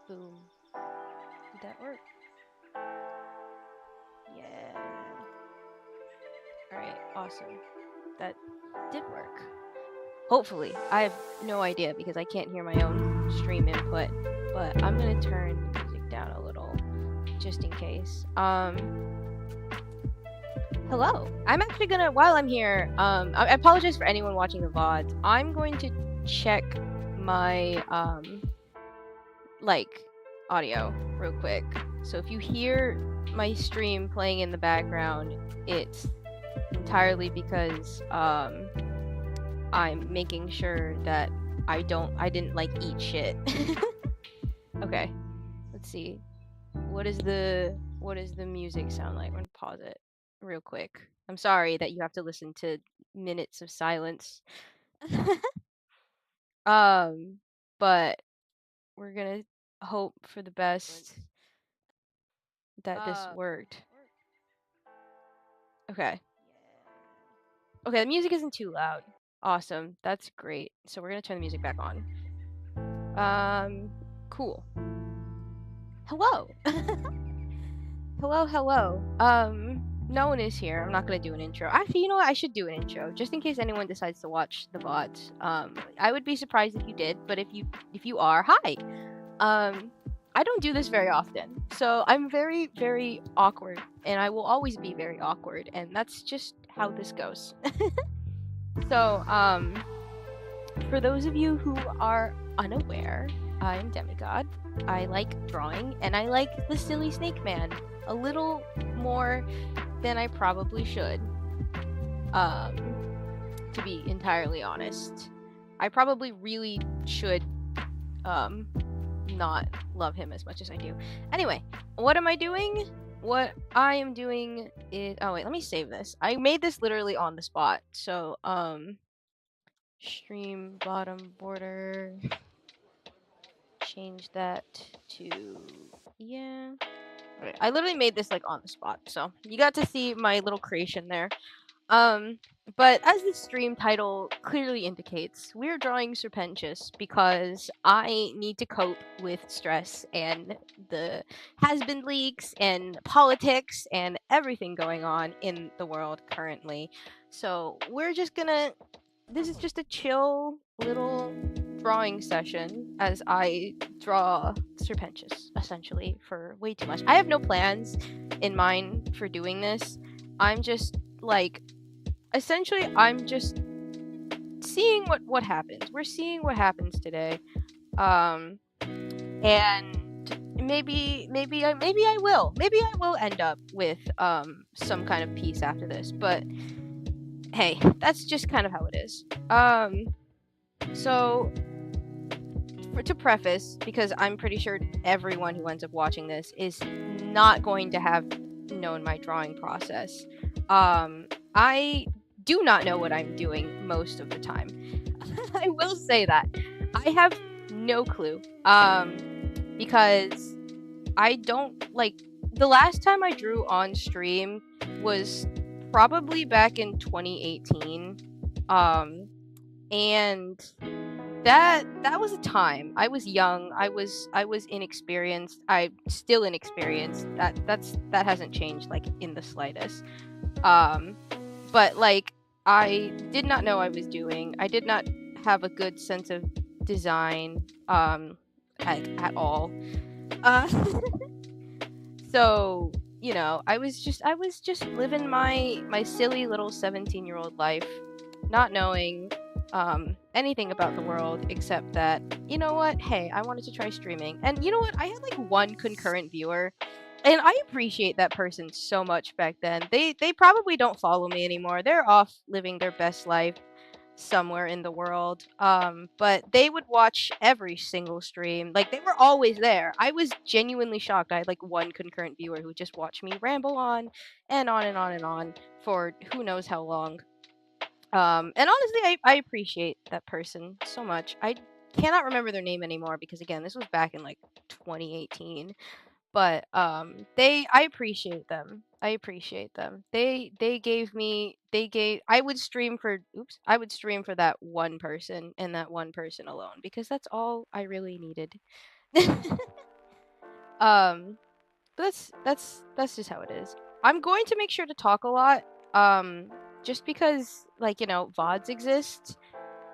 Boom. Did that work? Yeah. Alright, awesome. That did work. Hopefully. I have no idea because I can't hear my own stream input. But I'm gonna turn the music down a little just in case. Hello. I'm actually gonna, while I'm here, I apologize for anyone watching the VODs. I'm going to check my, like, audio real quick. So if you hear my stream playing in the background, it's entirely because, I'm making sure that I didn't, like, eat shit. Okay. Let's see. What is the music sound like? I'm gonna pause it real quick. I'm sorry that you have to listen to minutes of silence. um, but we're gonna hope for the best that this worked. Okay. Okay, the music isn't too loud. Awesome. That's great. So we're gonna turn the music back on. Cool. Hello. Hello. No one is here. I'm not gonna do an intro. Actually, you know what? I should do an intro just in case anyone decides to watch the VODs. I would be surprised if you did, but if you are, hi. I don't do this very often, so I'm very, very awkward, and I will always be very awkward, and that's just how this goes. So, for those of you who are unaware, I'm Demigod. I like drawing, and I like the silly Snake Man a little more than I probably should. To be entirely honest, I probably really should not love him as much as I do. Anyway, what am I doing? What I am doing is, oh wait, let me save this. I made this literally on the spot. So stream bottom border, change that to, yeah. Okay, I literally made this like on the spot, so you got to see my little creation there. But as the stream title clearly indicates, we're drawing Sir Pentious because I need to cope with stress and the has-been leaks and politics and everything going on in the world currently. So we're just gonna, this is just a chill little drawing session as I draw Sir Pentious, essentially, for way too much. I have no plans in mind for doing this. I'm just, like, essentially, I'm just seeing what happens. We're seeing what happens today. And maybe I will. Maybe I will end up with some kind of piece after this, but hey, that's just kind of how it is. So to preface, because I'm pretty sure everyone who ends up watching this is not going to have known my drawing process. I do not know what I'm doing most of the time. I will say that. I have no clue. Because I don't, like, the last time I drew on stream was probably back in 2018. And that was a time. I was young. I was inexperienced. I'm still inexperienced. That hasn't changed, like, in the slightest. But like, I did not know I was doing. I did not have a good sense of design at all. Uh, so, you know, I was just living my silly little 17-year-old life, not knowing anything about the world except that, you know what, hey, I wanted to try streaming. And you know what, I had like one concurrent viewer, and I appreciate that person so much back then. They probably don't follow me anymore. They're off living their best life somewhere in the world. But they would watch every single stream. Like, they were always there. I was genuinely shocked. I had like one concurrent viewer who just watched me ramble on and on and on and on for who knows how long. And honestly, I appreciate that person so much. I cannot remember their name anymore because, again, this was back in like 2018. But I appreciate them. I appreciate them. They gave me, I would stream for, I would stream for that one person and that one person alone because that's all I really needed. Um, that's just how it is. I'm going to make sure to talk a lot. Just because, like, VODs exist.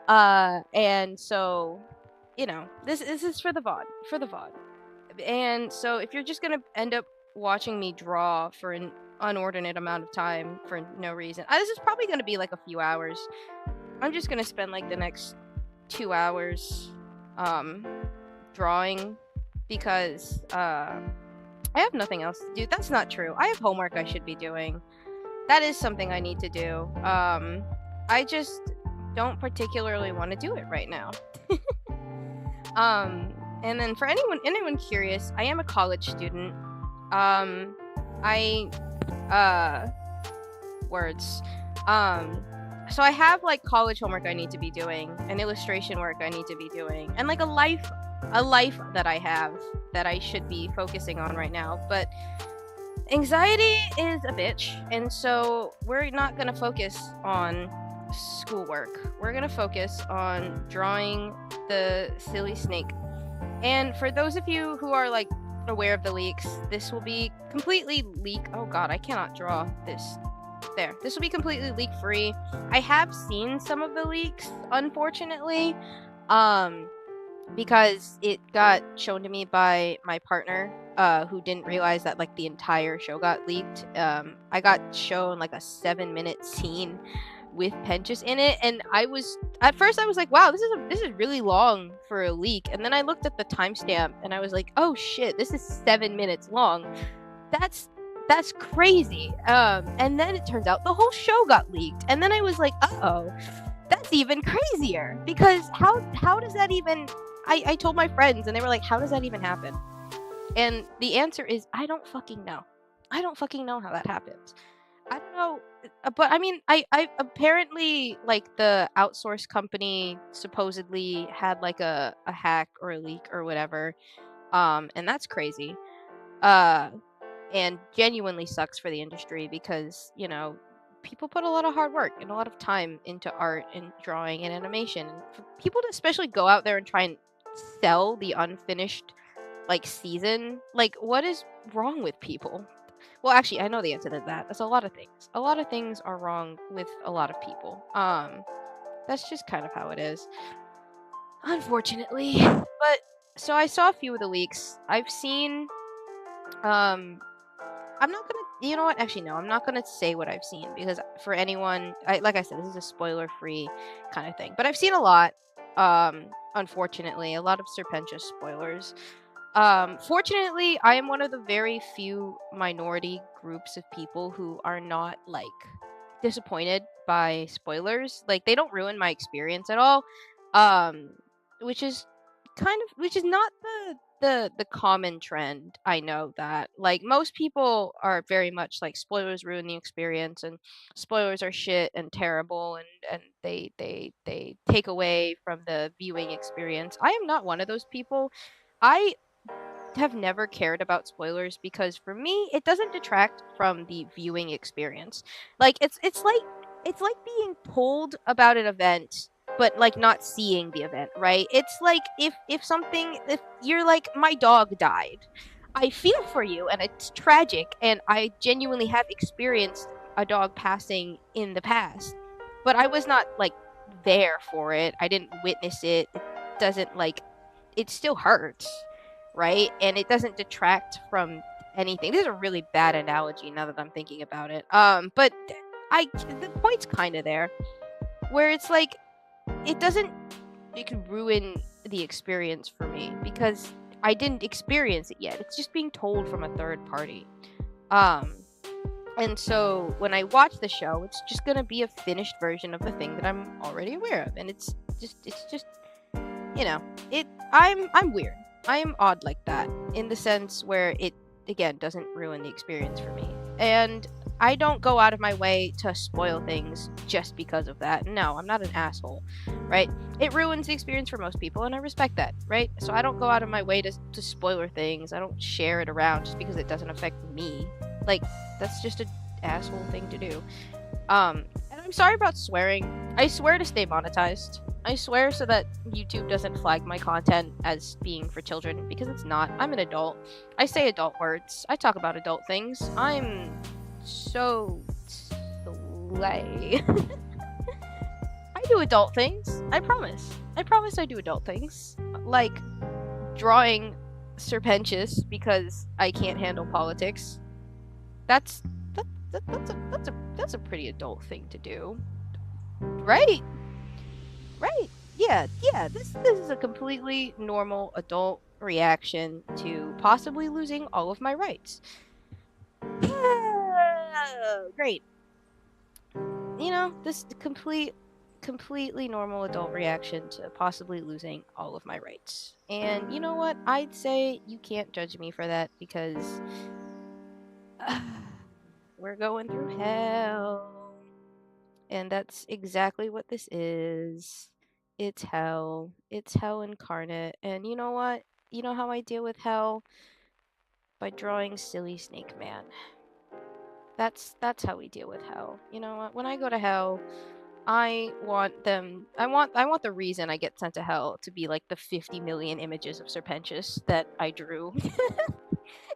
And so, this is for the VOD. And so if you're just gonna end up watching me draw for an inordinate amount of time for no reason, this is probably gonna be like a few hours. I'm just gonna spend like the next 2 hours drawing because I have nothing else to do. That's not true. I have homework I should be doing. That is something I need to do. I just don't particularly want to do it right now. And then for anyone curious, I am a college student. I words. So I have like college homework I need to be doing, and illustration work I need to be doing, and like a life that I have that I should be focusing on right now. But anxiety is a bitch, and so we're not gonna focus on schoolwork. We're gonna focus on drawing the silly snake. And for those of you who are like aware of the leaks, this will be completely oh god, I cannot draw this. There. This will be completely leak free. I have seen some of the leaks, unfortunately, because it got shown to me by my partner, who didn't realize that like the entire show got leaked. I got shown like a 7-minute scene with Pentious in it, and at first I was like, wow, this is really long for a leak, and then I looked at the timestamp and I was like, oh shit, this is 7 minutes long. That's crazy. And then it turns out the whole show got leaked, and then I was like, oh, that's even crazier, because how does that even? I told my friends, and they were like, how does that even happen? And the answer is, I don't fucking know. I don't fucking know how that happens. I don't know, but I mean, I apparently, like, the outsource company supposedly had like a hack or a leak or whatever, and that's crazy, and genuinely sucks for the industry, because people put a lot of hard work and a lot of time into art and drawing and animation, and for people to especially go out there and try and sell the unfinished like season, like, what is wrong with people? Well, actually, I know the answer to that. That's a lot of things. A lot of things are wrong with a lot of people. That's just kind of how it is, unfortunately. But so I saw a few of the leaks. I've seen. I'm not gonna. You know what? Actually, no. I'm not gonna say what I've seen, because for anyone, like I said, this is a spoiler-free kind of thing. But I've seen a lot. Unfortunately, a lot of Sir Pentious spoilers. Fortunately, I am one of the very few minority groups of people who are not like disappointed by spoilers. Like, they don't ruin my experience at all. Um, which is not the common trend. I know that, like, most people are very much like, spoilers ruin the experience, and spoilers are shit and terrible, and they take away from the viewing experience. I am not one of those people. I have never cared about spoilers, because for me it doesn't detract from the viewing experience. Like, it's like being told about an event but like not seeing the event, right? It's like, if you're like, my dog died, I feel for you, and it's tragic, and I genuinely have experienced a dog passing in the past, but I was not like there for it. I didn't witness it. It doesn't, like, it still hurts, right? And it doesn't detract from anything. This is a really bad analogy now that I'm thinking about it. But the point's kind of there, where it's like, it can ruin the experience for me, because I didn't experience it yet. It's just being told from a third party. And so when I watch the show, it's just gonna be a finished version of the thing that I'm already aware of, and it's just I'm weird. I'm odd like that, in the sense where it, again, doesn't ruin the experience for me. And I don't go out of my way to spoil things just because of that. No, I'm not an asshole, right? It ruins the experience for most people, and I respect that, right? So I don't go out of my way to spoiler things. I don't share it around just because it doesn't affect me. Like, that's just an asshole thing to do. And I'm sorry about swearing. I swear to stay monetized. I swear, so that YouTube doesn't flag my content as being for children, because it's not. I'm an adult. I say adult words. I talk about adult things. I'm so slay. I do adult things. I promise. I promise I do adult things. Like drawing Sir Pentious because I can't handle politics. That's that's a pretty adult thing to do. Right? Right. Yeah, this is a completely normal adult reaction to possibly losing all of my rights. Great. You know, this completely normal adult reaction to possibly losing all of my rights. And you know what? I'd say you can't judge me for that, because we're going through hell. And that's exactly what this is. It's hell. It's hell incarnate. And you know what? You know how I deal with hell? By drawing silly Snake Man. That's how we deal with hell. You know what? When I go to hell, I want the reason I get sent to hell to be like the 50 million images of Sir Pentious that I drew.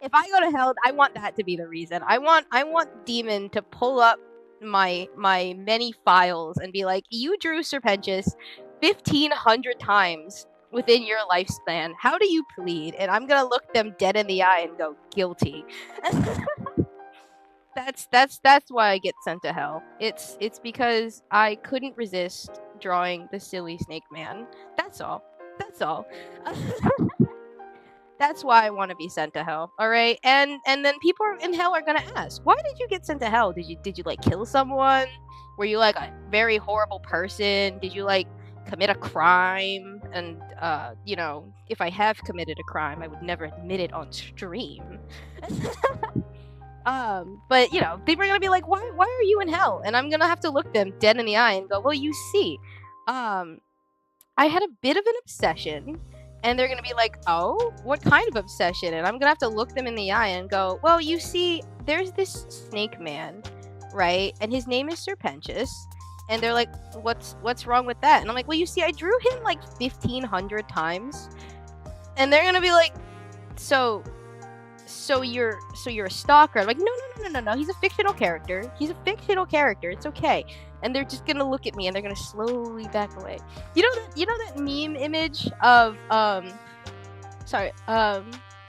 If I go to hell, I want that to be the reason. I want Demon to pull up my many files and be like, "You drew Sir Pentious 1,500 times within your lifespan. How do you plead?" And I'm gonna look them dead in the eye and go, "Guilty." That's why I get sent to hell. It's because I couldn't resist drawing the silly Snake Man. That's all. That's all. That's why I want to be sent to hell. All right, and then people in hell are gonna ask, "Why did you get sent to hell? Did you like kill someone? Were you like a very horrible person? Did you like commit a crime?" And you know, if I have committed a crime, I would never admit it on stream. But you know, people are gonna be like, "Why are you in hell?" And I'm gonna have to look them dead in the eye and go, "Well, you see, um, I had a bit of an obsession." And they're gonna be like, "Oh, what kind of obsession?" And I'm gonna have to look them in the eye and go, "Well, you see, there's this snake man, right? And his name is Sir Pentious." And they're like, "What's wrong with that?" And I'm like, "Well, you see, I drew him like 1,500 times." And they're gonna be like, "So you're a stalker?" I'm like, no. He's a fictional character. He's a fictional character. It's okay." And they're just gonna look at me and they're gonna slowly back away. You know that meme image of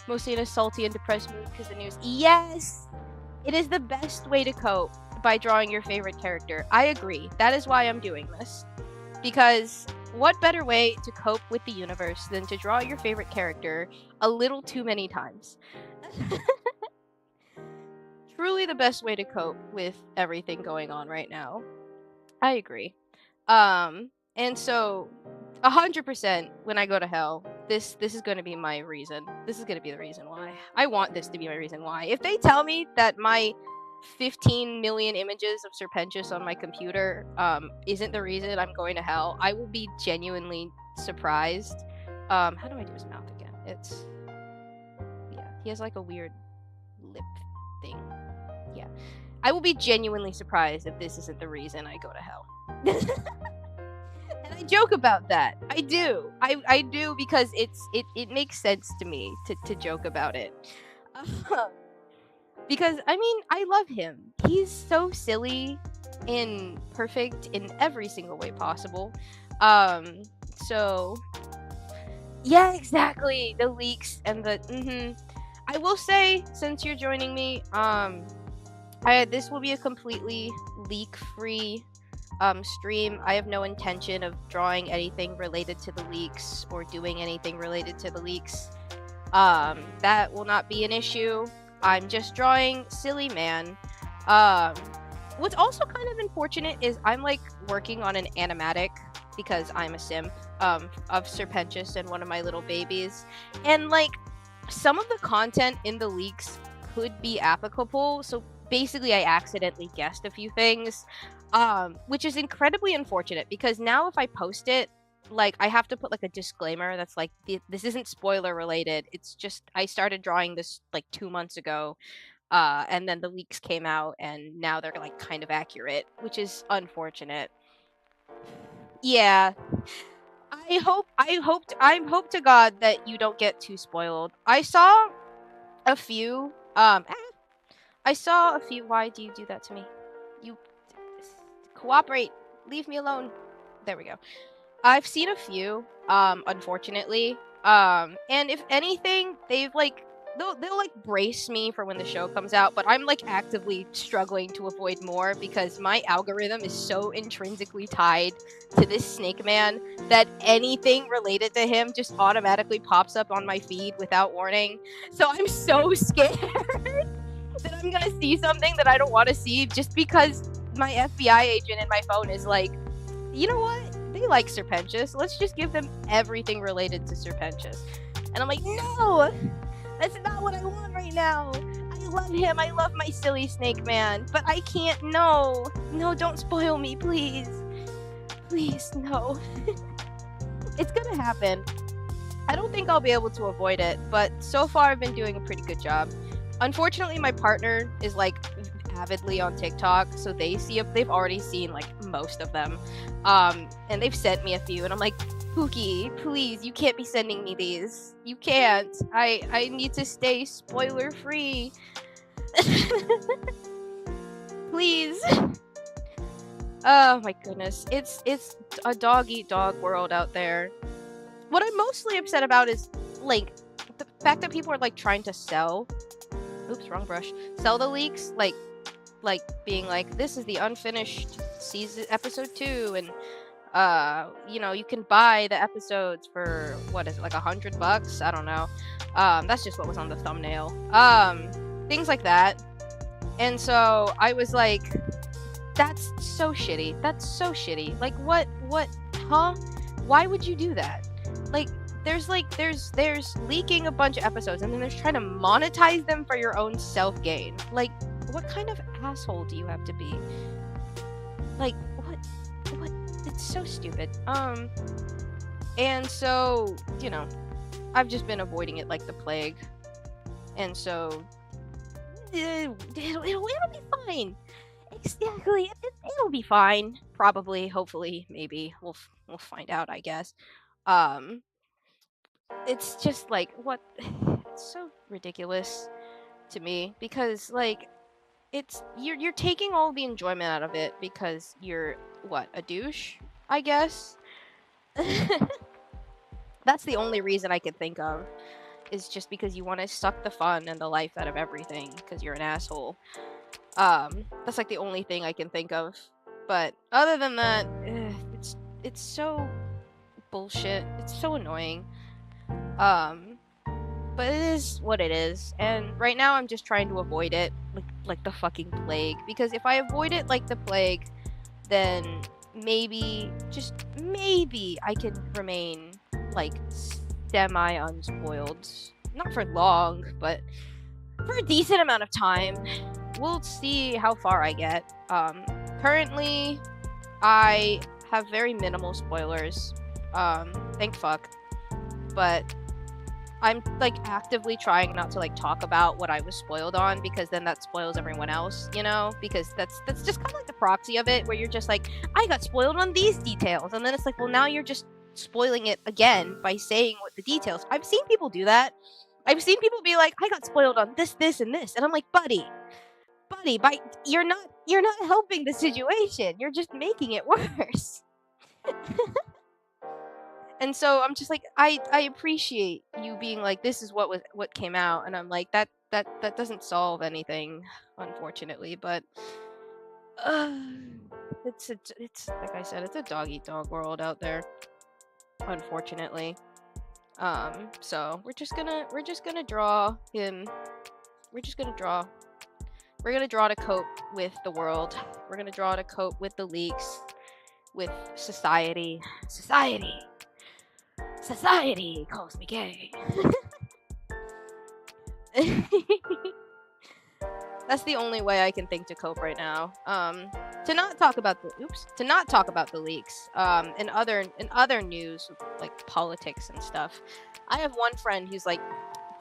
mostly in a salty and depressed mood because the news. Yes, it is the best way to cope, by drawing your favorite character. I agree. That is why I'm doing this, because what better way to cope with the universe than to draw your favorite character a little too many times? Truly the best way to cope with everything going on right now. I agree. And so 100% when I go to hell, this is going to be my reason. This is going to be the reason why. I want this to be my reason why. If they tell me that my 15 million images of Sir Pentious on my computer isn't the reason I'm going to hell, I will be genuinely surprised. How do I do his mouth again? It's, yeah, he has like a weird lip thing. Yeah. I will be genuinely surprised if this isn't the reason I go to hell. And I joke about that. I do. I do, because it makes sense to me to joke about it. Because I mean, I love him. He's so silly and perfect in every single way possible. So yeah, exactly. The leaks and the I will say, since you're joining me, this will be a completely leak-free stream. I have no intention of drawing anything related to the leaks or doing anything related to the leaks. That will not be an issue. I'm just drawing silly man. What's also kind of unfortunate is I'm like working on an animatic, because I'm a simp, of Sir Pentious and one of my little babies, and like some of the content in the leaks could be applicable. So basically, I accidentally guessed a few things, which is incredibly unfortunate, because now if I post it, like I have to put like a disclaimer that's like, this isn't spoiler related. It's just I started drawing this like 2 months ago, and then the leaks came out, and now they're like kind of accurate, which is unfortunate. Yeah. I hope to God that you don't get too spoiled. I saw a few. I saw a few. Why do you do that to me? You cooperate. Leave me alone. There we go. I've seen a few, unfortunately. And if anything, they'll like brace me for when the show comes out, but I'm like actively struggling to avoid more because my algorithm is so intrinsically tied to this snake man that anything related to him just automatically pops up on my feed without warning. So I'm so scared that I'm gonna see something that I don't want to see just because my FBI agent in my phone is like, you know what? They like Sir Pentious. Let's just give them everything related to Sir Pentious. And I'm like, no, that's not what I want right now. I love him. I love my silly snake man, but I can't. No, don't spoil me, please. Please, no. It's gonna happen. I don't think I'll be able to avoid it, but so far I've been doing a pretty good job. Unfortunately, my partner is like avidly on TikTok, so they've already seen like most of them. And they've sent me a few, and I'm like, Pookie, please, you can't be sending me these. You can't. I need to stay spoiler free. Please. Oh my goodness. It's a dog eat dog world out there. What I'm mostly upset about is like the fact that people are like trying to sell wrong brush. Sell the leaks, like being like, this is the unfinished season episode 2, and you can buy the episodes for what is it, like $100? I don't know. That's just what was on the thumbnail. Things like that. And so I was like, that's so shitty. That's so shitty. Like what huh? Why would you do that? Like there's leaking a bunch of episodes and then there's trying to monetize them for your own self-gain. Like, what kind of asshole do you have to be? Like, what? It's so stupid. And so, I've just been avoiding it like the plague. And so, it'll be fine. Exactly. It'll be fine. Probably, hopefully, maybe. We'll find out, I guess. It's just like, what? It's so ridiculous to me because like you're taking all the enjoyment out of it because you're what, a douche, I guess. That's the only reason I can think of, is just because you want to suck the fun and the life out of everything because you're an asshole. That's like the only thing I can think of. But other than that, it's so bullshit. It's so annoying. But it is what it is, and right now I'm just trying to avoid it like the fucking plague, because if I avoid it like the plague, then maybe, just maybe, I can remain like semi unspoiled. Not for long, but for a decent amount of time. We'll see how far I get. Currently I have very minimal spoilers. Thank fuck. But I'm like actively trying not to like talk about what I was spoiled on, because then that spoils everyone else, because that's just kind of like the proxy of it, where you're just like, I got spoiled on these details, and then it's like, well, now you're just spoiling it again by saying what the details. I've seen people do that. I've seen people be like, I got spoiled on this, and this, and I'm like, buddy, you're not helping the situation. You're just making it worse. And so I'm just like, I appreciate you being like, this is what came out, and I'm like, that doesn't solve anything, unfortunately. But it's like I said, it's a dog eat dog world out there, unfortunately. So we're just gonna draw him. We're just gonna draw. We're gonna draw to cope with the world. We're gonna draw to cope with the leaks, with society. Society calls me gay. That's the only way I can think to cope right now. To not talk about the leaks. In other news, like politics and stuff, I have one friend who's like,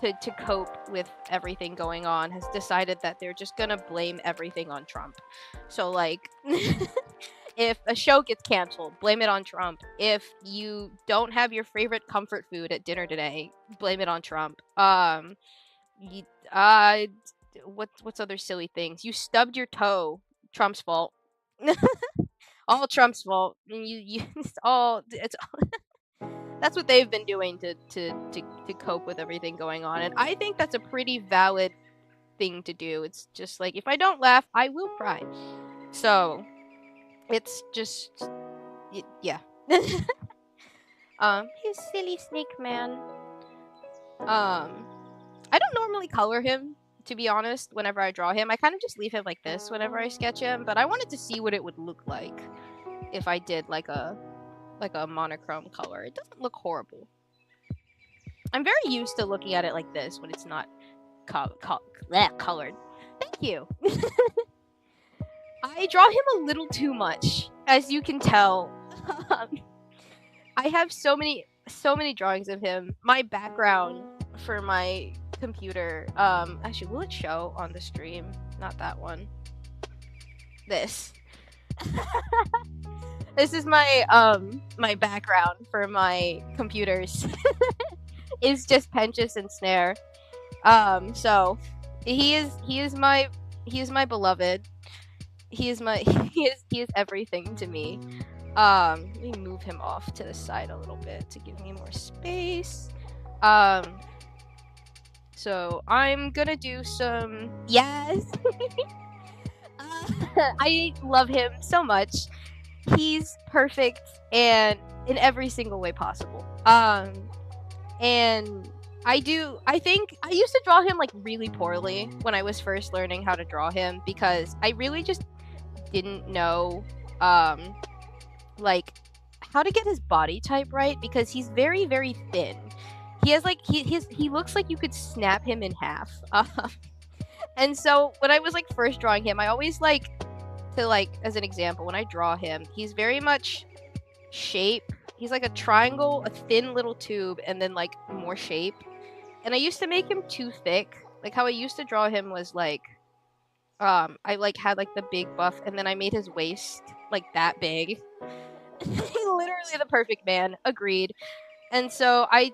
to cope with everything going on, has decided that they're just gonna blame everything on Trump. So like, If a show gets canceled, blame it on Trump. If you don't have your favorite comfort food at dinner today, blame it on Trump. You, uh, what's other silly things? You stubbed your toe, Trump's fault. All Trump's fault. And it's all that's what they've been doing to cope with everything going on, and I think that's a pretty valid thing to do. It's just like, if I don't laugh, I will cry. So it's just yeah. He's silly snake man. I don't normally color him, to be honest. Whenever I draw him, I kind of just leave him like this whenever I sketch him, but I wanted to see what it would look like if I did like a monochrome color. It doesn't look horrible. I'm very used to looking at it like this when it's not colored. Thank you. I draw him a little too much, as you can tell. I have so many drawings of him. My background for my computer, actually, will it show on the stream? Not that one. This. This is my my background for my computers. Is just Pentious and Snare. So he is my beloved. He is everything to me. Let me move him off to the side a little bit to give me more space. So I'm gonna do some yes. I love him so much. He's perfect and in every single way possible. And I think I used to draw him like really poorly when I was first learning how to draw him, because I really just didn't know like how to get his body type right, because he's very, very thin. He has like he looks like you could snap him in half. And so when I was like first drawing him, I always like to, like, as an example, when I draw him, he's very much shape. He's like a triangle, a thin little tube, and then like more shape. And I used to make him too thick. Like how I used to draw him was like I like had like the big buff, and then I made his waist like that big. Literally the perfect man. Agreed. And so I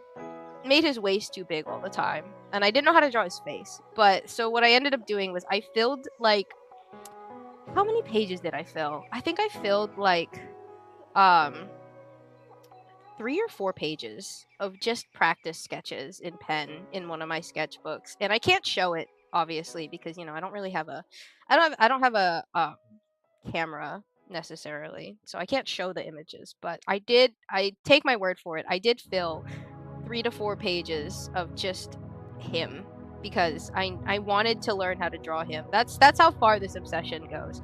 made his waist too big all the time, and I didn't know how to draw his face. But so what I ended up doing was I filled like, how many pages did I fill? I think I filled like 3 or 4 pages of just practice sketches in pen in one of my sketchbooks, and I can't show it obviously because, you know, I don't have a camera necessarily, so I can't show the images. But I take my word for it, I did fill 3 to 4 pages of just him, because I wanted to learn how to draw him. That's how far this obsession goes.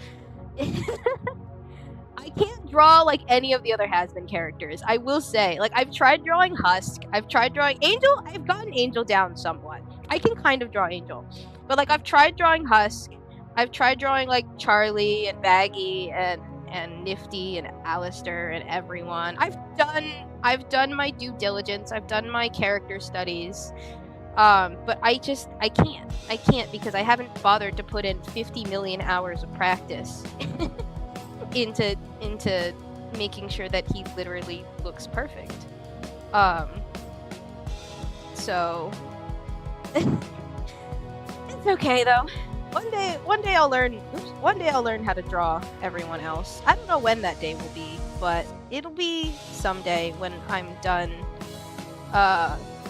I can't draw like any of the other Hazbin characters. I will say, like, I've tried drawing Husk, I've tried drawing Angel. I've gotten Angel down somewhat. I can kind of draw Angel, but like I've tried drawing Husk. I've tried drawing like Charlie and Baggy and Nifty and Alistair and everyone. I've done my due diligence. I've done my character studies. But I can't because I haven't bothered to put in 50 million hours of practice into making sure that he literally looks perfect. So it's okay though. One day I'll learn how to draw everyone else. I don't know when that day will be, but it'll be someday when I'm done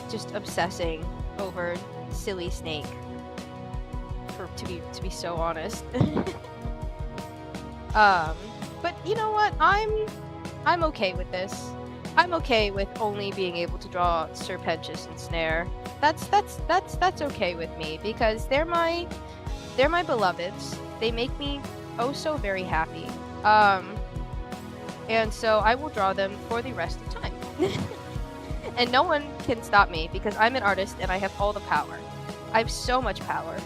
just obsessing over Silly Snake, to be so honest. But you know what? I'm okay with this. I'm okay with only being able to draw Sir Pentious and Snare. That's okay with me, because they're my beloveds. They make me oh so very happy. And so I will draw them for the rest of time. And no one can stop me, because I'm an artist and I have all the power. I have so much power.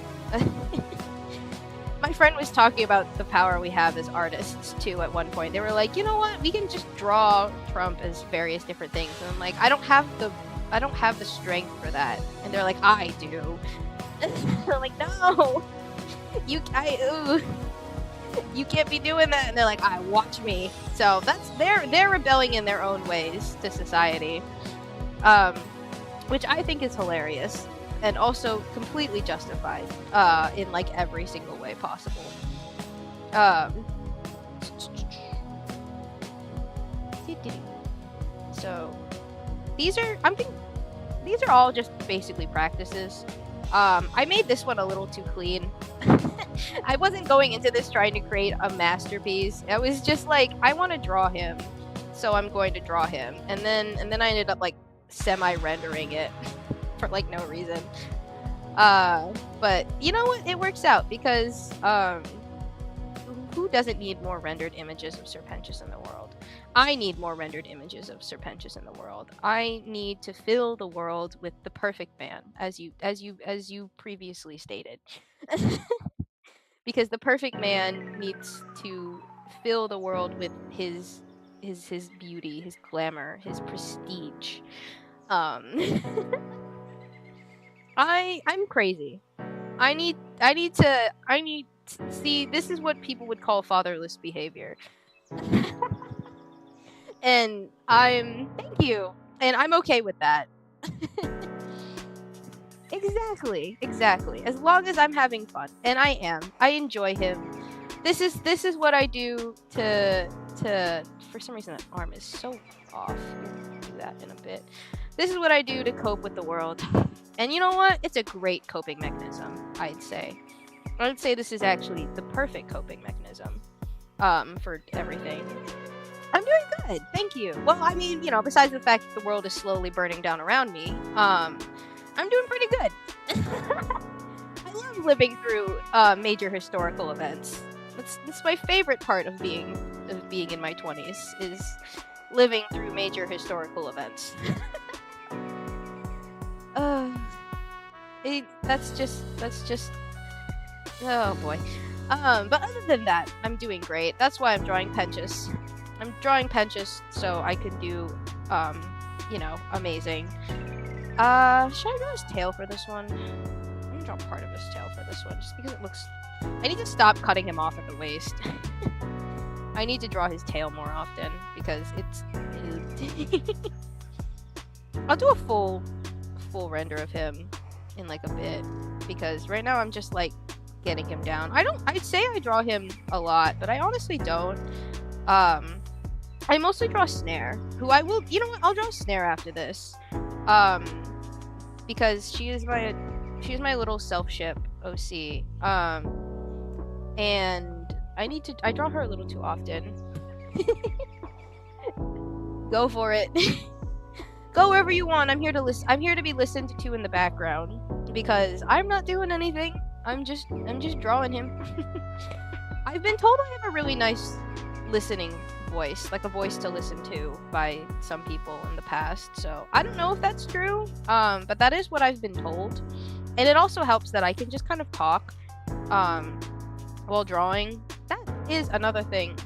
My friend was talking about the power we have as artists too at one point. They were like, you know what? We can just draw Trump as various different things. And I'm like, I don't have the strength for that. And they're like, I do. I'm like, no. You can't be doing that. And they're like, watch me. So they're rebelling in their own ways to society, which I think is hilarious and also completely justified in like every single way possible. So these are all just basically practices. I made this one a little too clean. I wasn't going into this trying to create a masterpiece. I was just like, I want to draw him, so I'm going to draw him. And then I ended up like semi-rendering it for like no reason. But you know what? It works out because who doesn't need more rendered images of Sir Pentious in the world? I need more rendered images of Sir Pentious in the world. I need to fill the world with the perfect man, as you previously stated. Because the perfect man needs to fill the world with his beauty, his glamour, his prestige. I'm crazy. I need see, this is what people would call fatherless behavior. And thank you. And I'm okay with that. Exactly. As long as I'm having fun. And I am. I enjoy him. This is what I do to for some reason that arm is so off. We'll do that in a bit. This is what I do to cope with the world. And you know what? It's a great coping mechanism, I'd say. I would say this is actually the perfect coping mechanism for everything. I'm doing good, thank you. Well, I mean, you know, besides the fact that the world is slowly burning down around me, I'm doing pretty good. I love living through major historical events. That's my favorite part of being in my 20s, is living through major historical events. That's just oh boy. But other than that, I'm doing great. That's why I'm drawing Pentious. I'm drawing Pentious so I can do, you know, amazing. Should I draw his tail for this one? I'm gonna draw part of his tail for this one, just because it looks... I need to stop cutting him off at the waist. I need to draw his tail more often, because it's... I'll do a full render of him in, like, a bit, because right now I'm just, like, getting him down. I'd say I draw him a lot, but I honestly don't. I mostly draw Snare, who I will, you know what, I'll draw Snare after this, because she is my little self-ship OC, and I draw her a little too often. Go for it. Go wherever you want. I'm here to be listened to in the background, because I'm not doing anything. I'm just drawing him. I've been told I have a really nice listening voice, like a voice to listen to by some people in the past, so I don't know if that's true, but that is what I've been told. And it also helps that I can just kind of talk while drawing. That is another thing,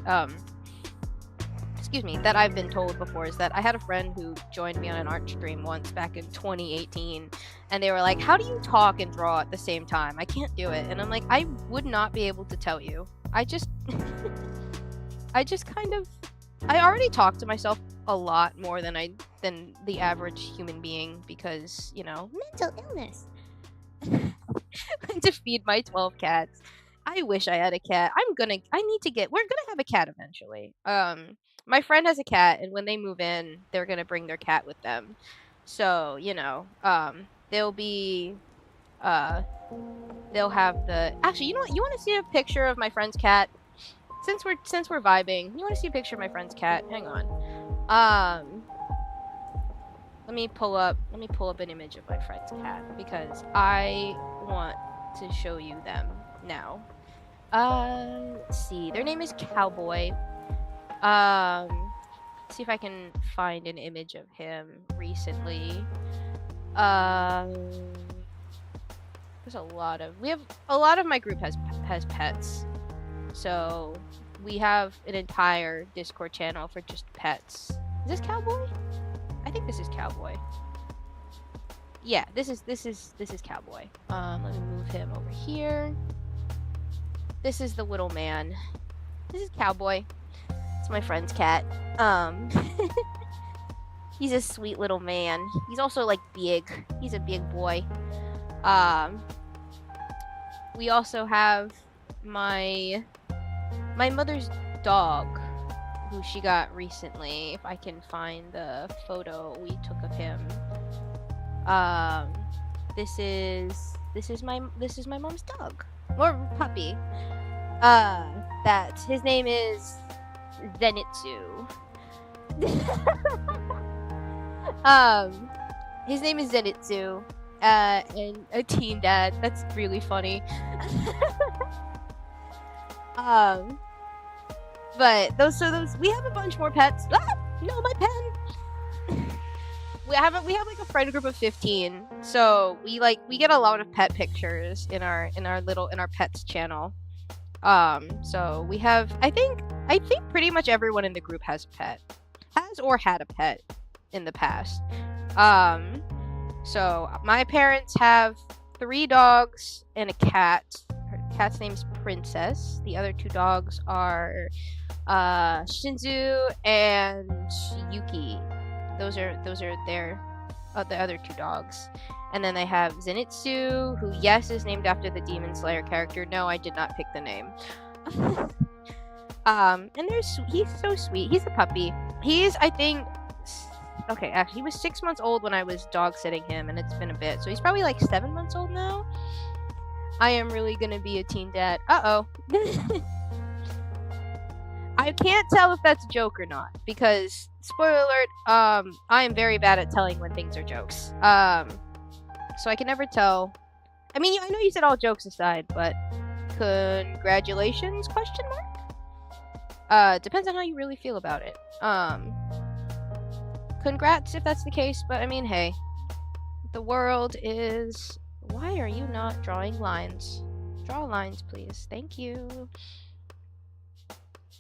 excuse me, that I've been told before, is that I had a friend who joined me on an art stream once back in 2018, and they were like, how do you talk and draw at the same time? I can't do it. And I'm like, I would not be able to tell you. I just kind of, I already talk to myself a lot more than the average human being, because, you know, mental illness. To feed my 12 cats. I wish I had a cat. we're gonna have a cat eventually. My friend has a cat, and when they move in, they're gonna bring their cat with them. So, you know, they'll have actually, you know what, you want to see a picture of my friend's cat? Since we're vibing, you want to see a picture of my friend's cat? Hang on. Let me pull up an image of my friend's cat, because I want to show you them now. Let's see. Their name is Cowboy. See if I can find an image of him recently. There's a lot of my group has pets. So we have an entire Discord channel for just pets. Is this Cowboy? I think this is Cowboy. Yeah, this is Cowboy. Let me move him over here. this is the little man. This is Cowboy. It's my friend's cat. He's a sweet little man. He's also like big. He's a big boy. We also have my mother's dog, who she got recently. If I can find the photo we took of him. This is my mom's dog or puppy. That his name is Zenitsu. His name is Zenitsu. And a teen dad. That's really funny. But those we have a bunch more pets. Ah, no, my pen. we have like a friend group of 15. So we get a lot of pet pictures in our pets channel. So we have I think pretty much everyone in the group has a pet. Has or had a pet in the past. So my parents have 3 dogs and a cat. Her cat's name's Princess. The other 2 dogs are Shinzu and Yuki. Those are their the other 2 dogs. And then they have Zenitsu, who yes is named after the Demon Slayer character. No, I did not pick the name. And he's so sweet. He's a puppy. He's I think okay, actually he was 6 months old when I was dog sitting him, and it's been a bit. So he's probably like 7 months old now. I am really gonna be a teen dad. Uh-oh. I can't tell if that's a joke or not, because spoiler alert, I am very bad at telling when things are jokes. So I can never tell. I mean, I know you said all jokes aside, but congratulations, question mark? Depends on how you really feel about it. Congrats if that's the case, but I mean, hey. The world is... Why are you not drawing lines? Draw lines, please. Thank you.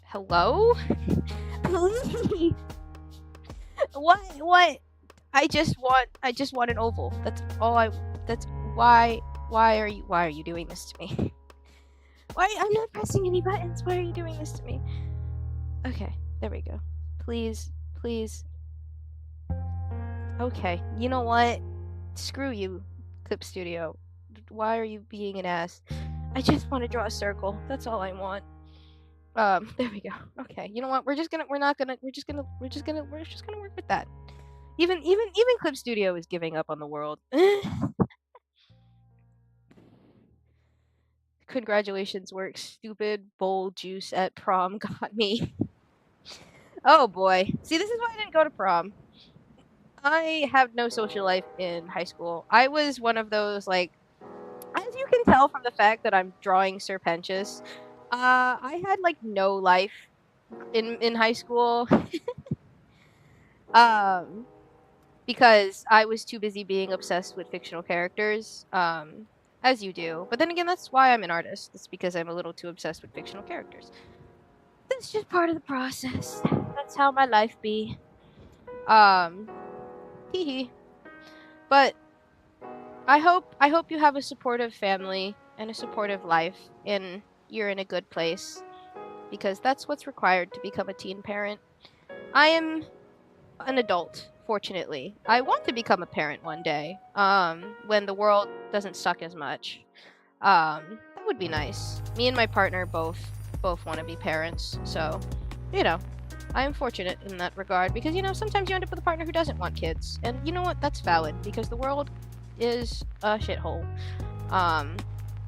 Hello? Please. What? I just want an oval. That's all that's why are you doing this to me? Why? I'm not pressing any buttons. Why are you doing this to me? Okay, there we go. Please. Okay, you know what? Screw you, Clip Studio. Why are you being an ass? I just want to draw a circle. That's all I want. There we go. Okay, you know what? We're just gonna work with that. Even Clip Studio is giving up on the world. Congratulations, work. Stupid bowl juice at prom got me. Oh boy. See, this is why I didn't go to prom. I have no social life in high school. I was one of those, like, as you can tell from the fact that I'm drawing Sir Pentious, I had, like, no life in high school. Because I was too busy being obsessed with fictional characters, as you do. But then again, that's why I'm an artist. It's because I'm a little too obsessed with fictional characters. That's just part of the process. That's how my life be. Hee. But I hope you have a supportive family and a supportive life, and you're in a good place, because that's what's required to become a teen parent. I am an adult, fortunately. I want to become a parent one day, when the world doesn't suck as much. That would be nice. Me and my partner both want to be parents, so, you know, I am fortunate in that regard, because, you know, sometimes you end up with a partner who doesn't want kids, and you know what? That's valid, because the world is a shithole,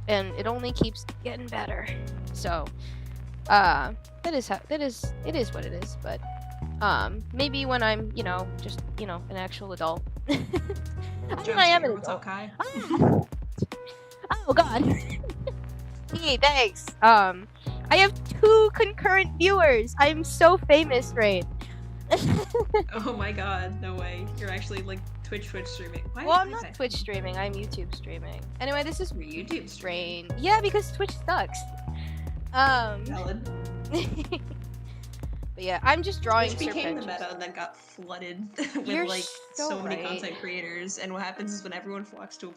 and it only keeps getting better. So, it is what it is. But maybe when I'm, you know, just, you know, an actual adult. I mean, I am an adult. Okay. Oh God. Hey, thanks. I have 2 concurrent viewers. I'm so famous, Rain. Oh my god, no way. You're actually like Twitch streaming. Why? Well, I'm not Twitch streaming, I'm YouTube streaming. Anyway, this is YouTube Rain. Yeah, because Twitch sucks. Valid. But yeah, I'm just drawing Twitch became Sir the Pentious. meta that got flooded with You're like so many right. content creators, and what happens is when everyone flocks to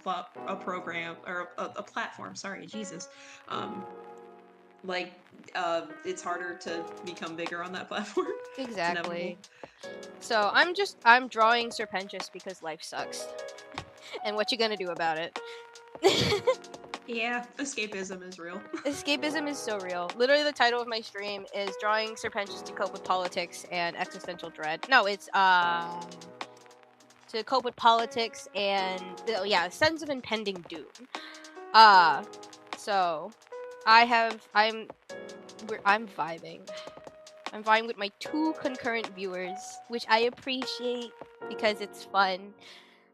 a program or a platform, sorry, Jesus, like it's harder to become bigger on that platform. It's inevitable. Exactly. So I'm drawing Sir Pentious because life sucks. And what you gonna do about it? Yeah, escapism is real. Escapism is so real. Literally, the title of my stream is drawing Sir Pentious to cope with politics and existential dread. No, it's to cope with politics and yeah, a sense of impending doom. So I'm vibing. I'm vibing with my 2 concurrent viewers, which I appreciate because it's fun.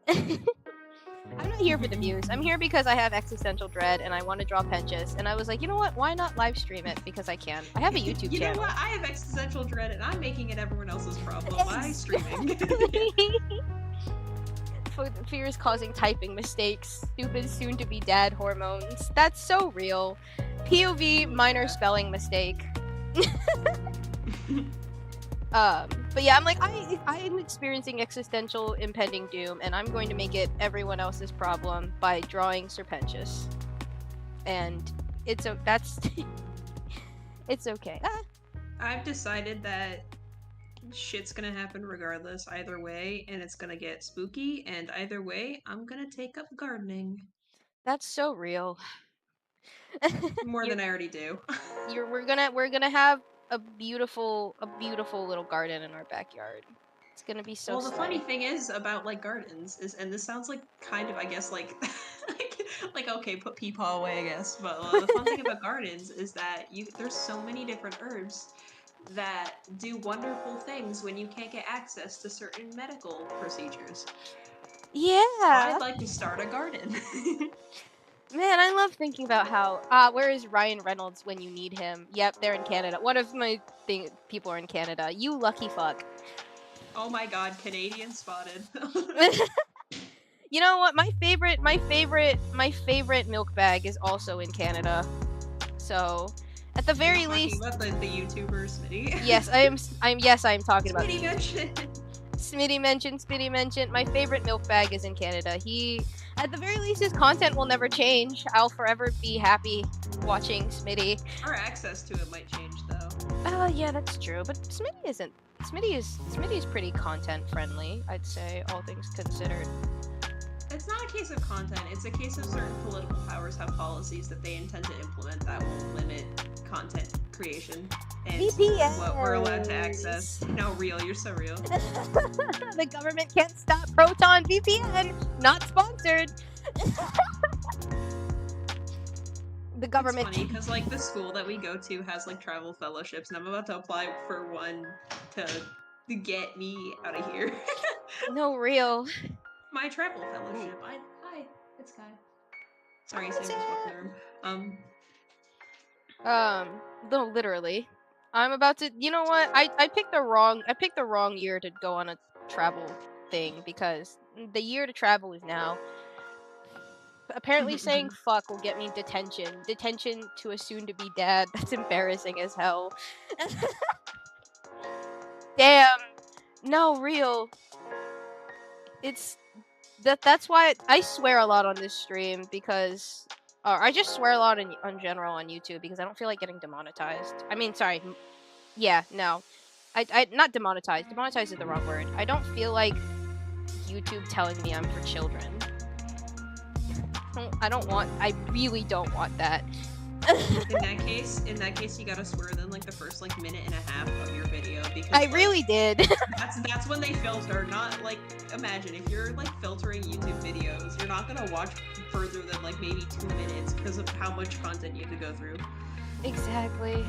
I'm not here for the views. I'm here because I have existential dread and I want to draw Pentious. And I was like, you know what? Why not live stream it? Because I can. I have a YouTube You channel. know what? I have existential dread and I'm making it everyone else's problem by streaming. Fears causing typing mistakes. Stupid soon-to-be dad hormones. That's so real. POV minor spelling mistake. But yeah, I'm like, I'm experiencing existential impending doom, and I'm going to make it everyone else's problem by drawing Sir Pentious. And it's it's okay. I've decided that shit's gonna happen regardless, either way, and it's gonna get spooky, and either way, I'm gonna take up gardening. That's so real. More than I already do. We're gonna have a beautiful little garden in our backyard. It's gonna be so. Well, the funny thing is about like gardens is, and this sounds like kind of, I guess, like, like okay, put peepaw away, I guess. But the fun thing about gardens is that there's so many different herbs that do wonderful things when you can't get access to certain medical procedures. Yeah. I'd like to start a garden. Man, I love thinking about how where is Ryan Reynolds when you need him? Yep, they're in Canada. One of my people are in Canada. You lucky fuck. Oh my god, Canadian spotted. You know what? My favorite milk bag is also in Canada. So, at the very least, about the YouTuber Smitty. Yes, I am talking about Smitty mentioned. Smitty mentioned. My favorite milk bag is in Canada. He, at the very least, his content will never change. I'll forever be happy watching Smitty. Our access to it might change though. Yeah, that's true. But Smitty isn't. Smitty is pretty content friendly, I'd say, all things considered. It's not a case of content, it's a case of certain political powers have policies that they intend to implement that will limit content creation and VPNs. What we're allowed to access. No, real, you're so real. The government can't stop Proton VPN. Not sponsored. The government. It's funny because like the school that we go to has like travel fellowships, and I'm about to apply for one to get me out of here. No, real. My travel fellowship. Hi, it's Kai. Sorry, Sam just walked in the room. No, literally. I'm about to. You know what? I picked the wrong year to go on a travel thing because the year to travel is now. Apparently, saying fuck will get me detention. Detention to a soon-to-be dad. That's embarrassing as hell. Damn. No, real. It's that's why I swear a lot on this stream because I just swear a lot in general on YouTube because I don't feel like getting demonetized. I mean, sorry. Yeah, no. I not demonetized. Demonetized is the wrong word. I don't feel like YouTube telling me I'm for children. I really don't want that. In that case, you gotta swear then like the first like minute and a half of your video because I really did. that's when they filter. Not like imagine if you're like filtering YouTube videos, you're not gonna watch further than like maybe 2 minutes because of how much content you have to go through. Exactly.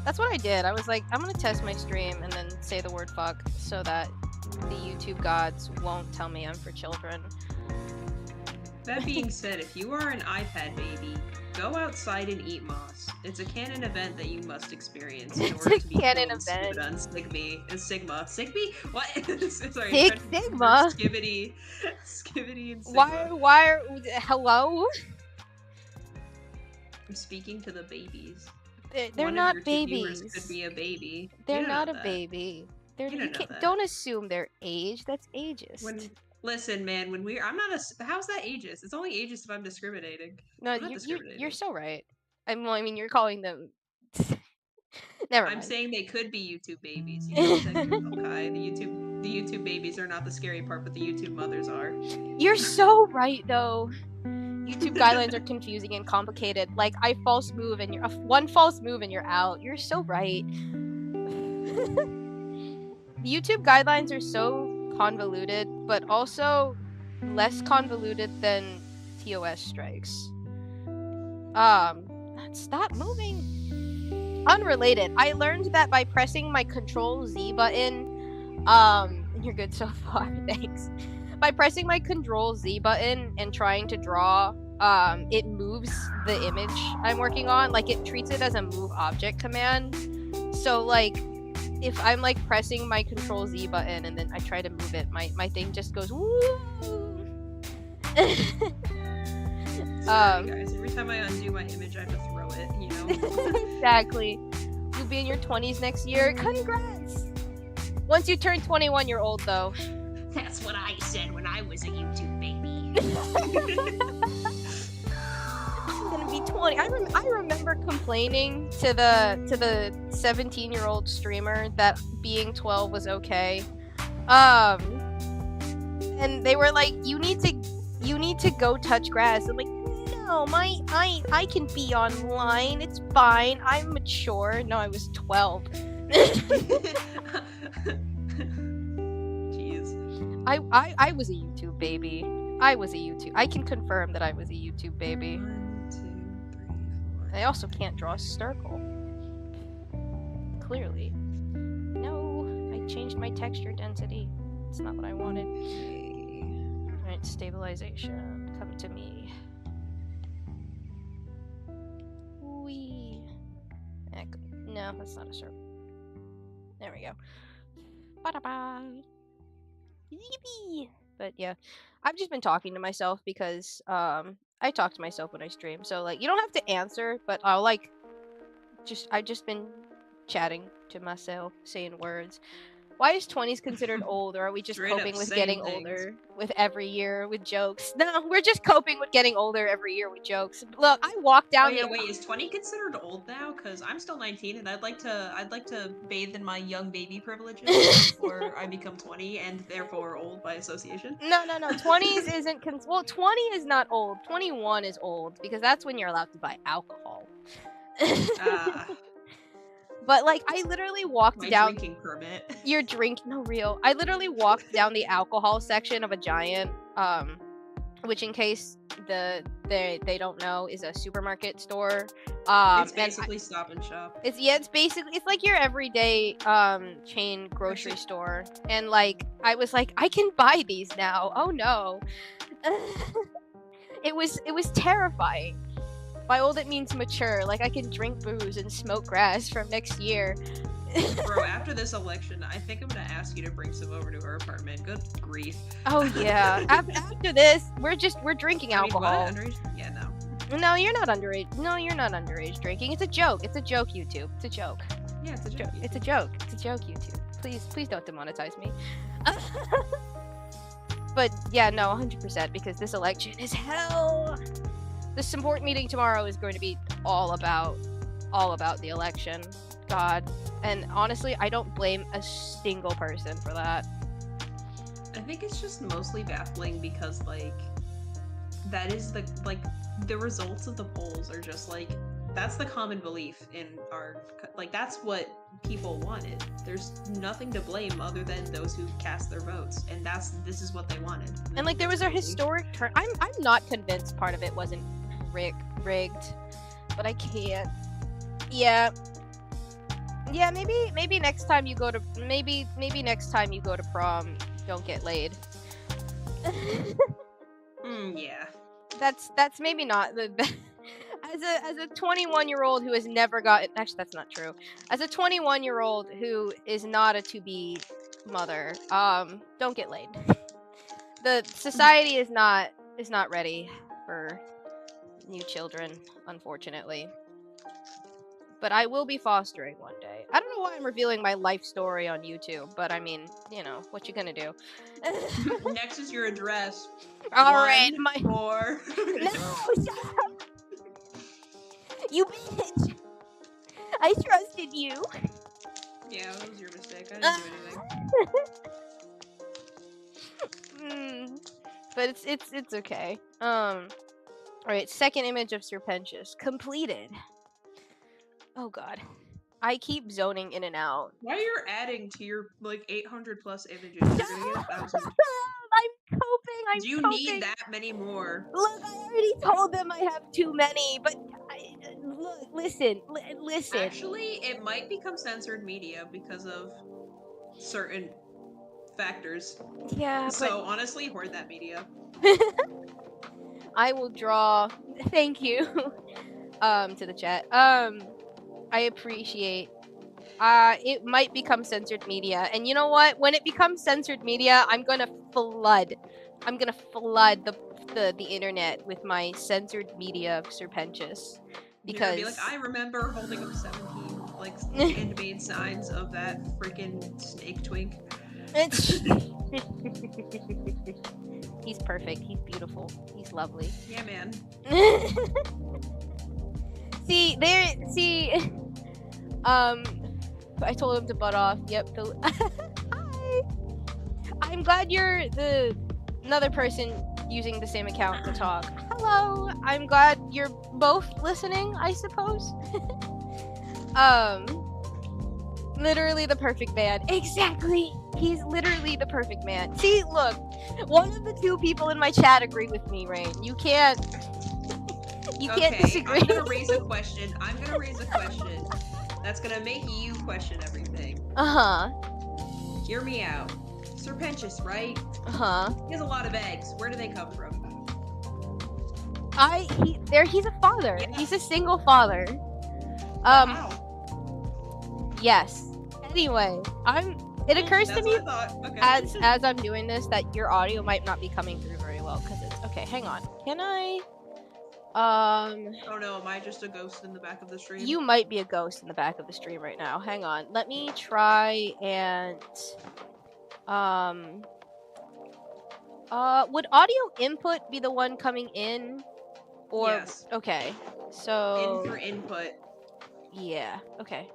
That's what I did. I was like, I'm gonna test my stream and then say the word fuck so that the YouTube gods won't tell me I'm for children. That being said, if you are an iPad baby, go outside and eat moss. It's a canon event that you must experience in order to be canon event. On Sigma. Sigby? What? Sorry. Sigma? Skibbity and Sigma. Why hello? I'm speaking to the babies. They're not babies. Could be a baby. They're not a baby. Don't assume their age. That's ageist. Listen, man, how's that ageist? It's only ageist if I'm discriminating. No, you're so right. I mean, you're calling them. Never I'm mind. saying they could be YouTube babies. You know, okay, the YouTube babies are not the scary part, but the YouTube mothers are. You're so right, though. YouTube guidelines are confusing and complicated. Like, one false move and you're out. You're so right. YouTube guidelines are so convoluted, but also less convoluted than TOS strikes. Stop moving. Unrelated. I learned that by pressing my Control Z button. You're good so far. Thanks. By pressing my Control Z button and trying to draw, it moves the image I'm working on. Like, it treats it as a move object command. So, like, if I'm, like, pressing my Control Z button and then I try to move it, my thing just goes, woo! Sorry, guys. Every time I undo my image, I have to throw it, you know? Exactly. You'll be in your 20s next year. Congrats! Once you turn 21, you're old, though. That's what I said when I was a YouTube baby. I'm gonna be 20. I remember complaining to the 17-year-old streamer that being 12 was okay. And they were like, you need to go touch grass. I'm like, no, I can be online. It's fine. I'm mature. No, I was 12. Jeez. I was a YouTube baby. I can confirm that I was a YouTube baby. 1, 2, 3, 4. I also can't draw a circle. Clearly. No, I changed my texture density. It's not what I wanted. Alright, stabilization. Come to me. Wee. No, that's not a circle. There we go. Ba-da-ba. Yippee! But yeah, I've just been talking to myself because I talk to myself when I stream. So like, you don't have to answer, but I've just been chatting to myself, saying words. Why is 20s considered old, or are we just Straight up coping with saying getting things. older with every year with jokes? No, we're just coping with getting older every year with jokes. Look, I walked down Oh yeah, wait, is 20 considered old now? Because I'm still 19 and I'd like to bathe in my young baby privileges before I become 20 and therefore old by association. No. 20s isn't well, 20 is not old. 21 is old because that's when you're allowed to buy alcohol. But like, I literally walked My down drinking permit. your drink. No, real. I literally walked down the alcohol section of a Giant, which in case they don't know is a supermarket store. It's basically Stop and Shop. It's basically, it's like your everyday chain grocery store, and like I was like, I can buy these now. Oh no. It was terrifying. By old it means mature. Like, I can drink booze and smoke grass from next year. Bro, after this election, I think I'm gonna ask you to bring some over to our apartment. Good grief. Oh yeah. After this, we're drinking alcohol. Underage? Yeah, no. No, you're not underage. No, you're not underage drinking. It's a joke. It's a joke, YouTube. It's a joke. Yeah, it's a joke. It's a joke. It's a joke, YouTube. Please don't demonetize me. But yeah, no, 100%, because this election is hell. The support meeting tomorrow is going to be all about the election. God. And honestly, I don't blame a single person for that. I think it's just mostly baffling because, like, that is the results of the polls are just like, that's the common belief in our, like, that's what people wanted. There's nothing to blame other than those who cast their votes, and this is what they wanted. And like, there was a historic turn. I'm not convinced part of it wasn't rigged, but I can't. Yeah, maybe next time you go to prom, don't get laid. Yeah. That's maybe not the as a 21-year-old who has never gotten, actually that's not true. As a 21-year-old who is not a to-be mother, don't get laid. The society is not ready for new children, unfortunately. But I will be fostering one day. I don't know why I'm revealing my life story on YouTube, but I mean, you know, what you gonna do? Next is your address. All right, 1, 4. No, You bitch! I trusted you. Yeah, that was your mistake. I didn't do anything. But it's okay. Alright, second image of Sir Pentious. Completed. Oh god. I keep zoning in and out. Why you're adding to your, like, 800 plus images? You're gonna get 1,000. I'm coping. Do you need that many more? Look, I already told them I have too many, but look, listen. Actually, it might become censored media because of certain factors. Yeah, so honestly, hoard that media. I will draw. Thank you. To the chat. I appreciate. It might become censored media, and you know what? When it becomes censored media, I'm gonna flood the internet with my censored media of Sir Pentious. Because you're gonna be like, I remember holding up 17 like handmade signs of that freaking snake twink. He's perfect. He's beautiful. He's lovely. Yeah, man. I told him to butt off. Yep. Hi. I'm glad you're another person using the same account to talk. Hello. I'm glad you're both listening, I suppose. Literally the perfect man. Exactly. He's literally the perfect man. See, look. One of the two people in my chat agree with me, Rain. You can't disagree. I'm gonna raise a question. That's gonna make you question everything. Hear me out. Sir Pentious, right? He has a lot of eggs. Where do they come from? He's a father. Yeah. He's a single father. Wow. Yes. Anyway, it occurs to me as I'm doing this that your audio might not be coming through very well because it's okay. Hang on. Can I? Oh no, am I just a ghost in the back of the stream? You might be a ghost in the back of the stream right now. Hang on. Let me try and would audio input be the one coming in? Or yes. Okay. So in for input. Yeah. Okay.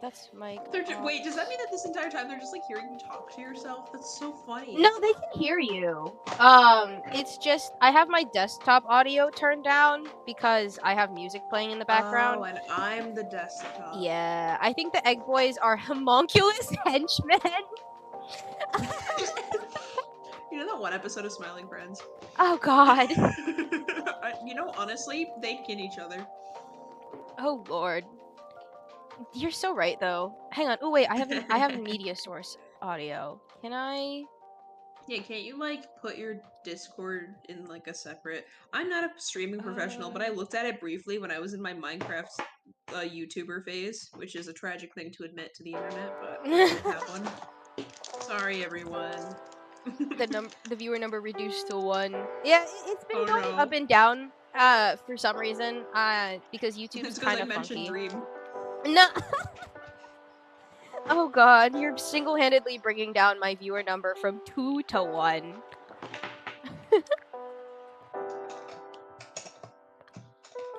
That's my. Wait, does that mean that this entire time they're just like hearing you talk to yourself? That's so funny. No, they can hear you. It's just I have my desktop audio turned down because I have music playing in the background. Oh, and I'm the desktop. Yeah, I think the Egg Boys are homunculus henchmen. You know that one episode of Smiling Friends? Oh God. You know, honestly, they kin each other. Oh Lord. You're so right, though. Hang on. Oh wait, I have media source audio. Can I? Yeah, can't you like put your Discord in like a separate? I'm not a streaming professional, but I looked at it briefly when I was in my Minecraft YouTuber phase, which is a tragic thing to admit to the internet, but I did have one. Sorry, everyone. The viewer number reduced to 1. Yeah, it's been going up and down. For some reason. Because YouTube's kind of funky. Dream. No. Oh God, you're single-handedly bringing down my viewer number from 2 to 1.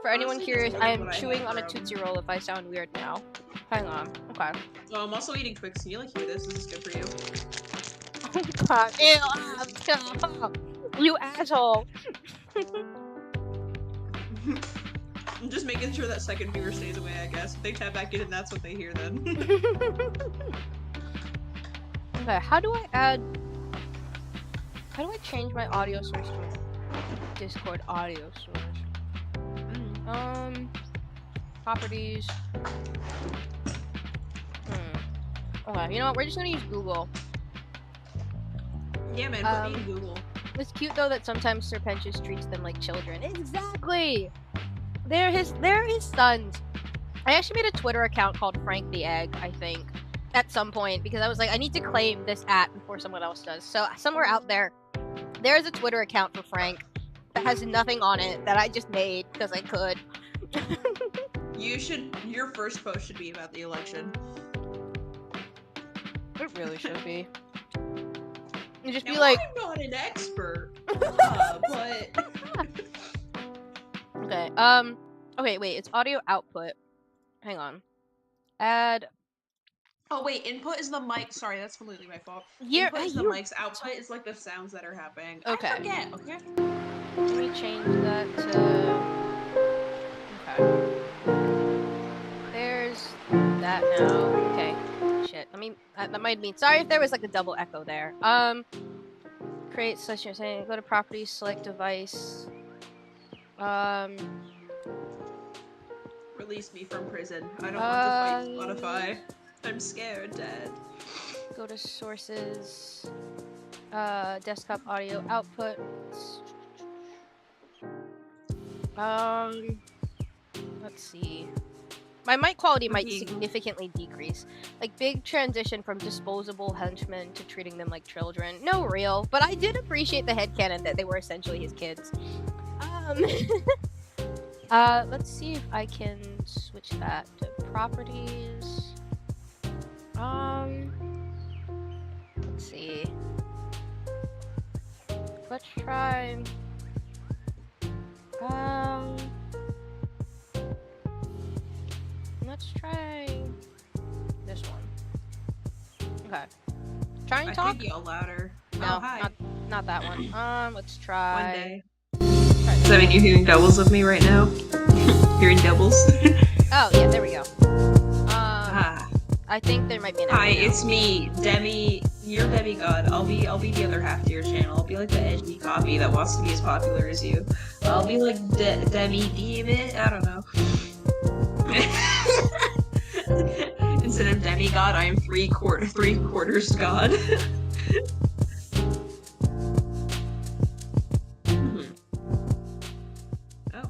For anyone curious, I am chewing on a Tootsie Roll if I sound weird now. Hang on. Okay. Oh, I'm also eating Twix. Can you like hear this? This is good for you. Oh God. Ew, you asshole. I'm just making sure that second viewer stays away, I guess. If they tap back in and that's what they hear, then. Okay, how do I change my audio source to a Discord audio source? Properties. Okay, you know what? We're just gonna use Google. Yeah, man, put me in Google. It's cute though that sometimes Sir Pentious treats them like children. Exactly. They're his sons. I actually made a Twitter account called Frank the Egg, I think, at some point because I was like, I need to claim this @ before someone else does. So somewhere out there is a Twitter account for Frank that has nothing on it that I just made because I could. Your first post should be about the election. It really should be. And just now, be like, I'm not an expert, but okay. Okay, wait, it's audio output. Hang on. Add. Oh wait, input is the mic. Sorry, that's completely my fault. You're, Input is the you're mic's. Output is like the sounds that are happening. I okay. forget. Okay. Let me change that to. Okay. There's that now. Okay. Shit. Let me. That might mean. Sorry if there was like a double echo there. Create session. Saying go to properties, select device. Release me from prison. I don't want to fight Spotify. I'm scared, Dad. Go to sources. Desktop audio output. Let's see. My mic quality might significantly decrease. Like, big transition from disposable henchmen to treating them like children. No real, but I did appreciate the headcanon that they were essentially his kids. Let's see if I can switch that to properties. Let's see. Let's try. Let's try this one. Okay. Try and talk. I could yell louder. No, oh, hi. Not that one. Let's try. One day. Does that mean you're hearing doubles with me right now? Hearing doubles? Oh yeah, there we go. I think there might be an Hi, it's me, Demi. You're demigod. I'll be the other half to your channel. I'll be like the edgy copy that wants to be as popular as you. I'll be like Demi Demon. I don't know. Instead of demigod, I am three quarters god. Oh.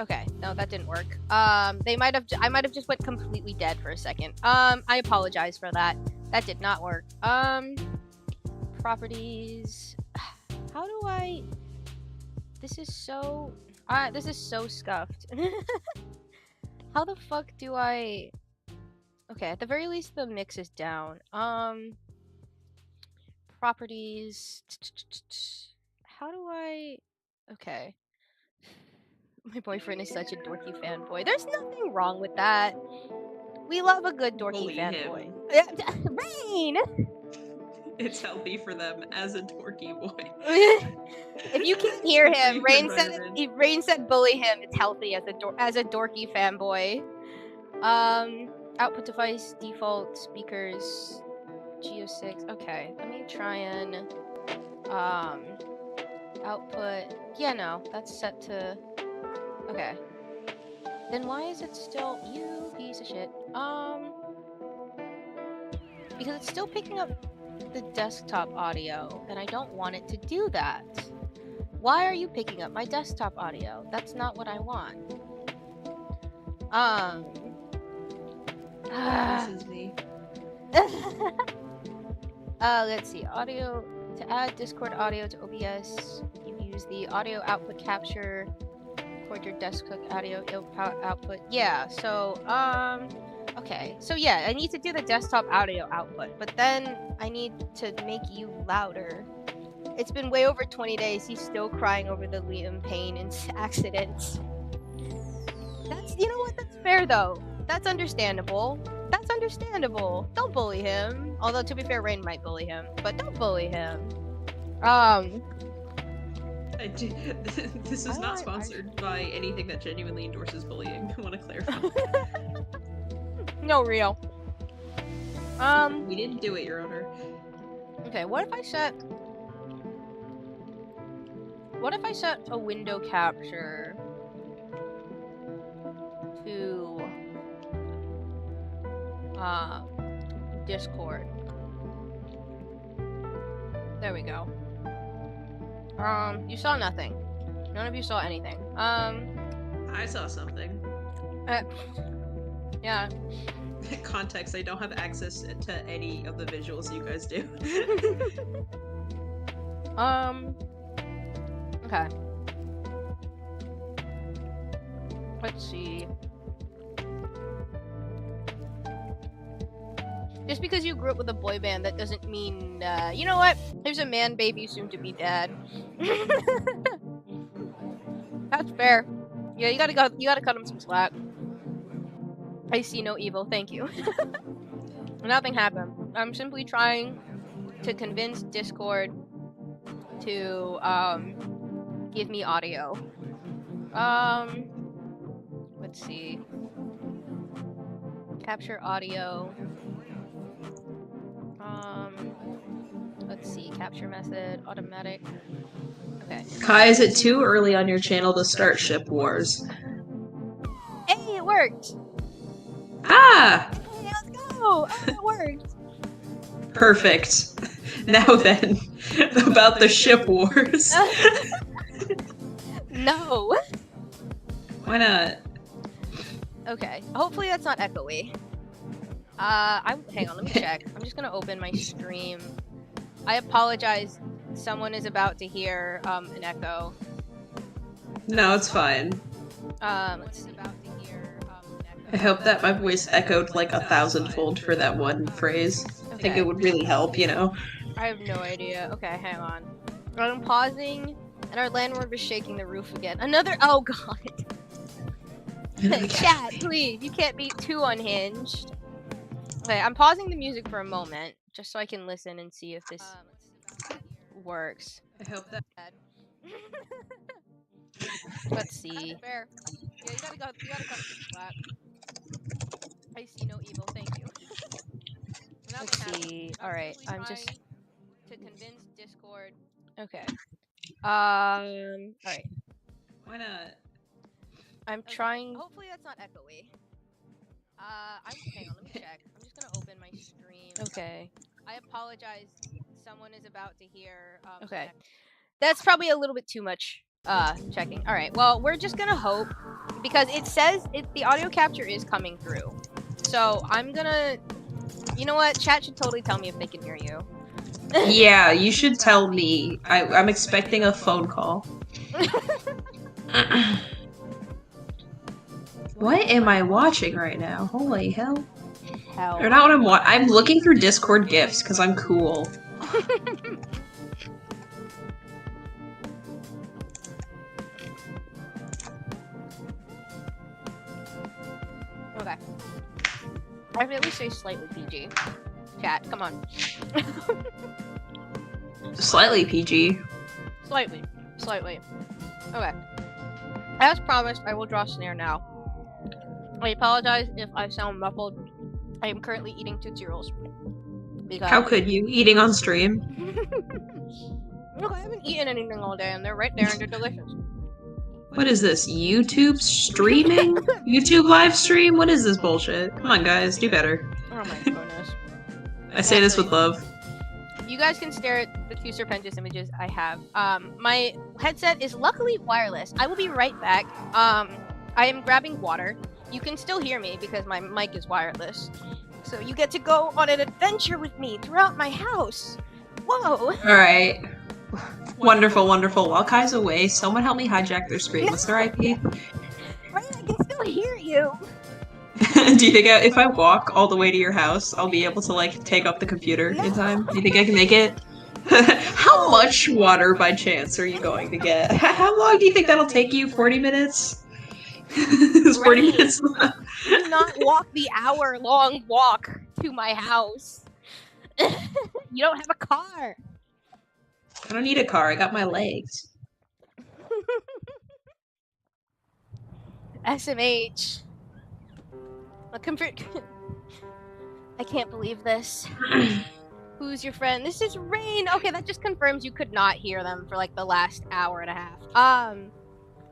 Okay, no, that didn't work. I might have just went completely dead for a second. I apologize for that. That did not work. Properties. How do I? This is so scuffed. How the fuck do I? Okay, at the very least, the mix is down. Properties. How do I? Okay. My boyfriend is such a dorky fanboy. There's nothing wrong with that. We love a good dorky fanboy. Rain! It's healthy for them as a dorky boy. If you can't hear him, Rain said bully him. It's healthy as a dorky fanboy. Output device, default, speakers, Geo 6. Okay, let me try and output. Yeah, no, that's set to. Okay. Then why is it still you piece of shit? Because it's still picking up the desktop audio, and I don't want it to do that. Why are you picking up my desktop audio? That's not what I want. This is me. Let's see. Audio to add Discord audio to OBS. You use the audio output capture. Record your desktop audio output. Yeah. So okay. So yeah, I need to do the desktop audio output, but then I need to make you louder. It's been way over 20 days. He's still crying over the Liam Payne accident. You know what? That's fair though. That's understandable. That's understandable. Don't bully him. Although to be fair, Rain might bully him, but don't bully him. This is not sponsored by anything that genuinely endorses bullying. I want to clarify. No, real. We didn't do it, Your Honor. Okay, what if I set a window capture to Discord? There we go. You saw nothing. None of you saw anything. I saw something. Yeah. Context, I don't have access to any of the visuals you guys do. Okay. Let's see. Just because you grew up with a boy band, that doesn't mean, you know what? There's a man baby soon to be dad. That's fair. Yeah, you gotta cut him some slack. I see no evil, thank you. Nothing happened. I'm simply trying to convince Discord to give me audio. Let's see. Capture audio. Let's see. Capture method, automatic. Okay. Kai, is it too early on your channel to start ship wars? Hey, it worked! Ah! Hey, let's go! Oh, it worked! Perfect. Now then, about the ship wars. No! Why not? Okay. Hopefully that's not echoey. Hang on, let me check. I'm just gonna open my stream. I apologize. Someone is about to hear an echo. No, it's fine. Let's see. About to hear an echo. I hope that my voice echoed like 1,000-fold for that one phrase. Okay. I think it would really help, you know? I have no idea. Okay, hang on. I'm pausing, and our landlord was shaking the roof again. Oh god. Chat, please. You can't be too unhinged. Okay, I'm pausing the music for a moment, just so I can listen and see if this works. I hope that. Let's see. Fair. Yeah, you gotta cut some slack. I see no evil, thank you. Let's see. Alright, I'm just to convince Discord. Okay. Alright. Why not? I'm trying. Hopefully that's not echoey. Hang on, let me check. I'm just gonna open my stream. Okay. I apologize. Someone is about to hear. Okay. That's probably a little bit too much. Checking. All right. Well, we're just gonna hope because it says the audio capture is coming through. So I'm gonna. You know what? Chat should totally tell me if they can hear you. Yeah, you should tell me. I'm expecting a phone call. What am I watching right now? Holy hell. Or not what I'm looking through Discord gifs because I'm cool. Okay. I would at least say slightly PG. Chat, come on. Slightly PG. Slightly. Okay. As promised, I will draw snare now. I apologize if I sound muffled. I am currently eating Tootsie Rolls. Because... How could you? Eating on stream? Look, I haven't eaten anything all day, and they're right there, and they're delicious. What is this? YouTube streaming? YouTube live stream? What is this bullshit? Come on, guys, do better. Oh my goodness. I say this with love. You guys can stare at the two Sir Pentious images I have. My headset is luckily wireless. I will be right back. I am grabbing water. You can still hear me because my mic is wireless. So you get to go on an adventure with me throughout my house. Whoa! Alright. Wonderful, wonderful. While Kai's away, someone help me hijack their screen. What's their IP? Right, I can still hear you. Do you think if I walk all the way to your house, I'll be able to, like, take up the computer in time? Do you think I can make it? How much water, by chance, are you going to get? How long do you think that'll take you? 40 minutes? Is 40 minutes long? Do not walk the hour-long walk to my house. You don't have a car. I don't need a car. I got my legs. SMH. I can't believe this. Who's your friend? This is Rain. Okay, that just confirms you could not hear them for like the last hour and a half.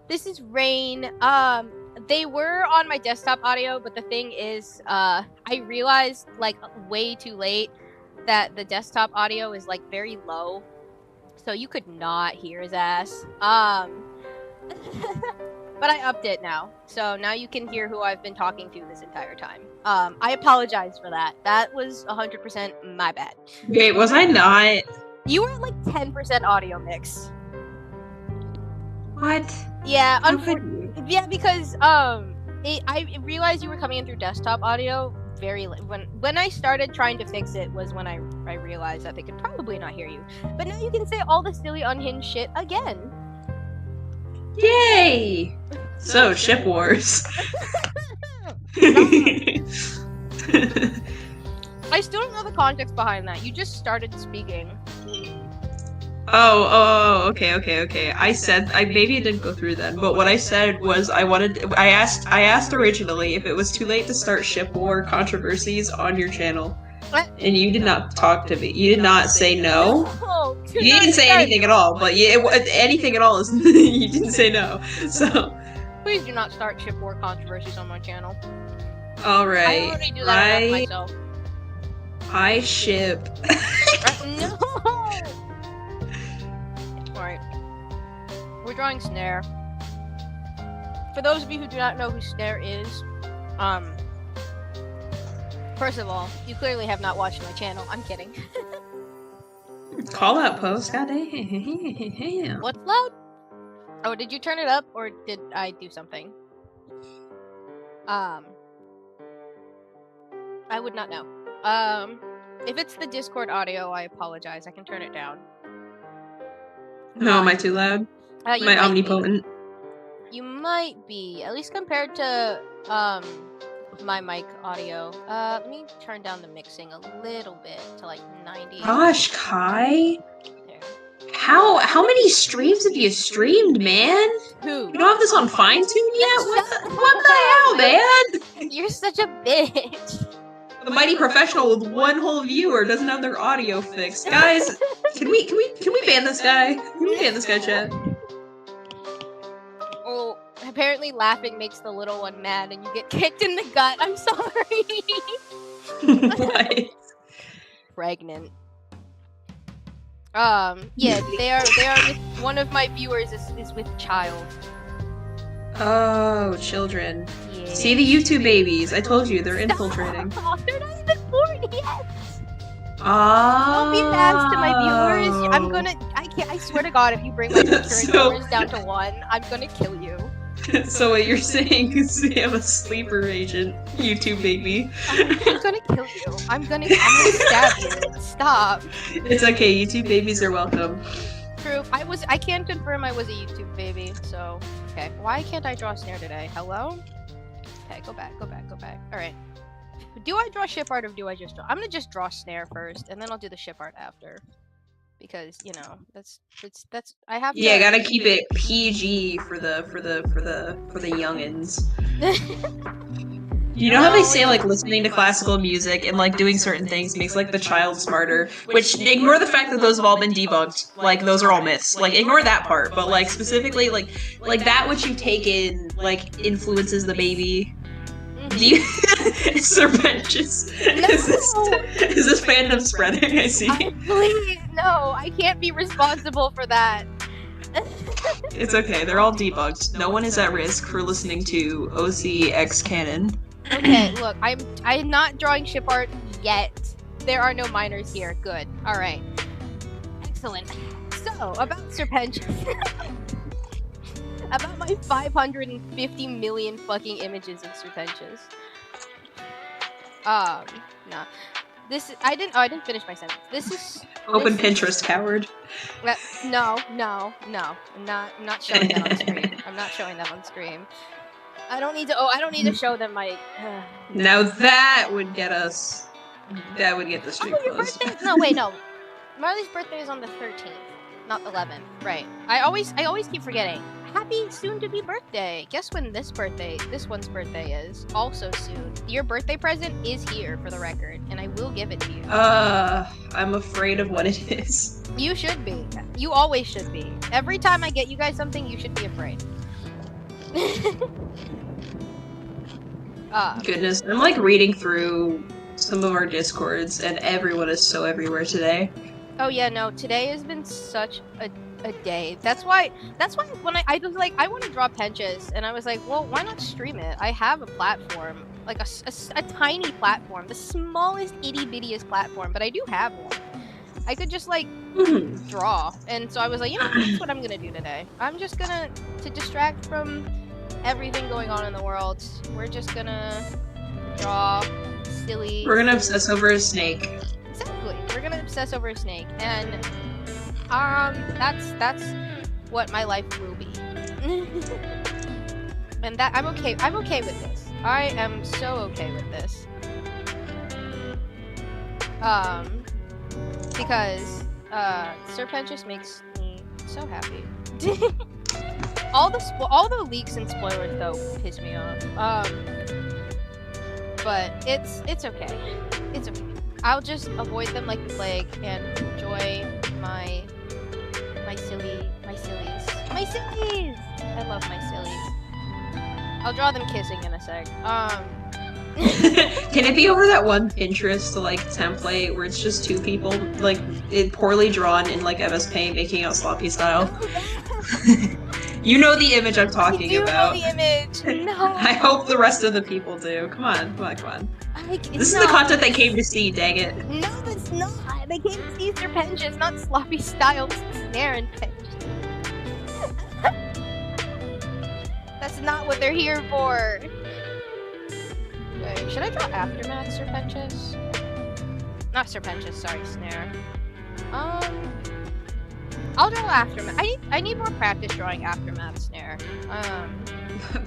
This is Rain. They were on my desktop audio, but the thing is, I realized like way too late that the desktop audio is like very low, so you could not hear his ass. But I upped it now, so now you can hear who I've been talking to this entire time. I apologize for that. That was 100% my bad. Wait, was I not? You were at like 10% audio mix. What? Yeah, Yeah, because I realized you were coming in through desktop audio very late. When I started trying to fix it was when I realized that they could probably not hear you. But now you can say all the silly unhinged shit again. Yay! So, ship wars. I still don't know the context behind that. You just started speaking. Okay. I maybe it didn't go through then, but what I said was I asked originally if it was too late to start ship war controversies on your channel. What? And you did not talk to me. You did not say no. No, You didn't say anything at all, but anything at all is you didn't say no. So please do not start ship war controversies on my channel. alright. I already do that enough myself. I ship. No! Alright. We're drawing Snare. For those of you who do not know who Snare is, first of all, you clearly have not watched my channel. I'm kidding. Call out post, goddamn. What's loud? Oh, did you turn it up or did I do something? I would not know. If it's the Discord audio, I apologize. I can turn it down. No, am I too loud? Am I omnipotent? You might be, at least compared to my mic audio. Let me turn down the mixing a little bit to like 90. Gosh, Kai. There. How many streams have you streamed, man? Who? You don't have this on fine tune yet? What the hell, man? You're such a bitch. The mighty professional with one whole viewer doesn't have their audio fixed. Guys, can we ban this guy? Can we ban this guy, chat? Oh, apparently laughing makes the little one mad and you get kicked in the gut. I'm sorry. What? Pregnant. Yeah, they are with one of my viewers is with child. Oh, children. Yeah. See the YouTube babies. I told you, they're infiltrating. Oh, they're not even born yet. Oh. Don't be mad to my viewers. I swear to God, if you bring my current viewers down to 1, I'm gonna kill you. So what you're saying is we have a sleeper agent, YouTube baby. I'm gonna kill you. I'm gonna stab you. Stop. It's okay, YouTube babies are welcome. True. I can confirm I was a YouTube baby, so okay. Why can't I draw Snare today? Hello? Okay, go back. Alright. Do I draw ship art or do I just draw? I'm gonna just draw Snare first, and then I'll do the ship art after. Because, you know, that's I have to. Yeah, gotta keep it PG for the youngins. You know how they say, like, listening to classical music and, like, doing certain things makes, like, the child smarter? Which, ignore the fact that those have all been debunked. Like, those are all myths. Like, ignore that part. But, like, specifically, like that which you take in, like, influences the baby. Do you... Sir Pentious. No. Is this fandom spreading? I see. Please, no. I can't be responsible for that. It's okay. They're all debunked. No one is at risk for listening to OC X Canon. Okay, look, I'm not drawing ship art yet. There are no minors here. Good. Alright. Excellent. So, about Sir Pentious. About my 550 million fucking images of Sir Pentious. Nah. I didn't finish my sentence. This is... Open Pinterest, coward. No. I'm not showing that on screen. I'm not showing that on screen. I don't need to show them my... Now that would get us... That would get the stream your closed. birthday? No, wait, no. Marley's birthday is on the 13th, not the 11th. Right. I always keep forgetting. Happy soon-to-be birthday. Guess when this one's birthday is? Also soon. Your birthday present is here, for the record, and I will give it to you. I'm afraid of what it is. You should be. You always should be. Every time I get you guys something, you should be afraid. Goodness, I'm like reading through some of our Discords, and everyone is so everywhere today. Oh yeah, no, today has been such a day. That's why when I was like, I want to draw Pentious, and I was like, well, why not stream it? I have a platform, like a tiny platform, the smallest itty-bittiest platform, but I do have one. I could just like draw, and so I was like, you know, that's what I'm gonna do today. I'm just gonna, to distract from everything going on in the world, we're just gonna draw silly... We're gonna obsess over a snake. Exactly. We're gonna obsess over a snake, and that's what my life will be. And that I'm okay with this. I am so okay with this. Because Sir Pentious makes me so happy. all the leaks and spoilers though piss me off. But it's okay. It's okay. I'll just avoid them like the plague and enjoy my sillies. I love my sillies. I'll draw them kissing in a sec. Can it be over that one Pinterest like template where it's just two people like it poorly drawn in like MS Paint making out sloppy style? You know the image I'm talking about. You know the image. No. I hope the rest of the people do. Come on. This is the content they came to see, dang it. No, it's not. They came to see Sir Pentious, not sloppy style snare and pinch. That's not what they're here for. Wait, should I draw Aftermath, Sir Pentious? Not Sir Pentious, sorry, Snare. I'll draw Aftermath. I need more practice drawing Aftermath, Snare.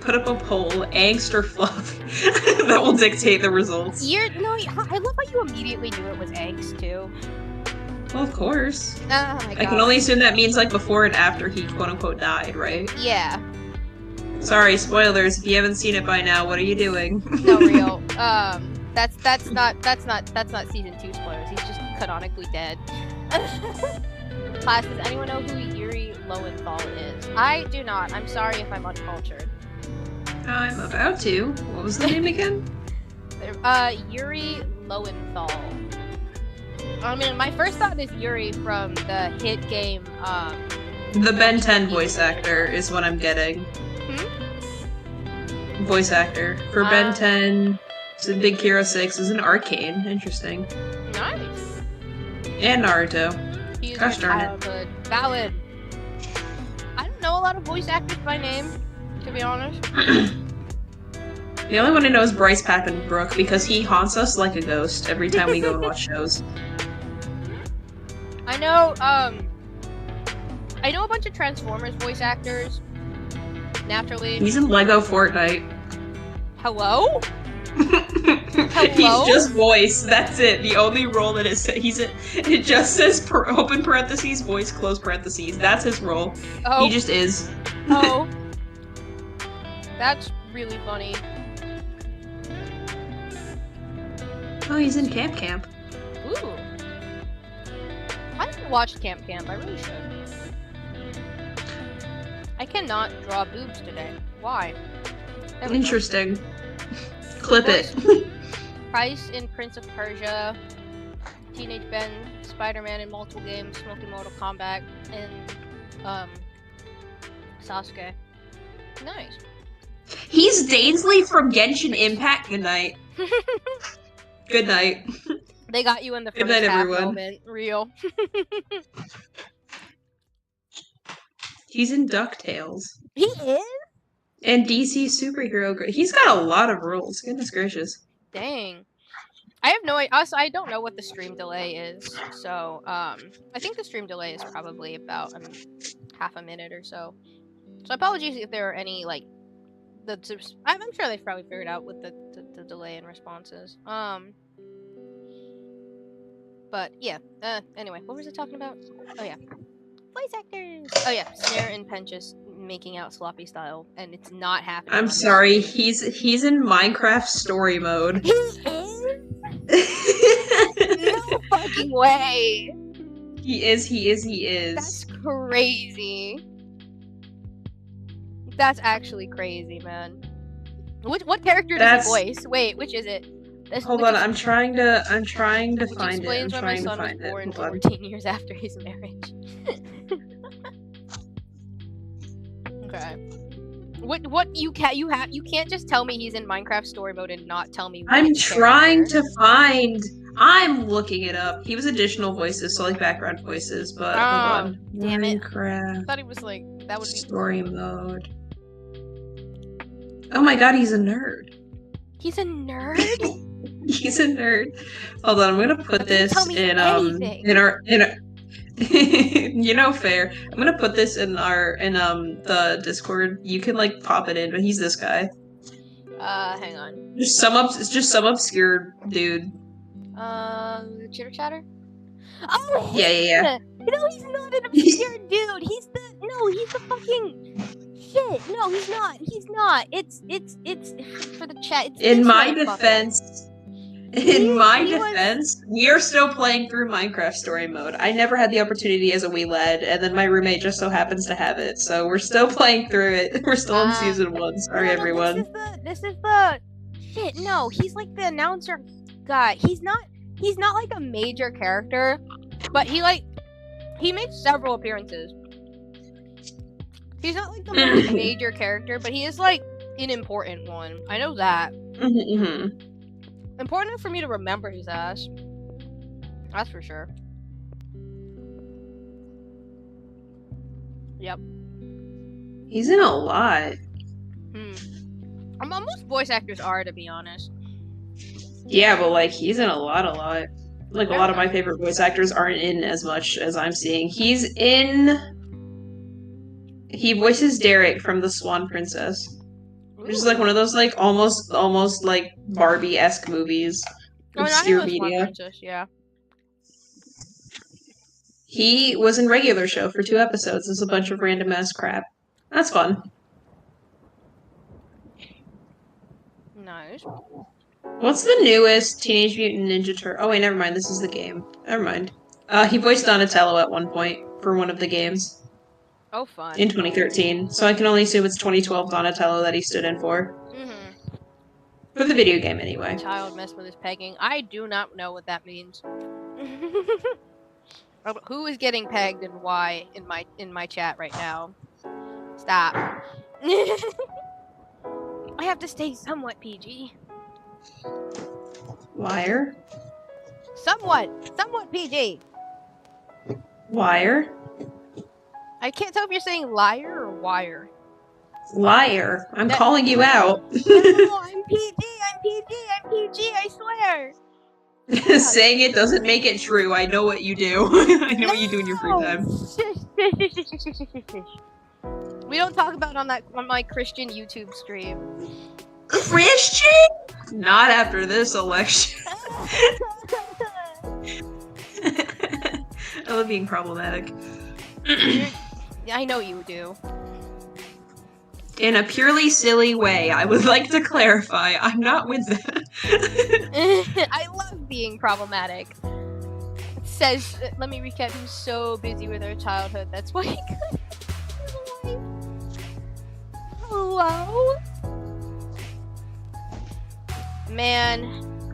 Put up a poll, angst or fluff. That will dictate the results. I love how you immediately knew it was angst, too. Well, of course. Oh my god. I can only assume that means like before and after he quote-unquote died, right? Yeah. Sorry, spoilers. If you haven't seen it by now, what are you doing? No, real. That's not season 2 spoilers. He's just canonically dead. Class, does anyone know who Yuri Lowenthal is? I do not. I'm sorry if I'm uncultured. I'm about to. What was the name again? Yuri Lowenthal. I mean, my first thought is Yuri from the hit game, The Ben 10 voice actor is what I'm getting. Voice actor. For Ben 10, Big Hero 6 is an Arcane. Interesting. Nice. And Naruto. Gosh darn it. Valid. I don't know a lot of voice actors by name, to be honest. The only one I know is Bryce Papenbrook because he haunts us like a ghost every time we go and watch shows. I know a bunch of Transformers voice actors. Naturally. He's in Lego Fortnite. Hello? He's just voice. That's it. The only role that it just says open parentheses, voice, close parentheses. That's his role. Oh. He just is. Oh. That's really funny. Oh, he's in Camp. Ooh. I haven't watched Camp. I really should. I cannot draw boobs today. Why? Interesting. Clip it. Price in Prince of Persia, Teenage Ben, Spider-Man in multiple games, Smoky Mortal Kombat, and Sasuke. Nice. He's Dainsley from Genshin Impact. Good night. Good night. They got you in the first Good night, half everyone. moment. Real. He's in DuckTales. He is? And DC Superhero. He's got a lot of roles. Goodness gracious. Dang. I have no idea. Also, I don't know what the stream delay is. So, I think the stream delay is probably about half a minute or so. So apologies if there are any, like, I'm sure they've probably figured out with the delay in responses. But, yeah. Anyway, what was I talking about? Oh, yeah. Voice actors! Oh, yeah. Snare and Pentious making out sloppy style, and it's not happening. I'm sorry, he's in Minecraft story mode. He is? No fucking way! He is. That's crazy. That's actually crazy, man. What character does he voice? Wait, which is it? Hold on, I'm trying to find it. Explains why my son was born 14 years after his marriage. Okay. What you can't just tell me he's in Minecraft story mode and not tell me. I'm trying to find. I'm looking it up. He was additional voices, so like background voices. But hold on. Damn it! Minecraft. I thought he was like that would be story mode. Oh my god, he's a nerd. He's a nerd. He's a nerd. Hold on, I'm gonna put this in our. You know, fair. I'm gonna put this in the Discord. You can like pop it in, but he's this guy. Hang on. It's just some obscure dude. Chitter chatter? Oh, Yeah, yeah, him! No, he's not an obscure dude. He's the fucking shit. No, he's not. He's not. It's for the chat. It's In this my motherfucker. defense, we are still playing through Minecraft story mode. I never had the opportunity as a wee lad, and then my roommate just so happens to have it. So we're still playing through it. We're still in season 1. Sorry, no, everyone. This is the shit. No, he's like the announcer guy. He's not like a major character, but he makes several appearances. He's not like the most major character, but he is like an important one. I know that. Important enough for me to remember his ass. That's for sure. Yep. He's in a lot. Most voice actors are, to be honest. Yeah, but like he's in a lot. Like a lot of my favorite voice actors aren't in as much as I'm seeing. He voices Derek from The Swan Princess. Which is like one of those like almost like Barbie-esque movies. Obscure media. Princess, yeah. He was in regular show for 2 episodes. There's a bunch of random ass crap. That's fun. Nice. What's the newest Teenage Mutant Ninja Turtle? Oh wait, never mind. This is the game. Never mind. He voiced Donatello at one point for one of the games. Oh, fun. In 2013. So I can only assume it's 2012 Donatello that he stood in for. For the video game, anyway. Child messed with his pegging. I do not know what that means. Who is getting pegged and why in my chat right now? Stop. I have to stay somewhat PG. Liar. Somewhat PG. Liar. I can't tell if you're saying liar or wire. Liar. I'm calling you out. No, I'm PG, I swear. Saying it doesn't make it true. I know what you do. I know what you do in your free time. We don't talk about on my Christian YouTube stream. Christian? Not after this election. I love being problematic. I know you do. In a purely silly way, I would like to clarify, I'm not with that. I love being problematic. It says, let me recap, he was so busy with her childhood, that's why he couldn't. Hello? Man.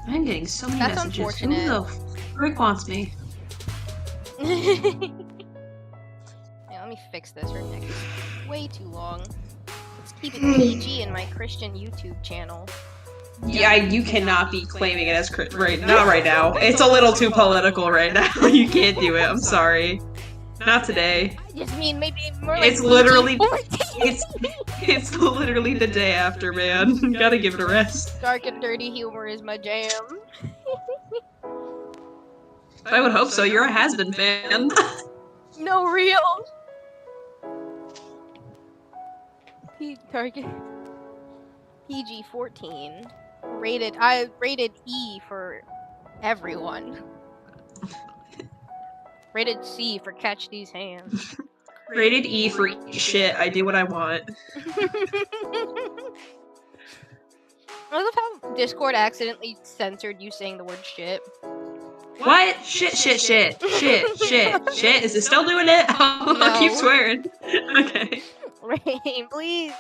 I'm getting so many That's messages. Unfortunate. Who the frick wants me? Yeah, let me fix this. Her neck is way too long. Let's keep it PG in my Christian YouTube channel. Yeah, you cannot be claiming it as not right now. It's a little too political right now. You can't do it. I'm sorry. Not today. I just mean maybe more like it's literally it's literally the day after, man. Gotta give it a rest. Dark and dirty humor is my jam. I would hope so. You're a Hazbin fan. No, real. Target PG-14. Rated E for everyone. Rated C for catch these hands. Rated E for shit. I do what I want. I love how Discord accidentally censored you saying the word shit. What? Shit. Is it still doing it? I'll keep swearing. Okay. Rain, please.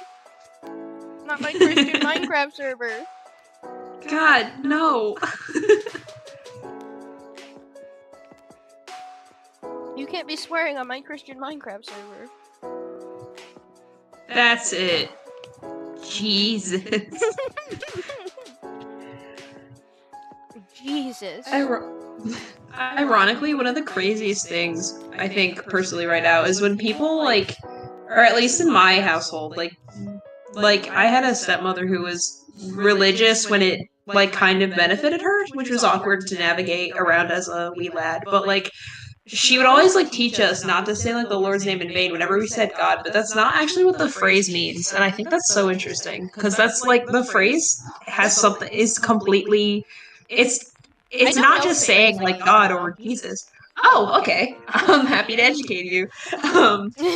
Not my Christian Minecraft server. God, no. You can't be swearing on my Christian Minecraft server. That's it. Jesus. Jesus. Ironically, one of the craziest things I think personally right now is when people like, or at least in my household, like I had a stepmother who was religious when it like kind of benefited her, which was awkward to navigate around as a wee lad. But like she would always like teach us not to say like the Lord's name in vain whenever we said God, but that's not actually what the phrase means. And I think that's so interesting because that's like the phrase has something is completely it's I it's don't not know what just the saying phrase like means God though. or Jesus. Oh, okay. I'm happy to educate you.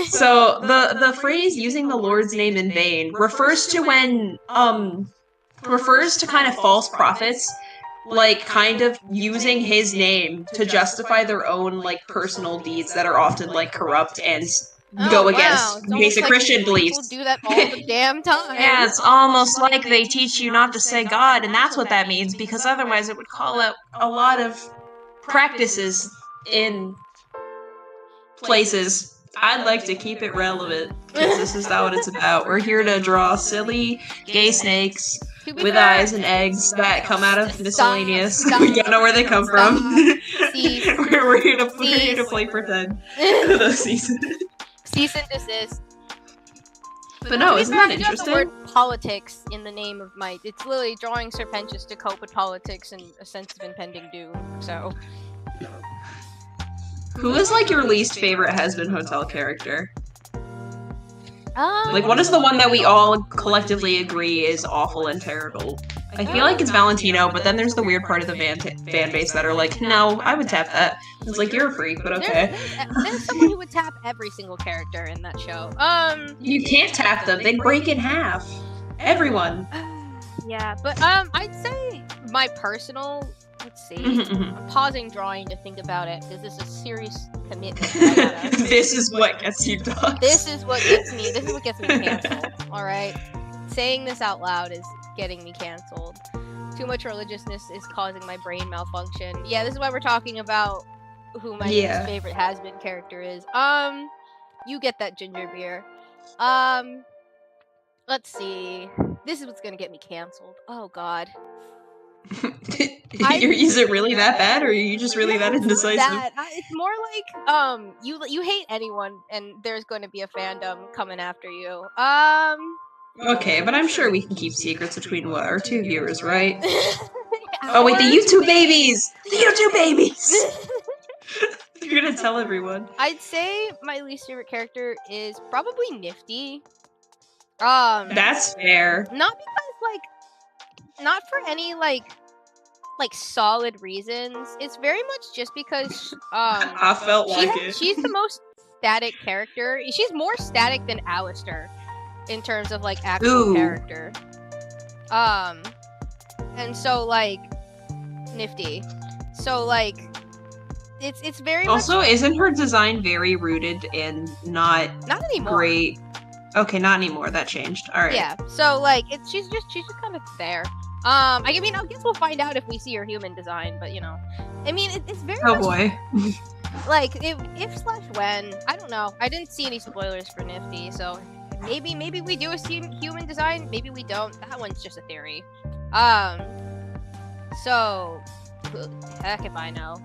So the phrase using the Lord's name in vain refers to kind of false prophets like kind of using his name to justify their own like personal deeds that are often like corrupt and Oh go wow, against it's almost basic like Christian people beliefs. do that all the damn Yeah, time. it's almost like they teach you not to say God, and that's what that means, because otherwise it would call out a lot of practices in places. I'd like to keep it relevant, because this is not what it's about. We're here to draw silly gay snakes To be with fair, eyes and eggs that come out of miscellaneous. Stop, We don't know where they come from. Cease. We're here to play pretend. Cease and desist. But no, isn't that I do have the interesting? word politics in the name of my. It's literally drawing Sir Pentious to cope with politics and a sense of impending doom. So. Who is like your least favorite Hazbin Hotel character? Like, what is the one that we all collectively agree is awful and terrible? I feel like it's Valentino, but then there's the weird part of the fan base that are like, no, I would tap that. It's like, you're a freak, but okay. There's someone who would tap every single character in that show. You can't tap them. They break in half. Everyone. Yeah, but I'd say my personal. Let's see. I'm pausing drawing to think about it because this is a serious commitment. This is what gets you done. This is what gets me canceled. All right, saying this out loud is getting me canceled. Too much religiousness is causing my brain malfunction. Yeah, this is why we're talking about who my least favorite Hazbin character is. You get that ginger beer. Let's see. This is what's gonna get me canceled. Oh God. Is it really that bad, or are you just really that indecisive? It's more like you hate anyone, and there's going to be a fandom coming after you. Okay, but I'm sure we can keep secrets between our two viewers, right? Oh wait, the YouTube babies! The YouTube babies! You're gonna tell everyone. I'd say my least favorite character is probably Nifty. That's fair. Not because not for any like solid reasons. It's very much just because I felt she's the most static character. She's more static than Alistair in terms of like actual character. And so like Nifty. So like it's very also much... isn't her design very rooted in not anymore. Great. Okay, not anymore. That changed. All right. Yeah. So like she's just kind of there. I mean, I guess we'll find out if we see her human design, but you know, I mean, it's very. Oh boy. Like if/when, I don't know. I didn't see any spoilers for Nifty, so maybe we do see human design, maybe we don't. That one's just a theory. So heck if I know.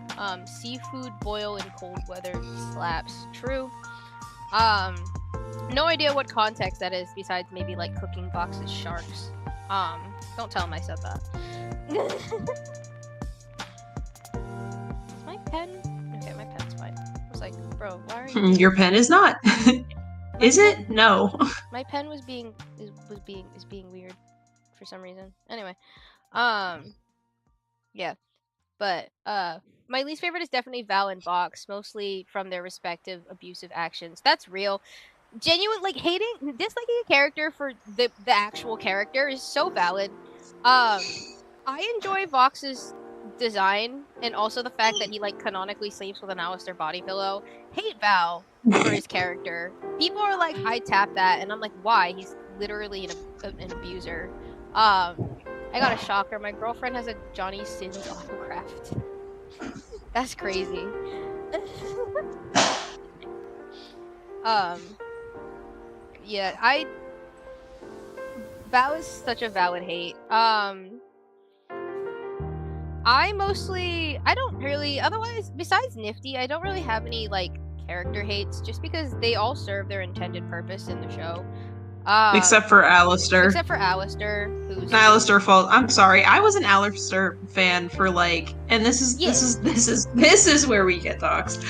Seafood boil in cold weather slaps. True. No idea what context that is besides maybe like cooking boxes sharks. Don't tell him I said that. Is my pen? Okay, my pen's fine. I was like, bro, why are you... Your pen is not. Is it? No. My pen was being weird for some reason. Anyway. Yeah. But my least favorite is definitely Val and Box, mostly from their respective abusive actions. That's real. Genuine, like, disliking a character for the actual character is so valid. I enjoy Vox's design, and also the fact that he, like, canonically sleeps with an Alistair body pillow. Hate Val for his character. People are like, I tap that, and I'm like, why? He's literally an abuser. I got a shocker. My girlfriend has a Johnny Sins autographed. That's crazy. Yeah, Val is such a valid hate. I don't really, otherwise, besides Nifty, I don't really have any, like, character hates, just because they all serve their intended purpose in the show. Except for Alistair. Except for Alistair, who's Alistair falls. I'm sorry. I was an Alistair fan for like, and this is where we get doxxed.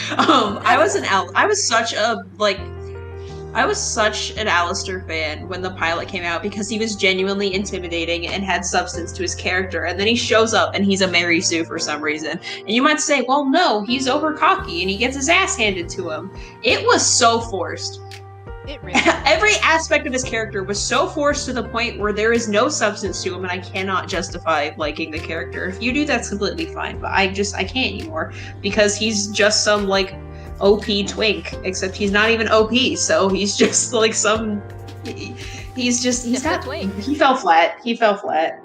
I was such an Alistair fan when the pilot came out because he was genuinely intimidating and had substance to his character. And then he shows up and he's a Mary Sue for some reason. And you might say, well, no, he's over cocky and he gets his ass handed to him. It was so forced. It really Every aspect of his character was so forced to the point where there is no substance to him, and I cannot justify liking the character. If you do, that's completely fine, but I can't anymore because he's just some like OP twink, except he's not even OP, so he's just like some. He fell flat. He fell flat.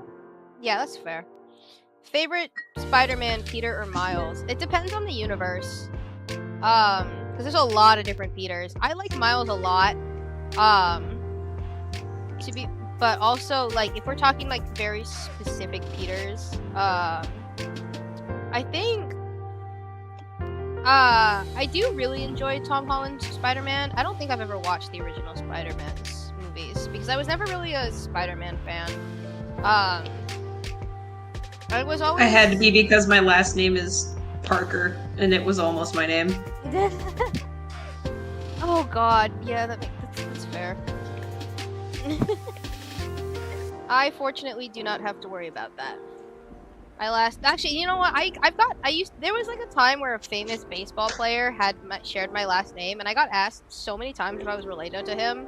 Yeah, that's fair. Favorite Spider-Man, Peter or Miles? It depends on the universe. Because there's a lot of different Peters. I like Miles a lot. But also, like, if we're talking like very specific Peters, I think I do really enjoy Tom Holland's Spider-Man. I don't think I've ever watched the original Spider-Man's movies because I was never really a Spider-Man fan. I was always. I had to be because my last name is Parker, and it was almost my name. Oh God, yeah, that's fair. I fortunately do not have to worry about that. Actually, you know what? There was like a time where a famous baseball player had shared my last name, and I got asked so many times if I was related to him.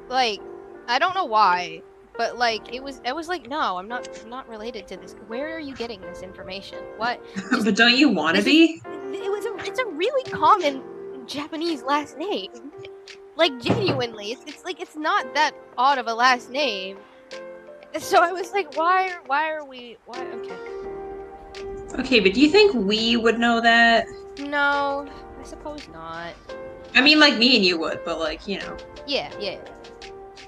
Like, I don't know why, but like it was like, no, I'm not related to this. Where are you getting this information? What? But don't you want to be? It's a really common Japanese last name. Like, genuinely, it's like it's not that odd of a last name. So I was like, why are we? Okay. Okay, but do you think we would know that? No, I suppose not. I mean, like me and you would, but like, you know. Yeah.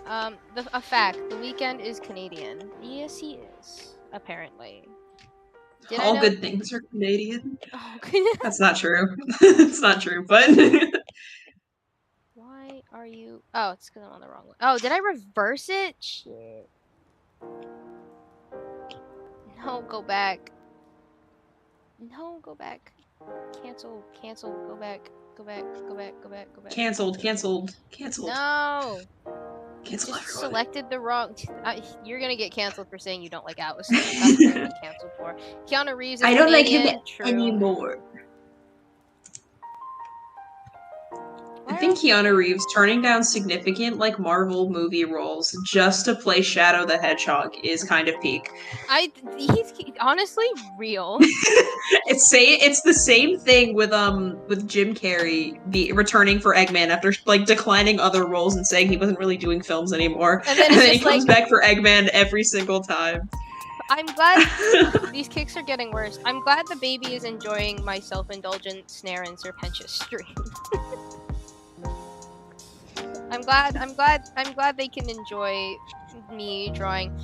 A fact: The Weeknd is Canadian. Yes, he is. Apparently. All good things are Canadian. Oh, that's not true. It's not true, but. Why are you? Oh, it's because I'm on the wrong one. Oh, did I reverse it? Shit. No, go back. No, go back. Cancel, go back. Cancelled. No! Cancel everyone. Selected the wrong... you're gonna get canceled for saying you don't like Atlas. That's what you're gonna get canceled for. Keanu Reeves is I don't Canadian, like him anymore. I think Keanu Reeves turning down significant like Marvel movie roles just to play Shadow the Hedgehog is kind of peak. He's honestly real. It's the same thing with Jim Carrey returning for Eggman after like declining other roles and saying he wasn't really doing films anymore. And then he comes back for Eggman every single time. I'm glad these kicks are getting worse. I'm glad the baby is enjoying my self-indulgent snare and Sir Pentious stream. I'm glad they can enjoy me drawing.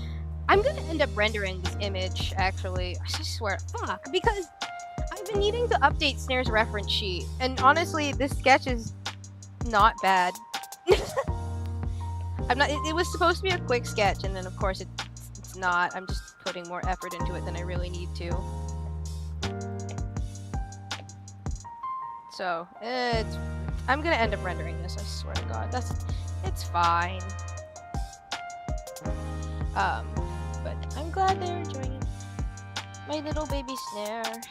I'm gonna end up rendering this image, actually. I swear. Fuck. Because I've been needing to update Snare's reference sheet. And honestly, this sketch is not bad. It was supposed to be a quick sketch, and then of course it's not. I'm just putting more effort into it than I really need to. So, I'm gonna end up rendering this, I swear to God. It's fine. But I'm glad they're enjoying it. My little baby Snare.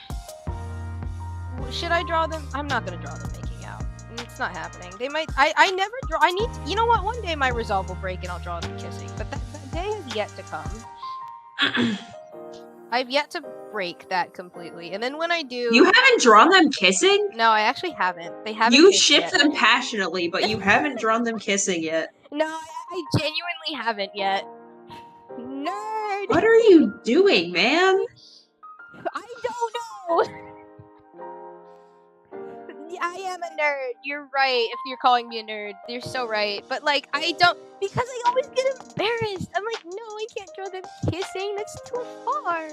Should I draw them? I'm not gonna draw them making out. It's not happening. They might. I never draw. I need to, you know what? One day my resolve will break and I'll draw them kissing. But that day has yet to come. I've yet to break that completely. And then when I do... You haven't drawn them kissing? No, I actually haven't. They haven't. You ship them passionately, but you haven't drawn them kissing yet. No, I genuinely haven't yet. Nerd! What are you doing, man? I don't know! I am a nerd. You're right if you're calling me a nerd. You're so right. But, like, I don't... Because I always get embarrassed. I'm like, no, I can't draw them kissing. That's too far.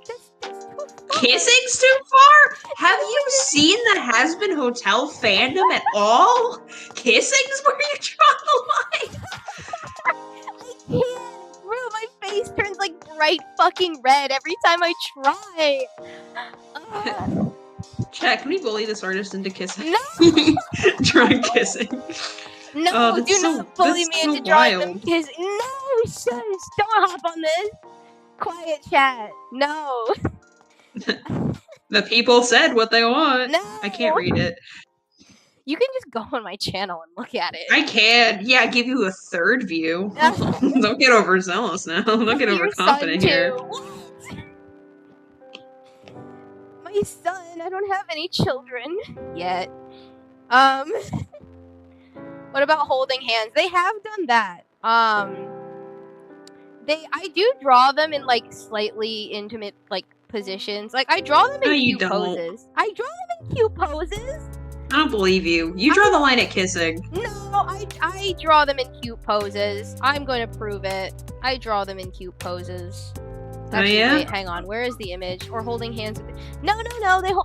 That's too far. Kissing's too far? Have you seen the Hazbin Hotel fandom at all? Kissing's where you draw the line. I can't, bro. My face turns like bright fucking red every time I try. Chat, can we bully this artist into kissing? No! Drawing kissing. No, Oh, do not bully me into drawing them wild. kissing. No, shush! Don't hop on this. Quiet chat. No. The people said what they want. No. I can't read it. You can just go on my channel and look at it. I can. Yeah, give you a third view. Don't get overzealous now. Don't get overconfident here. What? My son. I don't have any children yet. What about holding hands? They have done that. I do draw them in like slightly intimate like positions. Like I draw them in cute poses. I draw them in cute poses. I don't believe you. You draw the line at kissing. No, I draw them in cute poses. I'm going to prove it. I draw them in cute poses. Actually, yeah? Wait, hang on. Where is the image? Or holding hands? No.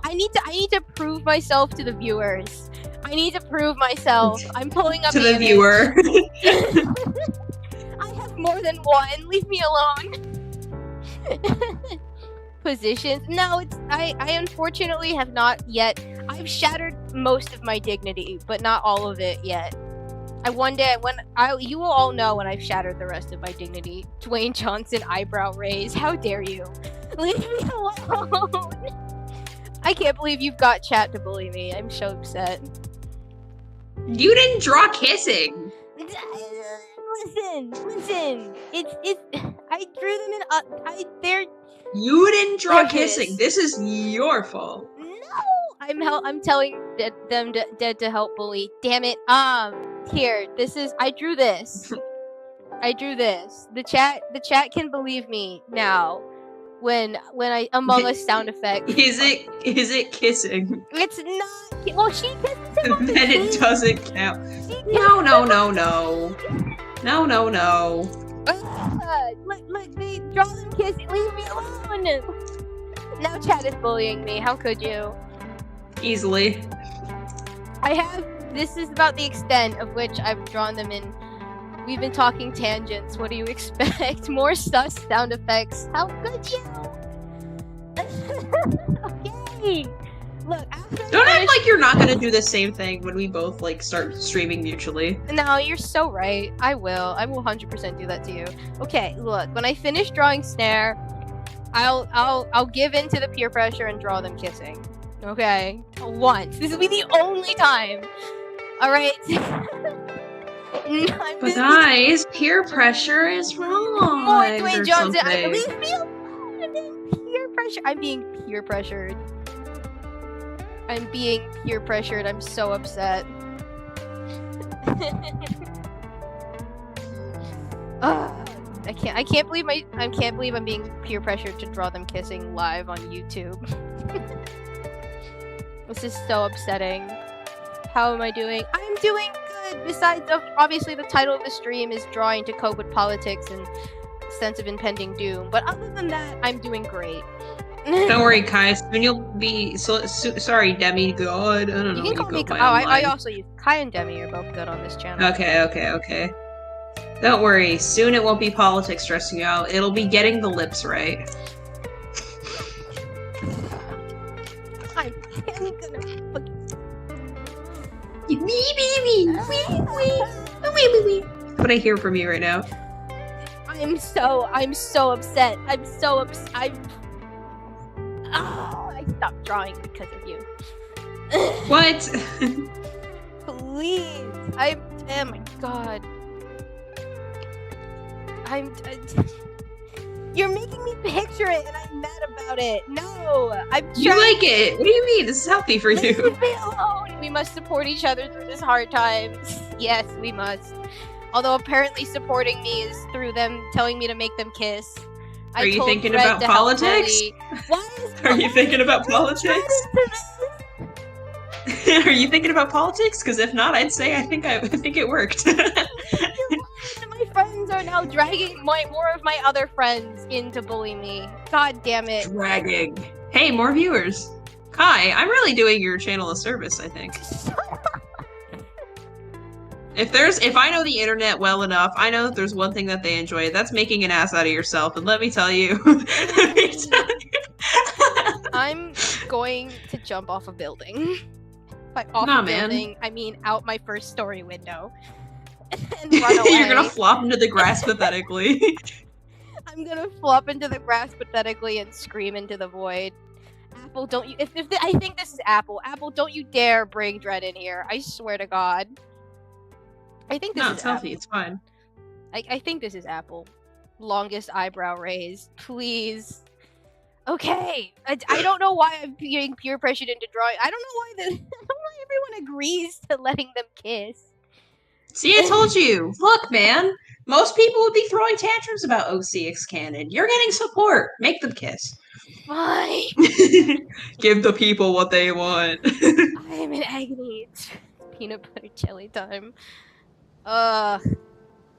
I need to prove myself to the viewers. I need to prove myself. I'm pulling up to the image. viewer. I have more than one. Leave me alone. Positions. No, I unfortunately have not yet. I've shattered most of my dignity, but not all of it yet. You will all know when I've shattered the rest of my dignity. Dwayne Johnson eyebrow raise. How dare you? Leave me alone. I can't believe you've got chat to bully me. I'm so upset. You didn't draw kissing. Listen. It's. I drew them in. They're. You didn't draw kissing. This is your fault. No, I'm telling them dead to help bully. Damn it. Here. This is. I drew this. The chat can believe me now. When I Among Us sound effect. Is it kissing? It's not. Well, she kisses him. Then it doesn't count. No. Look, they draw them kissing. Leave me alone. Now chat is bullying me. How could you? Easily. This is about the extent of which I've drawn them in. We've been talking tangents. What do you expect? More sus sound effects. How could you? Okay. Look, don't act like you're not gonna do the same thing when we both like start streaming mutually. No, you're so right. I will 100% do that to you. Okay, look, when I finish drawing Snare, I'll give in to the peer pressure and draw them kissing. Okay, once. This will be the only time. All right. But guys, peer pressure is wrong. More Dwayne Johnson. Leave me alone. Peer pressure. I'm being peer pressured. I'm so upset. I can't believe I'm being peer pressured to draw them kissing live on YouTube. This is so upsetting. How am I doing? I'm doing good. Besides, obviously, the title of the stream is drawing to cope with politics and sense of impending doom. But other than that, I'm doing great. Don't worry, Kai. Soon you'll be sorry, Demi. God, I don't know. You can call me. I also use Kai and Demi. Are both good on this channel. Okay. Don't worry. Soon it won't be politics stressing you out. It'll be getting the lips right. I'm gonna. What I hear from you right now. I'm so upset. I stopped drawing because of you. What? Please. Oh my god. You're making me picture it and I'm mad about it. No, You like it. What do you mean? This is healthy for you. Leave me alone. We must support each other through this hard times. Yes, we must. Although apparently supporting me is through them telling me to make them kiss. Are you thinking about politics? Are you thinking about politics? Are you thinking about politics? Because if not, I'd say I think it worked. My friends are now dragging more of my other friends in to bully me. God damn it. Dragging. Hey, more viewers. Kai, I'm really doing your channel a service, I think. If I know the internet well enough, I know that there's one thing that they enjoy. That's making an ass out of yourself. And let me tell you, I'm going to jump off a building. By off nah, a man. building, I mean out my first story window. And run away. You're gonna flop into the grass pathetically. I'm gonna flop into the grass pathetically and scream into the void. Apple, don't you? I think this is Apple. Apple, don't you dare bring Dread in here. I swear to God. I think this No, is it's Apple. healthy. It's fine. I think this is Apple. Longest eyebrow raised, please. Okay, I don't know why I'm being peer pressured into drawing. I don't know why I don't know why everyone agrees to letting them kiss. See, I told you. Look, man. Most people would be throwing tantrums about OCX canon. You're getting support. Make them kiss. Fine. Give the people what they want. I am in agony. It's peanut butter jelly time. Fine.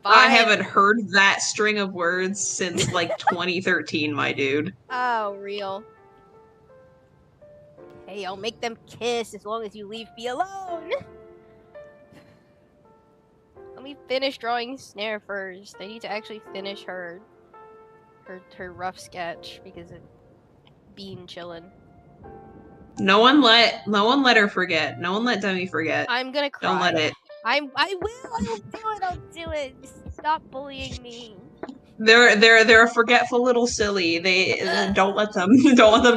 I haven't heard that string of words since like 2013, my dude. Oh, real. Hey, I'll make them kiss as long as you leave me alone. Let me finish drawing Snare first. I need to actually finish her rough sketch because of Bean chillin'. No one let her forget. No one let Demi forget. I'm gonna cry. Don't let it. I will do it. I'll do it. Just stop bullying me. They're a forgetful little silly. They don't let them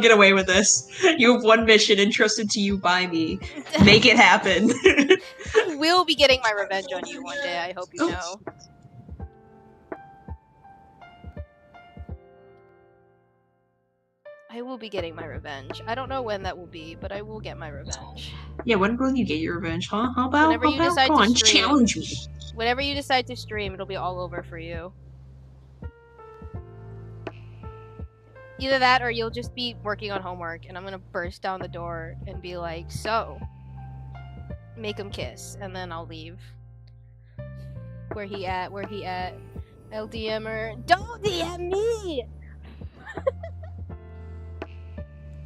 get away with this. You have one mission entrusted to you by me. Make it happen. I will be getting my revenge on you one day. I hope you know. I will be getting my revenge. I don't know when that will be, but I will get my revenge. Yeah, when will you get your revenge, huh? How about Whenever you decide to stream, challenge me? Whenever you decide to stream, it'll be all over for you. Either that or you'll just be working on homework and I'm gonna burst down the door and be like, so, make him kiss, and then I'll leave. Where he at? LDMer. Don't DM me!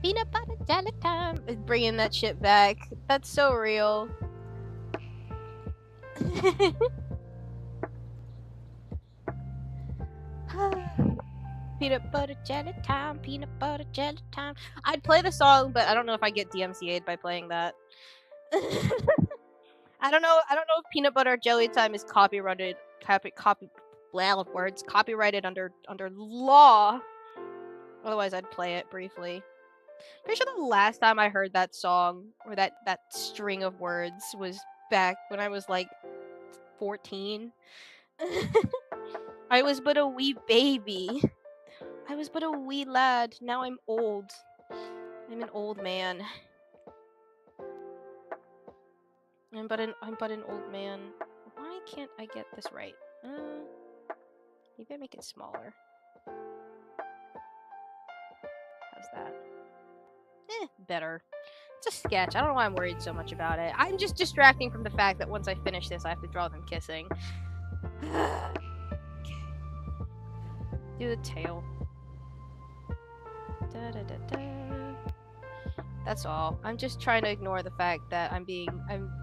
Peanut butter jelly time. Bringing that shit back. That's so real. Peanut butter jelly time. Peanut butter jelly time. I'd play the song, but I don't know if I get DMCA'd by playing that. I don't know if peanut butter jelly time is copyrighted under law. Otherwise, I'd play it briefly. Pretty sure the last time I heard that song, or that string of words, was back when I was like 14. I was but a wee baby. I was but a wee lad. Now I'm old. I'm an old man. I'm but an old man. Why can't I get this right? Maybe I make it smaller. How's that? Better. It's a sketch. I don't know why I'm worried so much about it. I'm just distracting from the fact that once I finish this, I have to draw them kissing. Okay. Do the tail. That's all. I'm just trying to ignore the fact that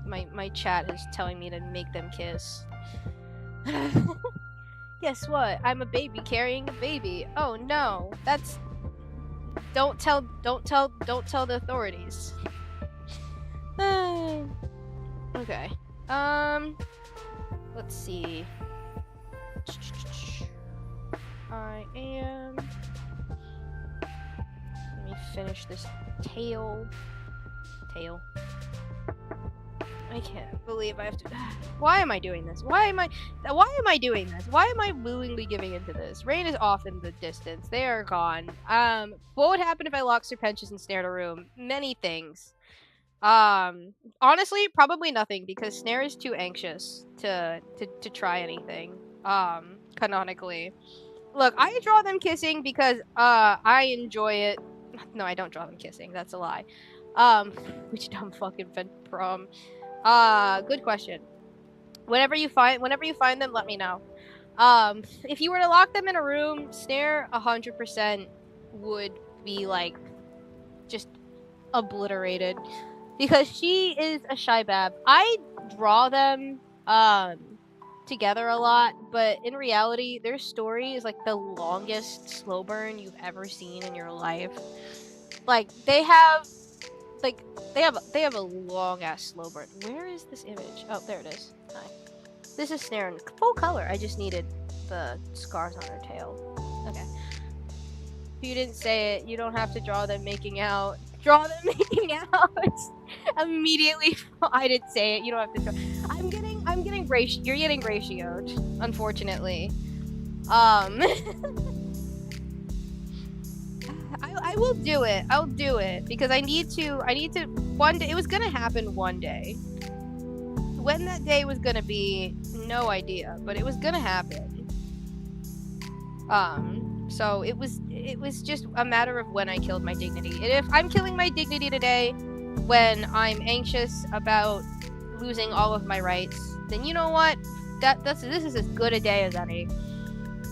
my chat is telling me to make them kiss. Guess what? I'm a baby carrying a baby. Oh no. That's... Don't tell the authorities. Okay. Let's see. I am... Let me finish this tail. I can't believe I have to... Why am I doing this? Why am I doing this? Why am I willingly giving into this? Rain is off in the distance. They are gone. What would happen if I locked Sir Pentious and snared a room? Many things. Honestly, probably nothing, because Snare is too anxious to try anything. Canonically. Look, I draw them kissing because, I enjoy it. No, I don't draw them kissing. That's a lie. Which dumb fucking prom. Good question. Whenever you find them, let me know. If you were to lock them in a room, Snare 100% would be like, just obliterated. Because she is a shy bab. I draw them together a lot, but in reality, their story is like the longest slow burn you've ever seen in your life. Like they have a long ass slow burn. Where is this image? Oh, there it is. Hi. This is Snare in full color. I just needed the scars on her tail. Okay. If you didn't say it, you don't have to draw them making out. Draw them making out. Immediately, I didn't say it. You don't have to draw. I'm getting ratio. You're getting ratioed, unfortunately. I will do it. I'll do it because I need to. One day. It was gonna happen one day. When that day was gonna be, no idea, but it was gonna happen. So it was just a matter of when I killed my dignity. And if I'm killing my dignity today, when I'm anxious about losing all of my rights, then you know what? This is as good a day as any.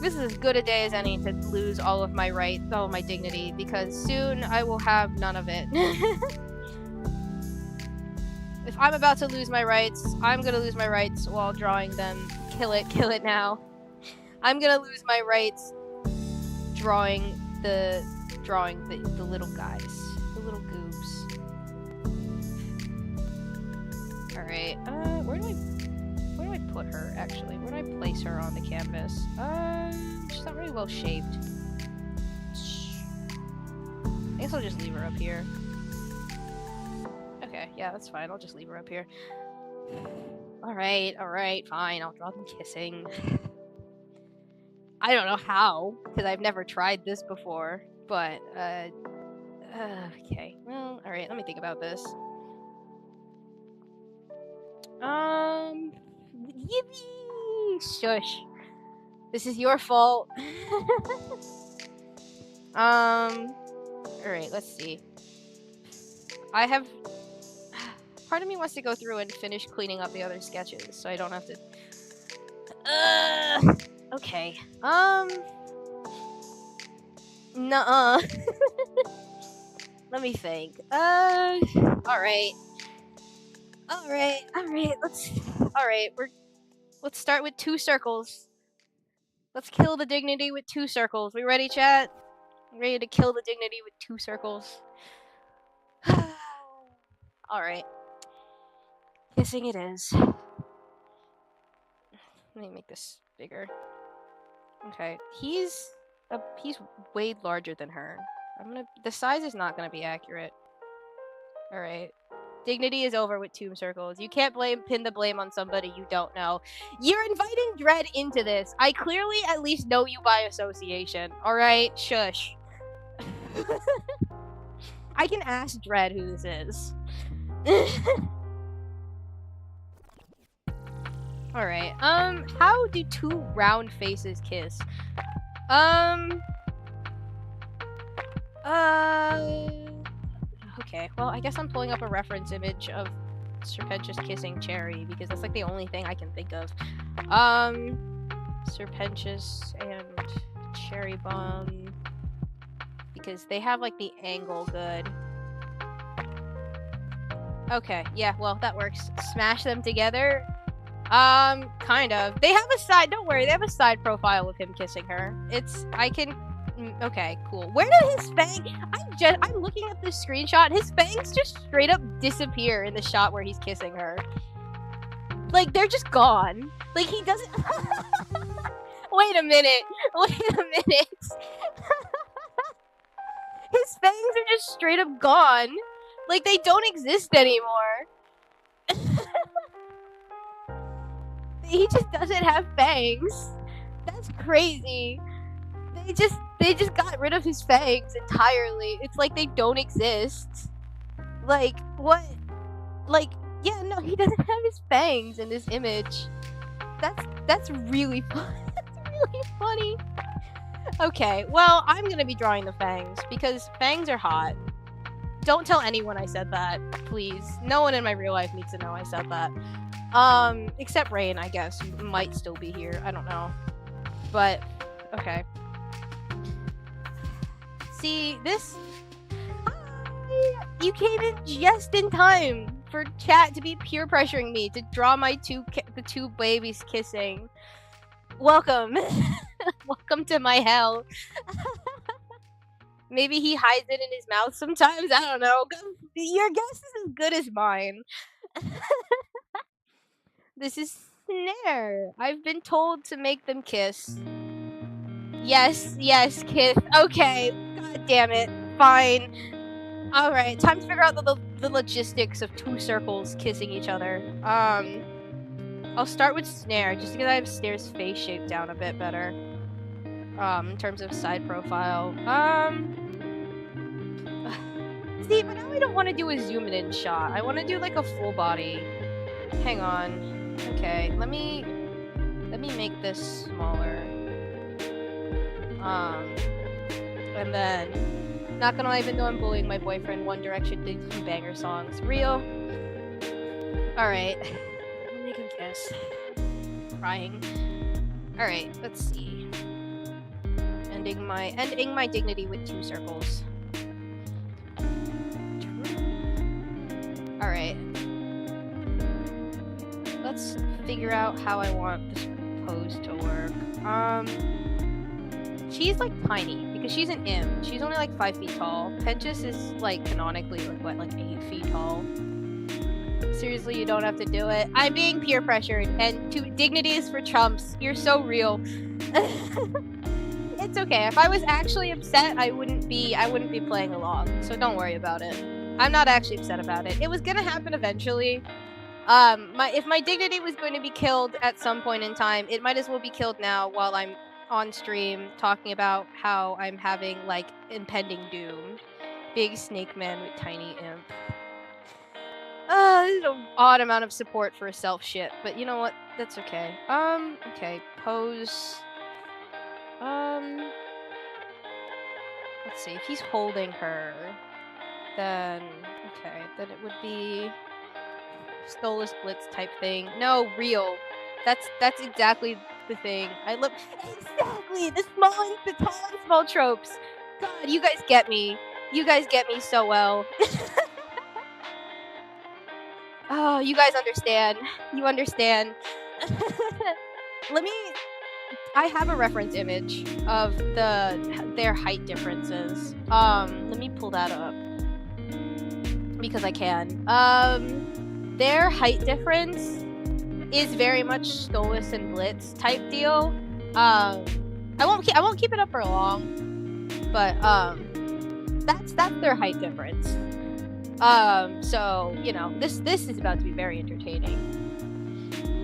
This is as good a day as any to lose all of my rights, all of my dignity, because soon I will have none of it. If I'm about to lose my rights, I'm gonna lose my rights while drawing them. Kill it now. I'm gonna lose my rights drawing the little guys, the little goobs. All right. Where do I put her actually? Where do I place her on the canvas? She's not very well shaped. I guess I'll just leave her up here. Okay, yeah, that's fine. I'll just leave her up here. All right, fine. I'll draw them kissing. I don't know how, because I've never tried this before, but, okay. Well, alright, let me think about this. Yippee! Shush. This is your fault. Alright, let's see. Part of me wants to go through and finish cleaning up the other sketches, so I don't have to... Okay. Nuh-uh. Let me think. Alright. Let's start with 2 circles. Let's kill the dignity with 2 circles. We ready, chat? Ready to kill the dignity with 2 circles. Alright. Kissing it is. Let me make this bigger. Okay. He's way larger than her. The size is not gonna be accurate. Alright. Dignity is over with 2 circles. You can't pin the blame on somebody you don't know. You're inviting Dread into this. I clearly at least know you by association. Alright? Shush. I can ask Dread who this is. Alright, how do 2 round faces kiss? Okay, well, I guess I'm pulling up a reference image of Sir Pentious kissing Cherry, because that's, like, the only thing I can think of. Sir Pentious and Cherry Bomb, because they have, like, the angle good. Okay, yeah, well, that works. Smash them together? Kind of. They have a side, don't worry, they have a side profile of him kissing her. Okay, cool. Where did his I'm looking at this screenshot, his fangs just straight up disappear in the shot where he's kissing her. Like, they're just gone. Like, he doesn't... Wait a minute. His fangs are just straight up gone. Like, they don't exist anymore. He just doesn't have fangs. That's crazy. They just got rid of his fangs entirely. It's like they don't exist. Like, what? Like, yeah, no, he doesn't have his fangs in this image. That's really fun. That's really funny. Okay, well, I'm gonna be drawing the fangs, because fangs are hot. Don't tell anyone I said that, please. No one in my real life needs to know I said that. Except Rain, I guess, who might still be here. I don't know. But, okay. See, this... You came in just in time for chat to be peer pressuring me to draw my the two babies kissing. Welcome. Welcome to my hell. Maybe he hides it in his mouth sometimes. I don't know. Your guess is as good as mine. This is Snare. I've been told to make them kiss. Yes, kiss. Okay. God damn it. Fine. Alright, time to figure out the logistics of two circles kissing each other. I'll start with Snare, just because I have Snare's face shaped down a bit better. In terms of side profile. See, but now I don't want to do a zoomed in shot. I want to do like a full body. Hang on. Okay, let me make this smaller. And then, not gonna lie, even though I'm bullying my boyfriend, One Direction did some banger songs. Real. Alright. Make him kiss. Crying. Alright, let's see. Ending my dignity with two circles. Alright. Let's figure out how I want this pose to work. She's like tiny because she's an imp. She's only like 5 feet tall. Pentious is like canonically like 8 feet tall. Seriously, you don't have to do it. I'm being peer pressured, and dignity is for chumps. You're so real. It's okay. If I was actually upset, I wouldn't be playing along. So don't worry about it. I'm not actually upset about it. It was gonna happen eventually. If my dignity was going to be killed at some point in time, it might as well be killed now while I'm on stream talking about how I'm having like impending doom. Big snake man with tiny imp. This is an odd amount of support for a self shit, but you know what? That's okay. Okay, pose. Let's see, if he's holding her, then it would be Stolas Blitz type thing. No, real. That's exactly the thing. Exactly the tall and small tropes. God, you guys get me. You guys get me so well. Oh, you guys understand. You understand. I have a reference image of their height differences. Let me pull that up because I can. Their height difference is very much Stolas and Blitz type deal. I won't keep it up for long, but that's their height difference. So you know, this is about to be very entertaining.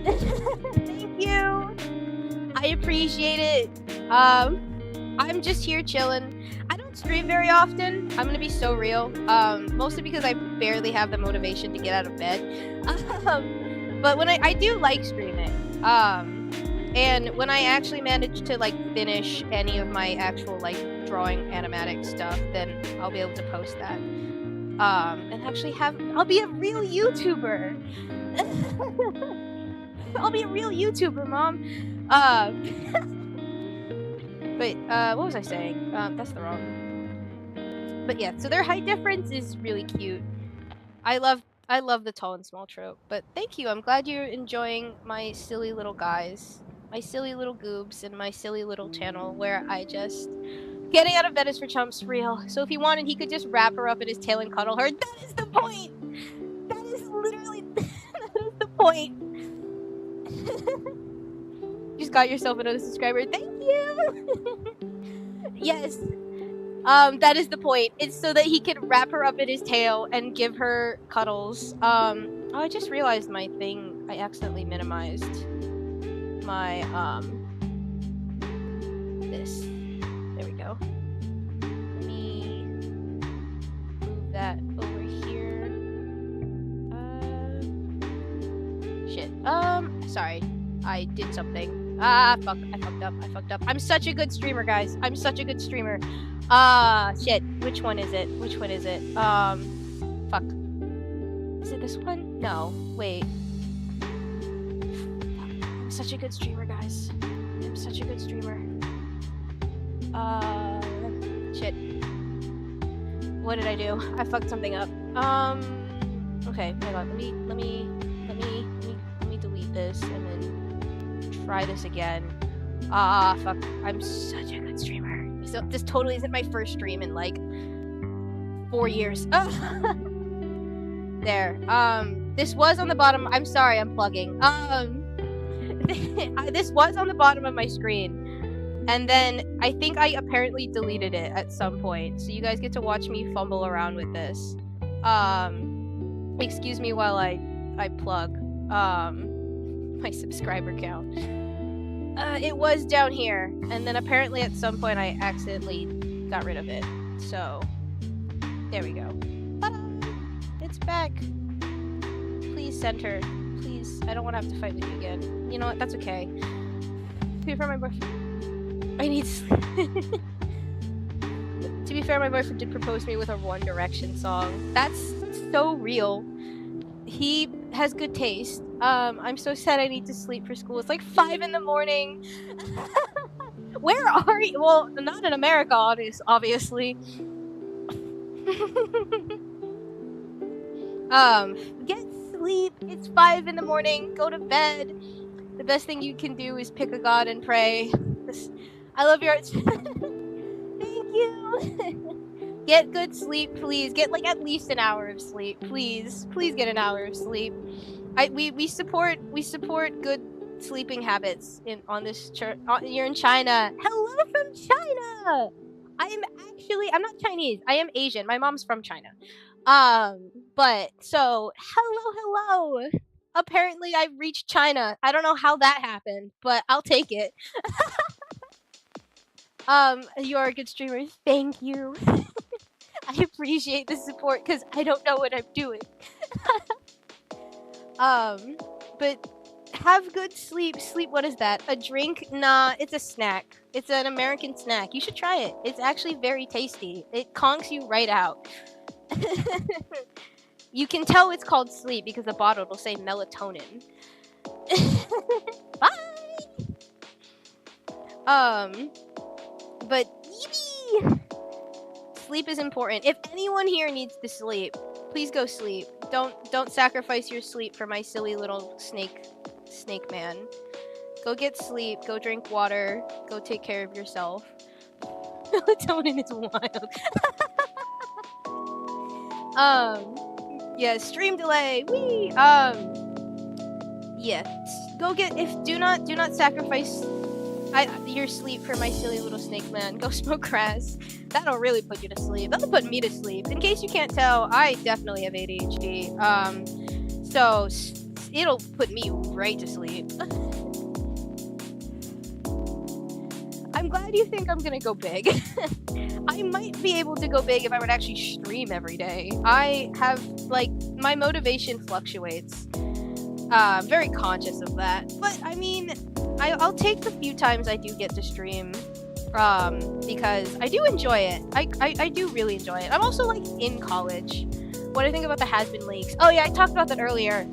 Thank you. I appreciate it. I'm just here chilling. I don't stream very often. I'm gonna be so real. Mostly because I barely have the motivation to get out of bed. But when I do like streaming. And when I actually manage to like finish any of my actual like drawing animatic stuff, then I'll be able to post that. And actually I'll be a real YouTuber. I'll be a real YouTuber, Mom. But what was I saying? That's the wrong. But yeah, so their height difference is really cute. I love the tall and small trope. But thank you. I'm glad you're enjoying my silly little guys, my silly little goobs, and my silly little channel where I just getting out of bed is for chumps real. So if he wanted, he could just wrap her up in his tail and cuddle her. That is the point. That is literally that is the point. You just got yourself another subscriber. Thank you. Yes. That is the point. It's so that he can wrap her up in his tail and give her cuddles. Oh, I just realized my thing. I accidentally minimized my this. There we go. Let me move that over here. Shit. Sorry. I did something. Fuck. I fucked up. I'm such a good streamer, guys. I'm such a good streamer. Shit. Which one is it? Fuck. Is it this one? No. Wait. I'm such a good streamer, guys. I'm such a good streamer. Shit. What did I do? I fucked something up. Okay, hang on. Let me delete this and then try this again. Fuck. I'm such a good streamer. So this totally isn't my first stream in like 4 years. There. This was on the bottom. I'm sorry, I'm plugging. This was on the bottom of my screen. And then I think I apparently deleted it at some point. So you guys get to watch me fumble around with this. Excuse me while I plug my subscriber count. It was down here, and then apparently at some point I accidentally got rid of it. So there we go. Ta-da! It's back. Please center. Please. I don't want to have to fight with you again. You know what? That's okay. To be fair, my boyfriend. I need sleep. To be fair, my boyfriend did propose to me with a One Direction song. That's so real. He has good taste. I'm so sad I need to sleep for school. It's like 5 in the morning. Where are you? Well, not in America, obviously. Get sleep. It's 5 in the morning. Go to bed. The best thing you can do is pick a god and pray. I love your art. Thank you. Get good sleep, please. Get like at least an hour of sleep, please. Please get an hour of sleep. We support good sleeping habits on this church. You're in China. Hello from China. I'm not Chinese. I am Asian. My mom's from China. But so hello. Apparently I reached China. I don't know how that happened, but I'll take it. You are a good streamer. Thank you. I appreciate the support because I don't know what I'm doing. But have good sleep. Sleep, what is that? A drink? Nah, it's a snack. It's an American snack. You should try it. It's actually very tasty. It conks you right out. You can tell it's called sleep because the bottle will say melatonin. Bye! But sleep is important. If anyone here needs to sleep, please go sleep. Don't sacrifice your sleep for my silly little snake man. Go get sleep. Go drink water. Go take care of yourself. Melatonin is wild. Yeah, stream delay. Wee. Yeah. Do not sacrifice your sleep for my silly little snake man. Go smoke grass. That'll really put you to sleep. That'll put me to sleep. In case you can't tell, I definitely have ADHD. So it'll put me right to sleep. I'm glad you think I'm gonna go big. I might be able to go big if I would actually stream every day. I have, like, my motivation fluctuates. I'm very conscious of that. But, I mean, I'll take the few times I do get to stream, because I do enjoy it. I do really enjoy it. I'm also, like, in college. What do I think about the Hazbin leaks? Oh, yeah, I talked about that earlier.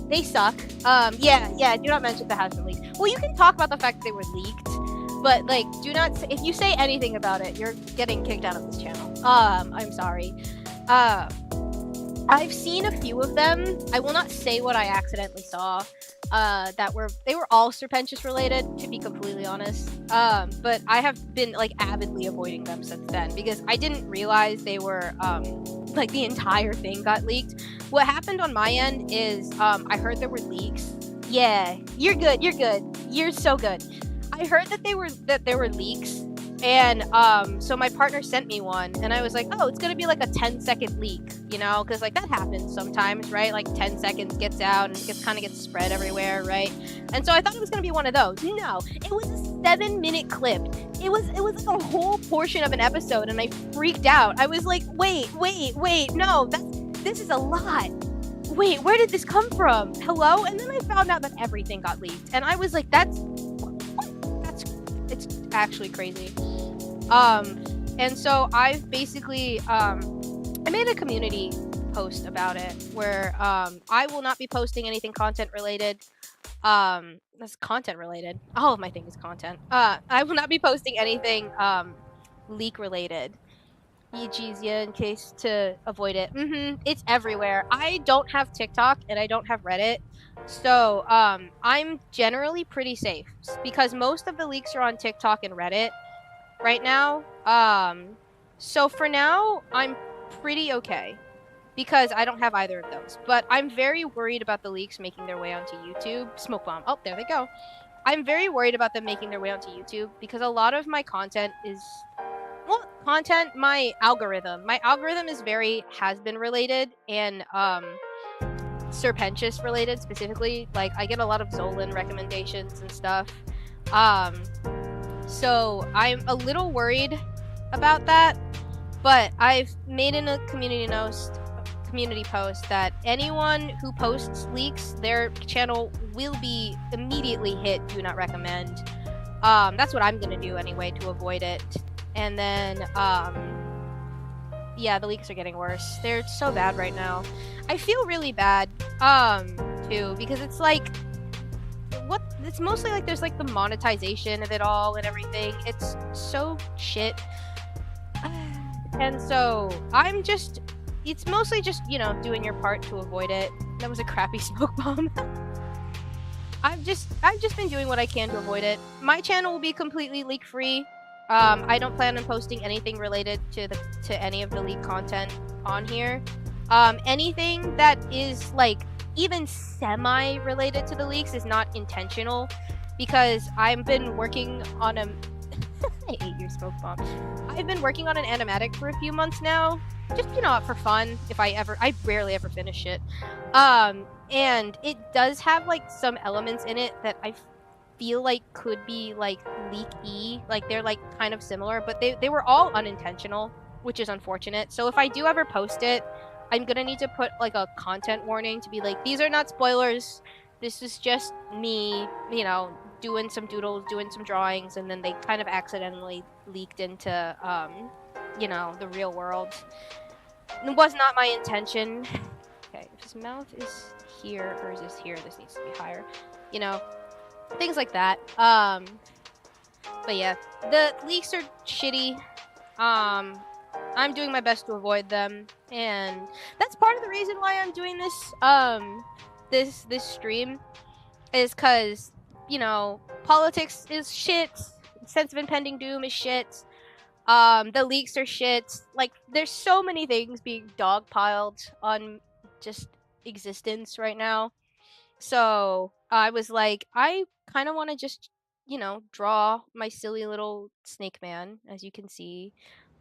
They suck. Yeah, do not mention the Hazbin leaks. Well, you can talk about the fact that they were leaked, but, like, do not say, if you say anything about it, you're getting kicked out of this channel. I'm sorry. I've seen a few of them. I will not say what I accidentally saw. They were all Sir Pentious related, to be completely honest. But I have been, like, avidly avoiding them since then because I didn't realize they were, like, the entire thing got leaked. What happened on my end is, I heard there were leaks. Yeah, you're good. You're so good. I heard that there were leaks, and so my partner sent me one, and I was like, oh, it's gonna be like a 10-second leak, you know, because like that happens sometimes, right? Like 10 seconds gets out and it kind of gets spread everywhere, right? And so I thought it was gonna be one of those. No, it was a 7-minute clip. It was like a whole portion of an episode, and I freaked out. I was like, wait, no, this is a lot. Wait, where did this come from? Hello? And then I found out that everything got leaked, and I was like, it's actually crazy. And so I've basically, I made a community post about it where, I will not be posting anything content related. That's content related. All of my thing is content. I will not be posting anything, leak related. Geez, yeah, in case to avoid it. It's everywhere. I don't have TikTok and I don't have Reddit. So, I'm generally pretty safe because most of the leaks are on TikTok and Reddit right now. So for now, I'm pretty okay because I don't have either of those. But I'm very worried about the leaks making their way onto YouTube. Smoke bomb. Oh, there they go. I'm very worried about them making their way onto YouTube because a lot of my content is my algorithm is very Hazbin related and Sir Pentious related specifically. Like I get a lot of Zolan recommendations and stuff. Um so I'm a little worried about that, but I've made in a community post that anyone who posts leaks, their channel will be immediately hit do not recommend. That's what I'm gonna do anyway to avoid it. And then, yeah, the leaks are getting worse. They're so bad right now. I feel really bad, too, because it's like, it's mostly like there's like the monetization of it all and everything. It's so shit. And so, it's mostly just, doing your part to avoid it. That was a crappy smoke bomb. I've just been doing what I can to avoid it. My channel will be completely leak free. I don't plan on posting anything related to any of the leak content on here. Anything that is like even semi related to the leaks is not intentional because I've been working on a I hate your smoke bomb. I've been working on an animatic for a few months now. Just, for fun. I rarely ever finish it. And it does have like some elements in it that I feel like could be like leak-y. Like they're like kind of similar, but they were all unintentional, which is unfortunate. So if I do ever post it, I'm gonna need to put like a content warning to be like, these are not spoilers. This is just me, doing some doodles, doing some drawings, and then they kind of accidentally leaked into, the real world. It was not my intention. Okay, if his mouth is here or is this here, this needs to be higher. Things like that. But yeah, the leaks are shitty. I'm doing my best to avoid them, and that's part of the reason why I'm doing this, this stream, is because, politics is shit, sense of impending doom is shit, the leaks are shit, like, there's so many things being dogpiled on just existence right now, so I was like, I kind of want to just, draw my silly little snake man, as you can see,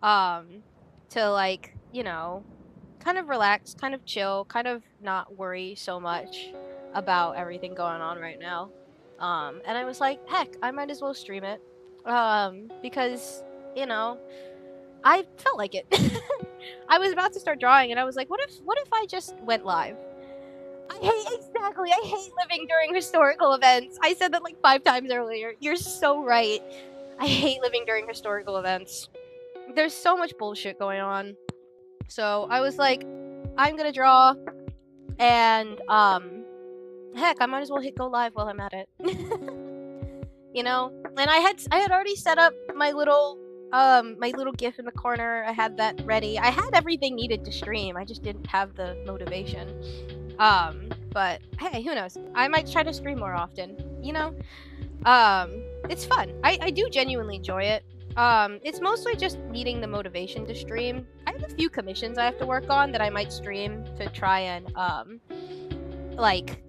to like, kind of relax, kind of chill, kind of not worry so much about everything going on right now. And I was like, heck, I might as well stream it. Because, I felt like it. I was about to start drawing and I was like, what if I just went live? I hate living during historical events. I said that like 5 times earlier. You're so right. I hate living during historical events. There's so much bullshit going on. So I was like, I'm gonna draw, and heck, I might as well hit go live while I'm at it. And I had already set up my little GIF in the corner. I had that ready. I had everything needed to stream. I just didn't have the motivation. But hey, who knows? I might try to stream more often. It's fun. I do genuinely enjoy it. It's mostly just needing the motivation to stream. I have a few commissions I have to work on that I might stream to try and, like,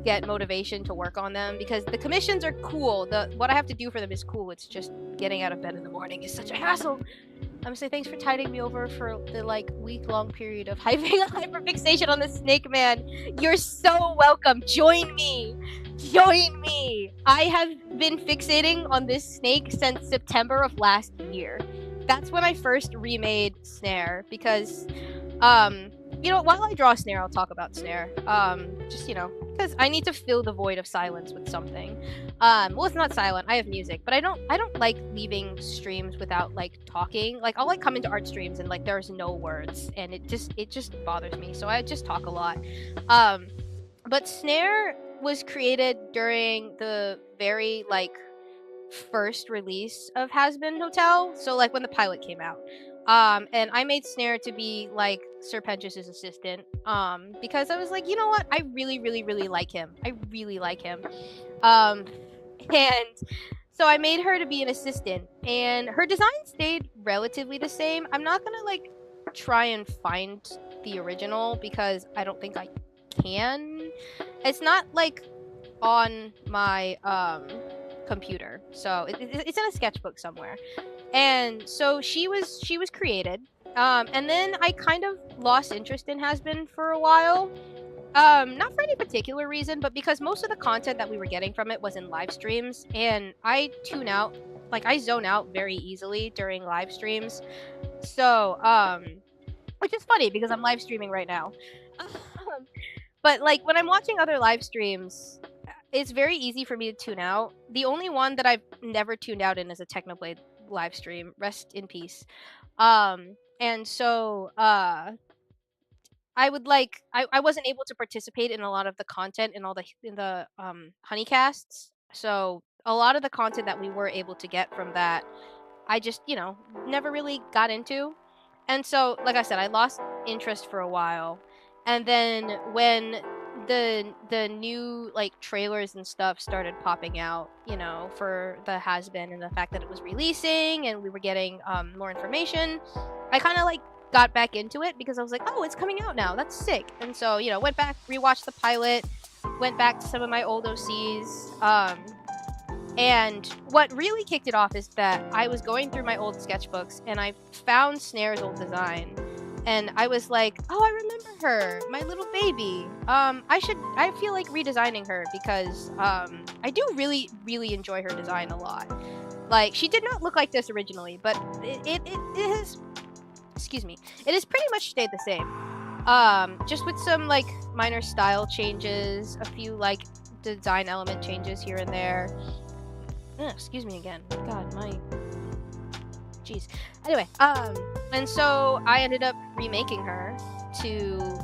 get motivation to work on them, because the commissions are cool. What I have to do for them is cool. It's just getting out of bed in the morning is such a hassle. I'm gonna say thanks for tiding me over for the, like, week-long period of having a hyperfixation on the snake man. You're so welcome. Join me. Join me! I have been fixating on this snake since September of last year. That's when I first remade Snare, because, while I draw Snare, I'll talk about Snare. Just, because I need to fill the void of silence with something. Well, it's not silent, I have music, but I don't like leaving streams without, like, talking. Like, I'll, like, come into art streams and, like, there's no words, and it just bothers me, so I just talk a lot. But Snare was created during the very, like, first release of Hazbin Hotel, so, like, when the pilot came out. And I made Snare to be like Sir Pentious's assistant. Because I was like, you know what? I really, really, really like him. I really like him. Um, and so I made her to be an assistant, and her design stayed relatively the same. I'm not gonna like try and find the original because I don't think I can. It's not like on my computer, so it's in a sketchbook somewhere. And so she was created. And then I kind of lost interest in Hazbin for a while. Not for any particular reason, but because most of the content that we were getting from it was in live streams, and I tune out, like I zone out very easily during live streams. So, which is funny because I'm live streaming right now. But like when I'm watching other live streams, it's very easy for me to tune out. The only one that I've never tuned out in is a Technoblade live stream. Rest in peace. And so I wasn't able to participate in a lot of the content in all the honeycasts. So a lot of the content that we were able to get from that, I just, never really got into. And so, like I said, I lost interest for a while. And then when the new like trailers and stuff started popping out, for the Has-Been and the fact that it was releasing and we were getting more information, I kind of like got back into it because I was like, oh, it's coming out now. That's sick. And so, went back, rewatched the pilot, went back to some of my old OCs. And what really kicked it off is that I was going through my old sketchbooks and I found Snare's old design. And I was like, oh, I remember her, my little baby. I feel like redesigning her because I do really, really enjoy her design a lot. Like, she did not look like this originally, but it has, excuse me, it has pretty much stayed the same. Just with some like minor style changes, a few like design element changes here and there. Excuse me again. God, my... Jeez. Anyway, and so I ended up remaking her to,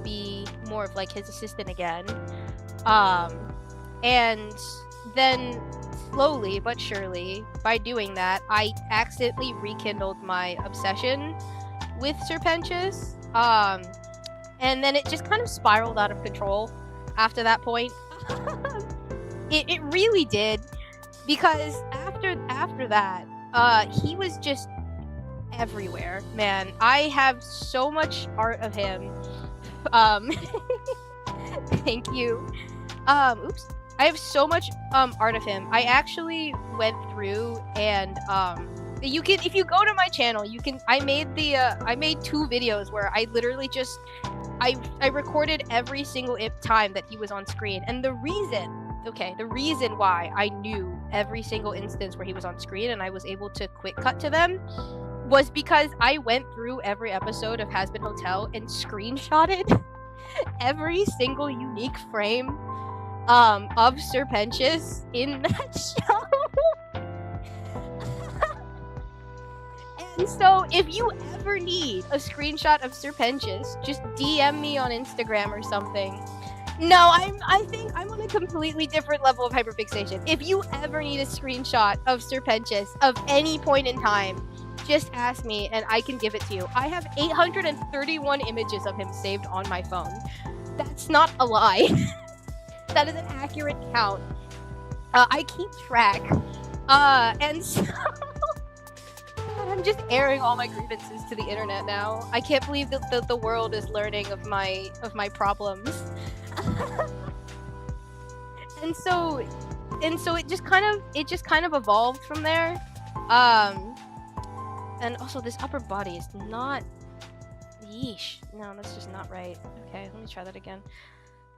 be more of like his assistant again. And then slowly but surely, by doing that, I accidentally rekindled my obsession with Sir Pentious. And then it just kind of spiraled out of control after that point. It really did. Because after that, he was just everywhere, man. I have so much art of him. Thank you. Oops. I have so much art of him. I actually went through and you can, if you go to my channel, you can. I made 2 videos where I literally just I recorded every single time that he was on screen, and the reason why I knew every single instance where he was on screen and I was able to quick cut to them was because I went through every episode of Hazbin Hotel and screenshotted every single unique frame of Sir Pentious in that show. And so if you ever need a screenshot of Sir Pentious, just DM me on Instagram or something. No, I think I'm on a completely different level of hyperfixation. If you ever need a screenshot of Sir Pentious of any point in time, just ask me and I can give it to you. I have 831 images of him saved on my phone. That's not a lie. That is an accurate count. I keep track. And so... I'm just airing all my grievances to the internet now. I can't believe that the world is learning of my problems. and so it just kind of evolved from there. And also this upper body is not... Yeesh. No, that's just not right. Okay, let me try that again.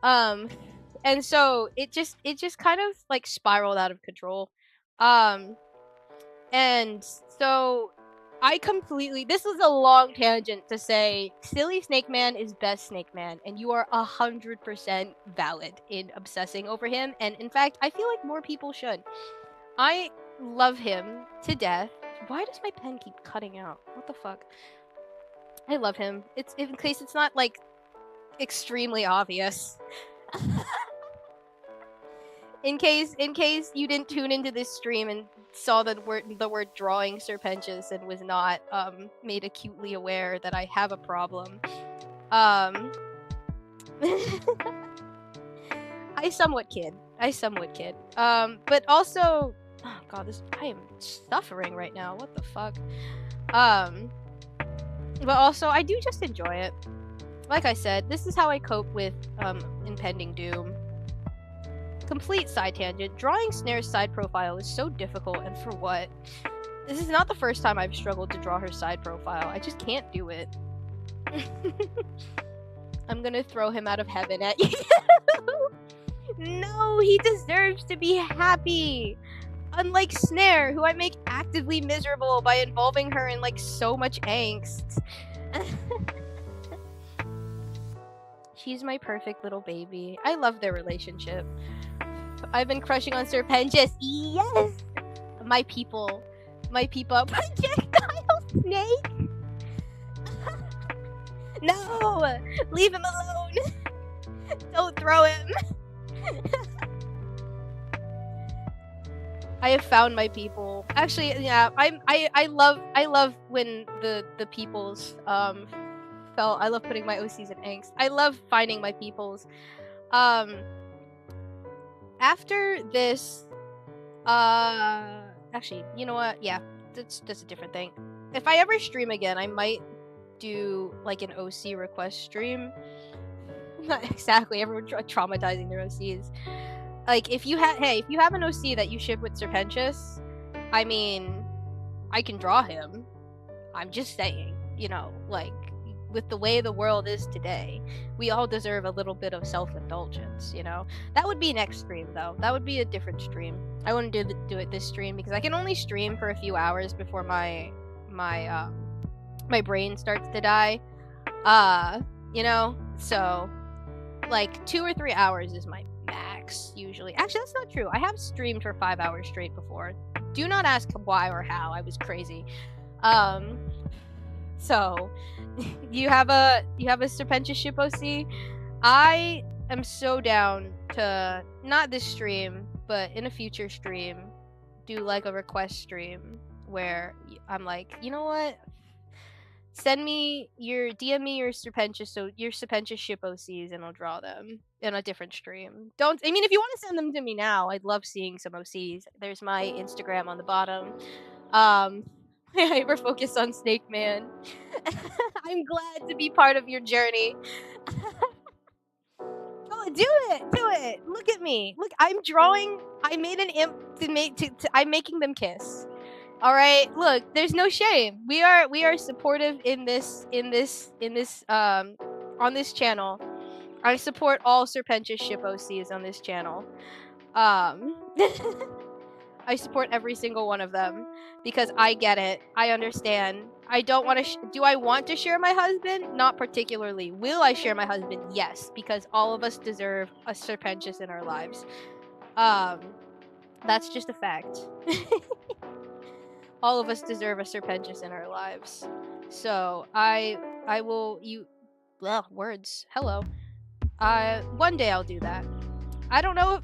And so it just kind of like spiraled out of control. And so this is a long tangent to say Silly Snake Man is best Snake Man, and you are 100% valid in obsessing over him. And in fact, I feel like more people should. I love him to death. Why does my pen keep cutting out? What the fuck? I love him. It's in case it's not like extremely obvious. in case you didn't tune into this stream and saw the word drawing Sir Pentious and was not made acutely aware that I have a problem. I somewhat kid. But also, oh god, I am suffering right now. What the fuck? But also, I do just enjoy it. Like I said, this is how I cope with impending doom. Complete side tangent. Drawing Snare's side profile is so difficult, and for what? This is not the first time I've struggled to draw her side profile. I just can't do it. I'm gonna throw him out of heaven at you. No, he deserves to be happy. Unlike Snare, who I make actively miserable by involving her in like so much angst. She's my perfect little baby. I love their relationship. I've been crushing on Sir Pentious. Yes! My people. Projectile snake! No! Leave him alone! Don't throw him! I have found my people. Actually, yeah, I love when the peoples felt. I love putting my OCs in angst. I love finding my peoples. After this, actually, you know what? Yeah, that's a different thing. If I ever stream again, I might do like an OC request stream. Not exactly everyone traumatizing their OCs. Like if you have an OC that you ship with Sir Pentious, I mean, I can draw him. I'm just saying, you know, like with the way the world is today, we all deserve a little bit of self-indulgence, you know. That would be next stream though. That would be a different stream. I wouldn't do it this stream because I can only stream for a few hours before my brain starts to die. You know, so like 2 or 3 hours is my max usually. Actually, that's not true. I have streamed for 5 hours straight before. Do not ask why or how. I was crazy. So you have a Sir Pentious ship OC. I am so down to not this stream, but in a future stream, do like a request stream where I'm like, you know what? DM me your Sir Pentious ship OCs and I'll draw them in a different stream. I mean if you want to send them to me now, I'd love seeing some OCs. There's my Instagram on the bottom. I hyper focus on Snake Man. I'm glad to be part of your journey. Oh, do it. Look at me. Look, I'm drawing. I made an imp I'm making them kiss. All right, look, there's no shame. We are supportive in this on this channel. I support all Sir Pentious ship OCs on this channel. I support every single one of them because I get it. I understand. I don't want to. Do I want to share my husband? Not particularly. Will I share my husband? Yes, because all of us deserve a Sir Pentious in our lives. That's just a fact. All of us deserve a Sir Pentious in our lives. So I will words. Hello. One day I'll do that. I don't know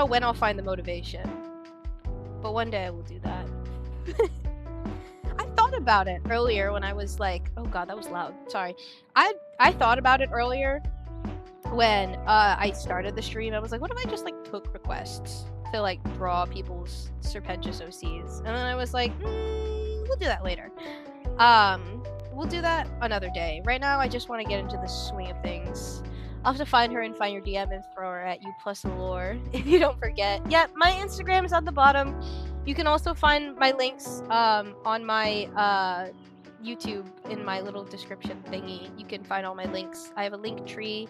when I'll find the motivation, but one day I will do that. I thought about it earlier when I was like, oh god, that was loud. Sorry. I thought about it earlier when I started the stream. I was like, what if I just like took requests to like draw people's Sir Pentious OCs? And then I was like, we'll do that later. We'll do that another day. Right now, I just want to get into the swing of things. I'll have to find her and find your DM and throw her at you plus the lore, if you don't forget. Yeah, my Instagram is on the bottom. You can also find my links on my YouTube in my little description thingy. You can find all my links. I have a link tree.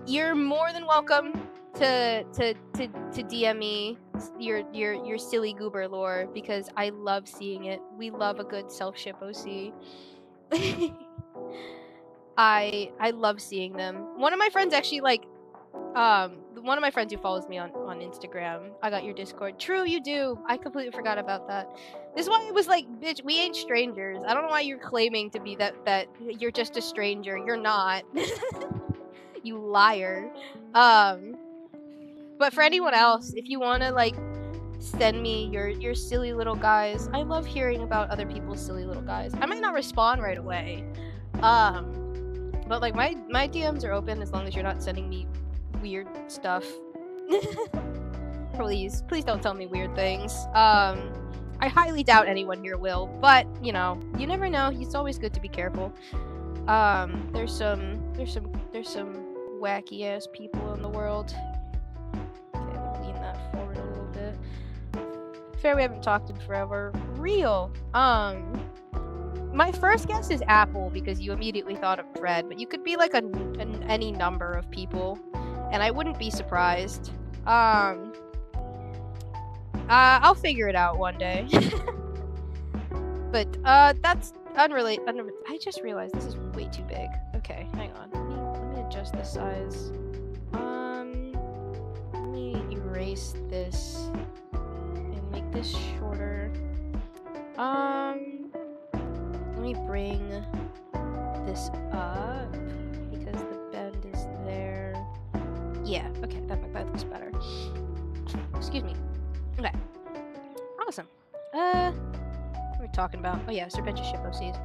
You're more than welcome to DM me your silly goober lore because I love seeing it. We love a good self-ship OC. I love seeing them. One of my friends actually one of my friends who follows me on Instagram. I got your Discord. True, you do. I completely forgot about that. This is why it was like, bitch, we ain't strangers. I don't know why you're claiming to be that you're just a stranger. You're not. You liar. But for anyone else, if you want to like send me your silly little guys, I love hearing about other people's silly little guys. I might not respond right away, but like my DMs are open as long as you're not sending me weird stuff. Please don't tell me weird things. I highly doubt anyone here will, but you know, you never know. It's always good to be careful. There's some wacky ass people in the world. Okay, I'm gonna lean that forward a little bit. Fair, we haven't talked in forever. Real. My first guess is Apple because you immediately thought of Fred, but you could be like any number of people, and I wouldn't be surprised. I'll figure it out one day. But that's unrelated. I just realized this is way too big. Okay, hang on. Let me adjust the size. Let me erase this and make this shorter. Let me bring this up because the bend is there. Yeah, okay, that looks better. Excuse me. Okay. Awesome. What are we talking about? Oh yeah, Sir Pentious ship OCs.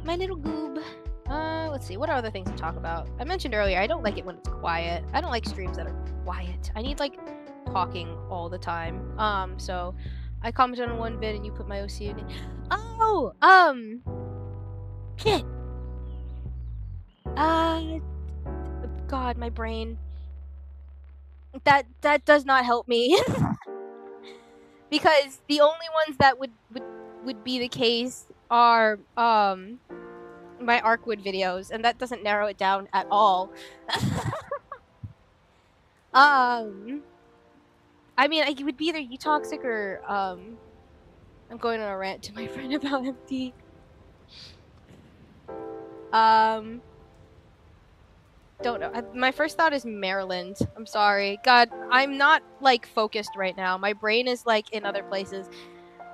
My little goob. Let's see, what are other things to talk about? I mentioned earlier, I don't like it when it's quiet. I don't like streams that are quiet. I need, like, talking all the time. So, I commented on one vid and you put my OC in it. Oh! Shit! God, my brain. That does not help me. Because the only ones that would be the case are, my Arkwood videos, and that doesn't narrow it down at all. I mean, it would be either you toxic or I'm going on a rant to my friend about MD. Don't know. My first thought is Maryland. I'm sorry. God, I'm not like focused right now. My brain is like in other places.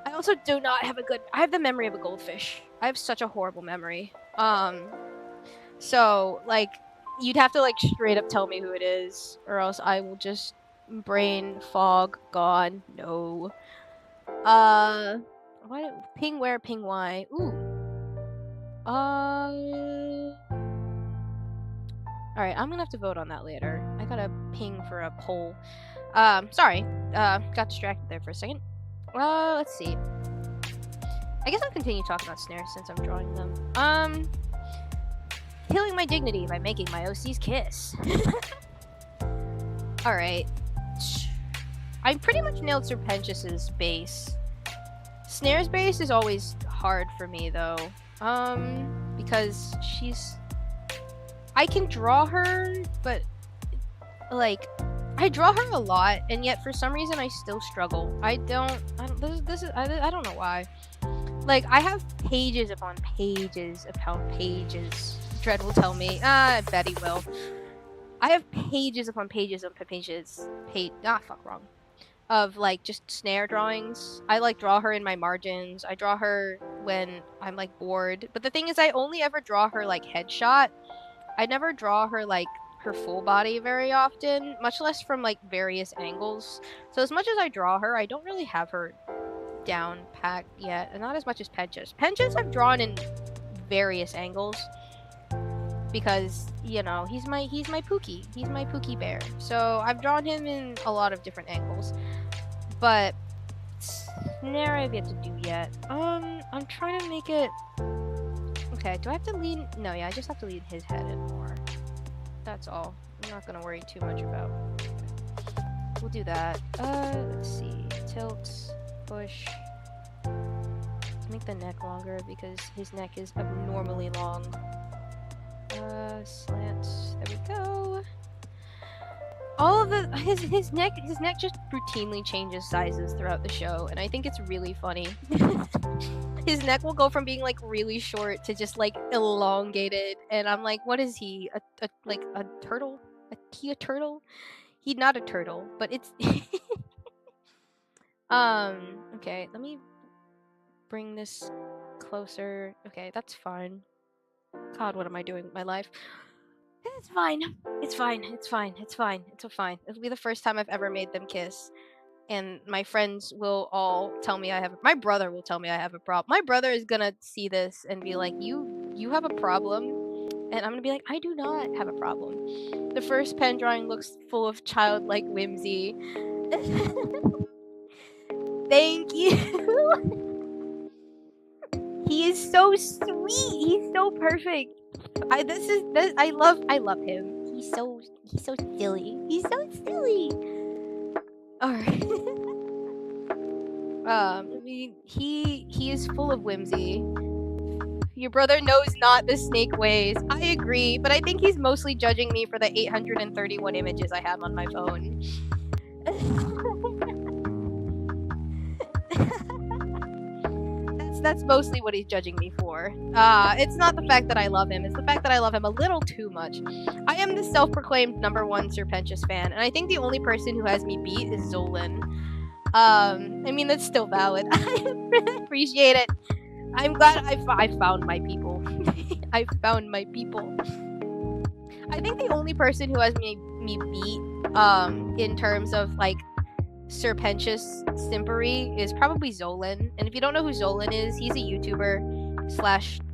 I also do not have I have the memory of a goldfish. I have such a horrible memory. So like you'd have to like straight up tell me who it is, or else I will just brain fog gone. No. What? Ping where? Ping why? Ooh. Alright, I'm gonna have to vote on that later. I gotta ping for a poll. Sorry. Got distracted there for a second. Let's see. I guess I'll continue talking about snares since I'm drawing them. Healing my dignity by making my OCs kiss. Alright. I pretty much nailed Sir Pentious's base. Snare's base is always hard for me, though. Because I can draw her, but, like, I draw her a lot, and yet for some reason I still struggle. I don't know why. Like, I have pages upon pages upon pages. Dread will tell me. I bet he will. I have pages upon pages upon pages. Wrong. Of, like, just snare drawings. I, like, draw her in my margins. I draw her when I'm, like, bored. But the thing is, I only ever draw her, like, headshot. I never draw her, like, her full body very often, much less from, like, various angles. So as much as I draw her, I don't really have her down packed yet, and not as much as Pentious. Pentious I've drawn in various angles because, you know, he's my Pookie. He's my Pookie bear. So I've drawn him in a lot of different angles. But snare I've yet to do yet. I'm trying to make it. Okay, do I have to lean? No, yeah, I just have to lean his head in more. That's all. I'm not gonna worry too much about. We'll do that. Let's see. Tilt, push. Make the neck longer because his neck is abnormally long. Slant. There we go. All of the his neck just routinely changes sizes throughout the show, and I think it's really funny. His neck will go from being like really short to just like elongated, and I'm like, what is he? Like a turtle? A turtle? He's not a turtle, but it's okay, let me bring this closer. Okay, that's fine. God, what am I doing with my life? It's fine. It's fine. It's fine. It's fine. It's fine. It'll be the first time I've ever made them kiss. And my friends will all tell me my brother will tell me I have a problem. My brother is gonna see this and be like, you have a problem? And I'm gonna be like, I do not have a problem. The first pen drawing looks full of childlike whimsy. Thank you. He is so sweet. He's so perfect. I love him. He's so silly. He's so silly. Alright. I mean, he is full of whimsy. Your brother knows not the snake ways. I agree, but I think he's mostly judging me for the 831 images I have on my phone. That's mostly what he's judging me for. It's not the fact that I love him, it's the fact that I love him a little too much. I am the self-proclaimed #1 Sir Pentious fan, and I think the only person who has me beat is Zolan. I mean, that's still valid. I appreciate it. I'm glad I found my people. I found my people. I think the only person who has me beat, in terms of, like, Sir Pentious simpery is probably Zolan. And if you don't know who Zolan is, he's a YouTuber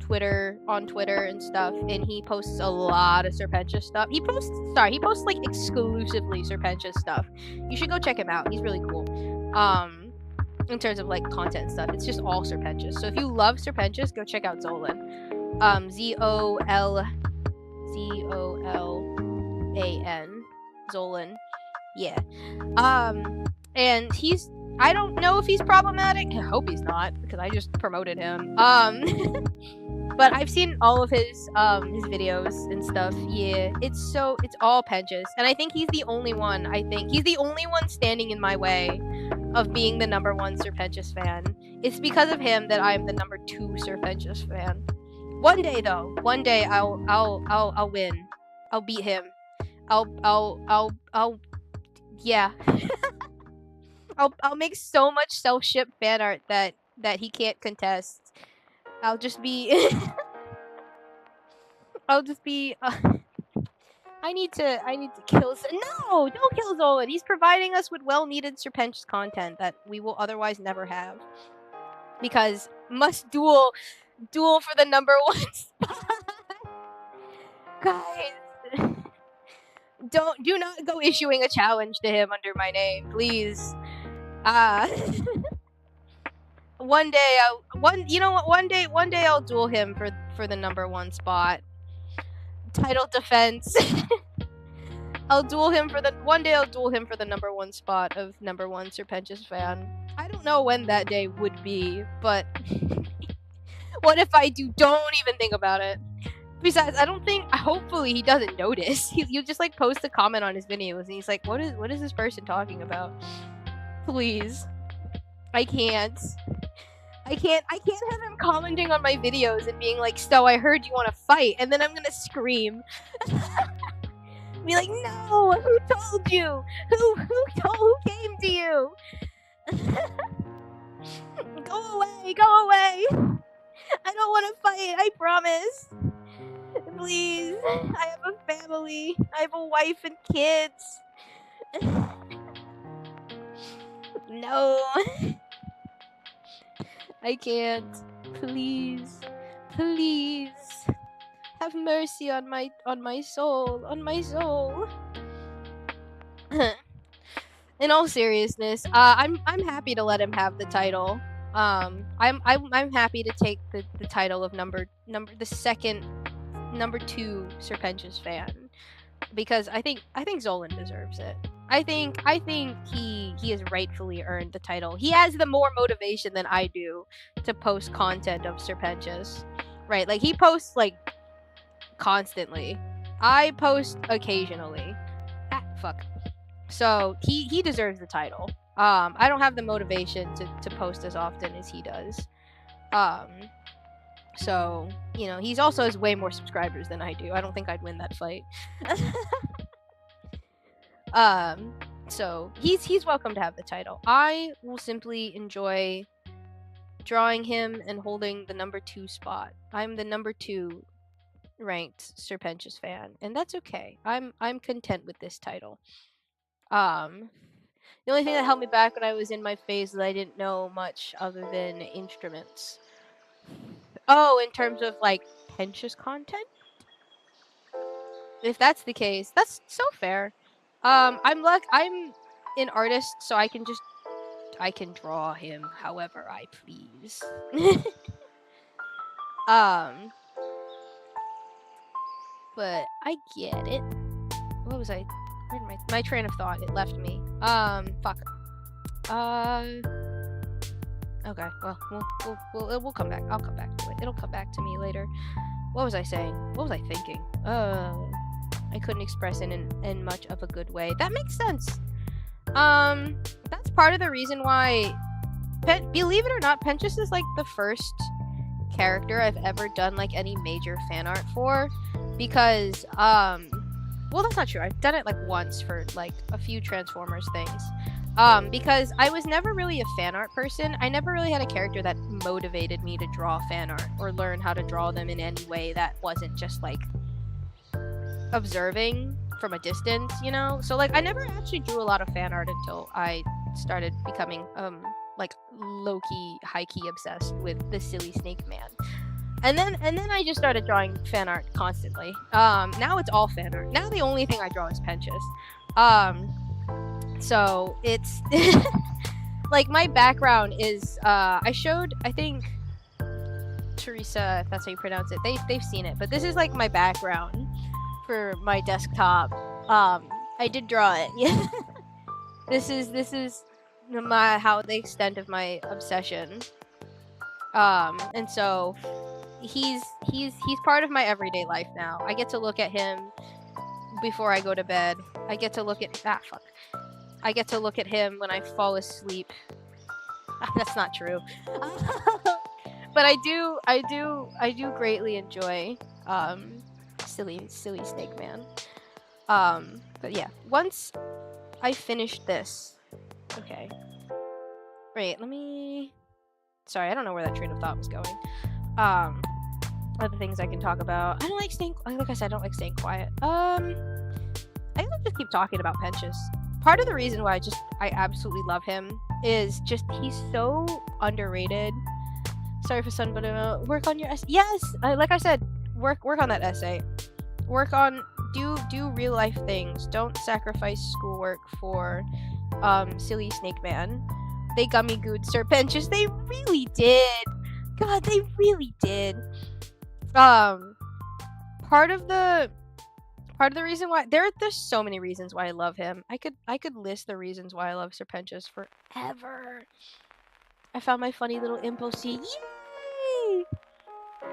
/ Twitter on Twitter and stuff, and he posts a lot of Sir Pentious stuff. He posts like exclusively Sir Pentious stuff. You should go check him out. He's really cool. In terms of like content and stuff, it's just all Sir Pentious. So if you love Sir Pentious, go check out Zolan. Zolan. Zolan. Yeah. And I don't know if he's problematic. I hope he's not, because I just promoted him. But I've seen all of his videos and stuff. Yeah, it's all Pentious, and I think he's the only one. Standing in my way of being the #1 Sir Pentious fan. It's because of him that I'm the #2 Sir Pentious fan. One day though, I'll win. I'll beat him. Yeah. I'll make so much self-ship fan art that he can't contest. I'll just be I need to kill No, don't kill Zolan. He's providing us with well-needed Sir Pentious content that we will otherwise never have. Because must duel for the #1 spot. Guys, do not go issuing a challenge to him under my name, please. One day I'll duel him for the #1 spot. Title defense. I'll duel him for the #1 spot of #1 Sir Pentious fan. I don't know when that day would be, but what if I do? Don't even think about it. Besides, hopefully he doesn't notice. You just like post a comment on his videos and he's like, what is this person talking about? Please. I can't have him commenting on my videos and being like, so I heard you want to fight, and then I'm gonna scream. Be like, no, who told you? Who came to you? Go away. I don't want to fight, I promise. Please. I have a family. I have a wife and kids. No. I can't. Please. Have mercy on my soul. In all seriousness, I'm happy to let him have the title. I'm happy to take the title of the second #2 Sir Pentious fan, because I think Zolan deserves it. I think he has rightfully earned the title. He has the more motivation than I do to post content of Sir Pentious. Right, like he posts like constantly. I post occasionally. Fuck. So he deserves the title. I don't have the motivation to post as often as he does. So, you know, he also has way more subscribers than I do. I don't think I'd win that fight. So he's welcome to have the title. I will simply enjoy drawing him and holding the #2 spot. I'm the #2 ranked Sir Pentious fan, and that's okay. I'm content with this title. The only thing that held me back when I was in my phase is I didn't know much other than instruments. Oh, in terms of like Pentious content? If that's the case, that's so fair. I'm an artist, so I can draw him however I please. um, but I get it. What was I? Where did my train of thought? It left me. Fuck. Okay. Well, we'll come back. I'll come back to it. It'll come back to me later. What was I saying? What was I thinking? I couldn't express it in much of a good way. That makes sense. That's part of the reason why, believe it or not, Pentious is like the first character I've ever done like any major fan art for, because well, that's not true. I've done it like once for like a few Transformers things. Because I was never really a fan art person. I never really had a character that motivated me to draw fan art or learn how to draw them in any way that wasn't just like observing from a distance, you know? So like I never actually drew a lot of fan art until I started becoming like low-key, high-key obsessed with the silly Snake Man. And then I just started drawing fan art constantly. Now it's all fan art. Now the only thing I draw is Pentious. So it's like my background is I showed, I think, Teresa, if that's how you pronounce it, they've seen it, but this is like my background for my desktop. I did draw it. Yeah. This is how the extent of my obsession. And so he's part of my everyday life now. I get to look at him before I go to bed. I get to look at I get to look at him when I fall asleep. That's not true. But I do greatly enjoy silly Snake Man. But yeah, once I finish this, okay. Wait, sorry, I don't know where that train of thought was going. Other things I can talk about. I don't like staying, like I said, I don't like staying quiet. I can just keep talking about Pentious. Part of the reason why I absolutely love him is just he's so underrated. Sorry for son, but work on your essay. Yes, like I said, work on that essay. Work on do real life things. Don't sacrifice schoolwork for silly Snake Man. They gummy gooed Sir Pentious. They really did. God, they really did. Part of the reason why there's so many reasons why I love him. I could list the reasons why I love Sir Pentious forever. I found my funny little impulse. Yay!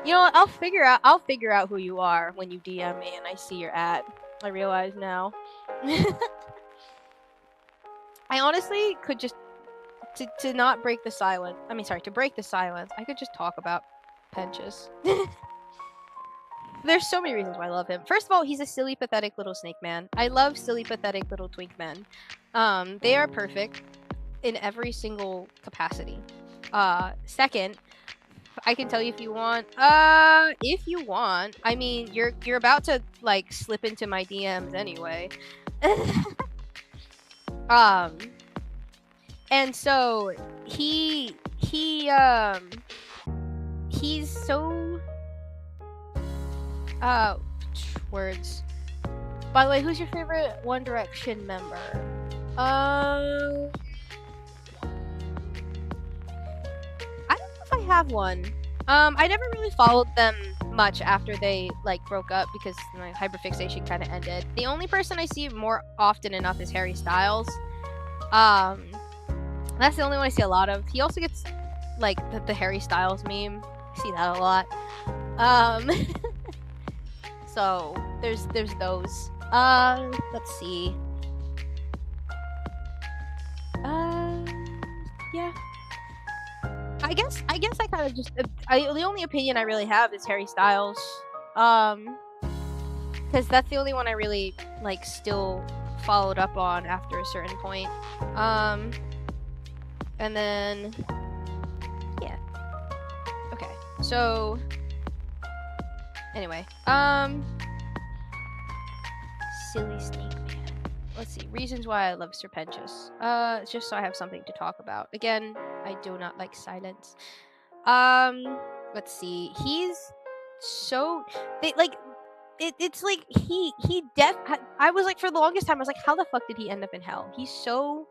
You know what? I'll figure out who you are when you DM me and I see your ad. I realize now. I honestly could just to not break the silence. I mean, sorry, to break the silence. I could just talk about Pentious. There's so many reasons why I love him. First of all, he's a silly, pathetic little snake man. I love silly, pathetic little twink men. They are perfect in every single capacity. Second, I can tell you if you want. I mean, you're about to like slip into my DMs anyway. And so he's so words. By the way, who's your favorite One Direction member? I don't know if I have one. I never really followed them much after they like broke up because my hyperfixation kind of ended. The only person I see more often enough is Harry Styles. That's the only one I see a lot of. He also gets like the Harry Styles meme. I see that a lot. So there's those. Let's see. Yeah. I guess I kind of just the only opinion I really have is Harry Styles. Because that's the only one I really like still followed up on after a certain point. And then yeah. Okay. So Anyway, silly snake man. Let's see, reasons why I love Sir Pentious. Just so I have something to talk about. Again, I do not like silence. Let's see. He's so it's like I was like, for the longest time I was like, how the fuck did he end up in hell? He's so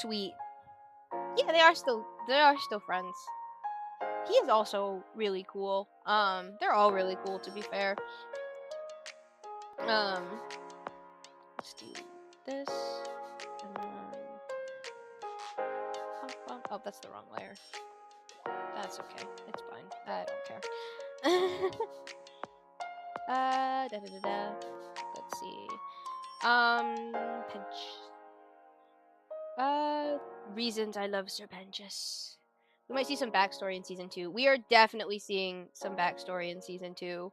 sweet. Yeah, they are still friends. He is also really cool. They're all really cool, to be fair. Let's do this, and then oh, that's the wrong layer. That's okay. It's fine. I don't care. Let's see. Pinch. Reasons I love Sir Pentious. We might see some backstory in season 2. We are definitely seeing some backstory in season 2.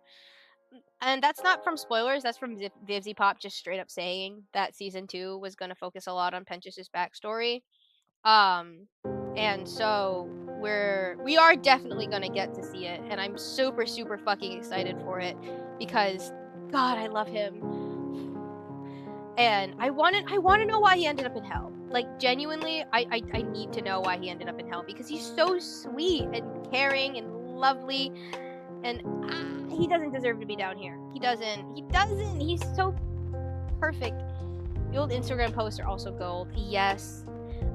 And that's not from spoilers, that's from Vivzy Pop just straight up saying that season 2 was going to focus a lot on Pentious's backstory. And so we are definitely going to get to see it, and I'm super super fucking excited for it because god, I love him. And I want to know why he ended up in hell. Like, genuinely, I need to know why he ended up in hell, because he's so sweet and caring and lovely, and he doesn't deserve to be down here. He doesn't. He's so perfect. The old Instagram posts are also gold. Yes.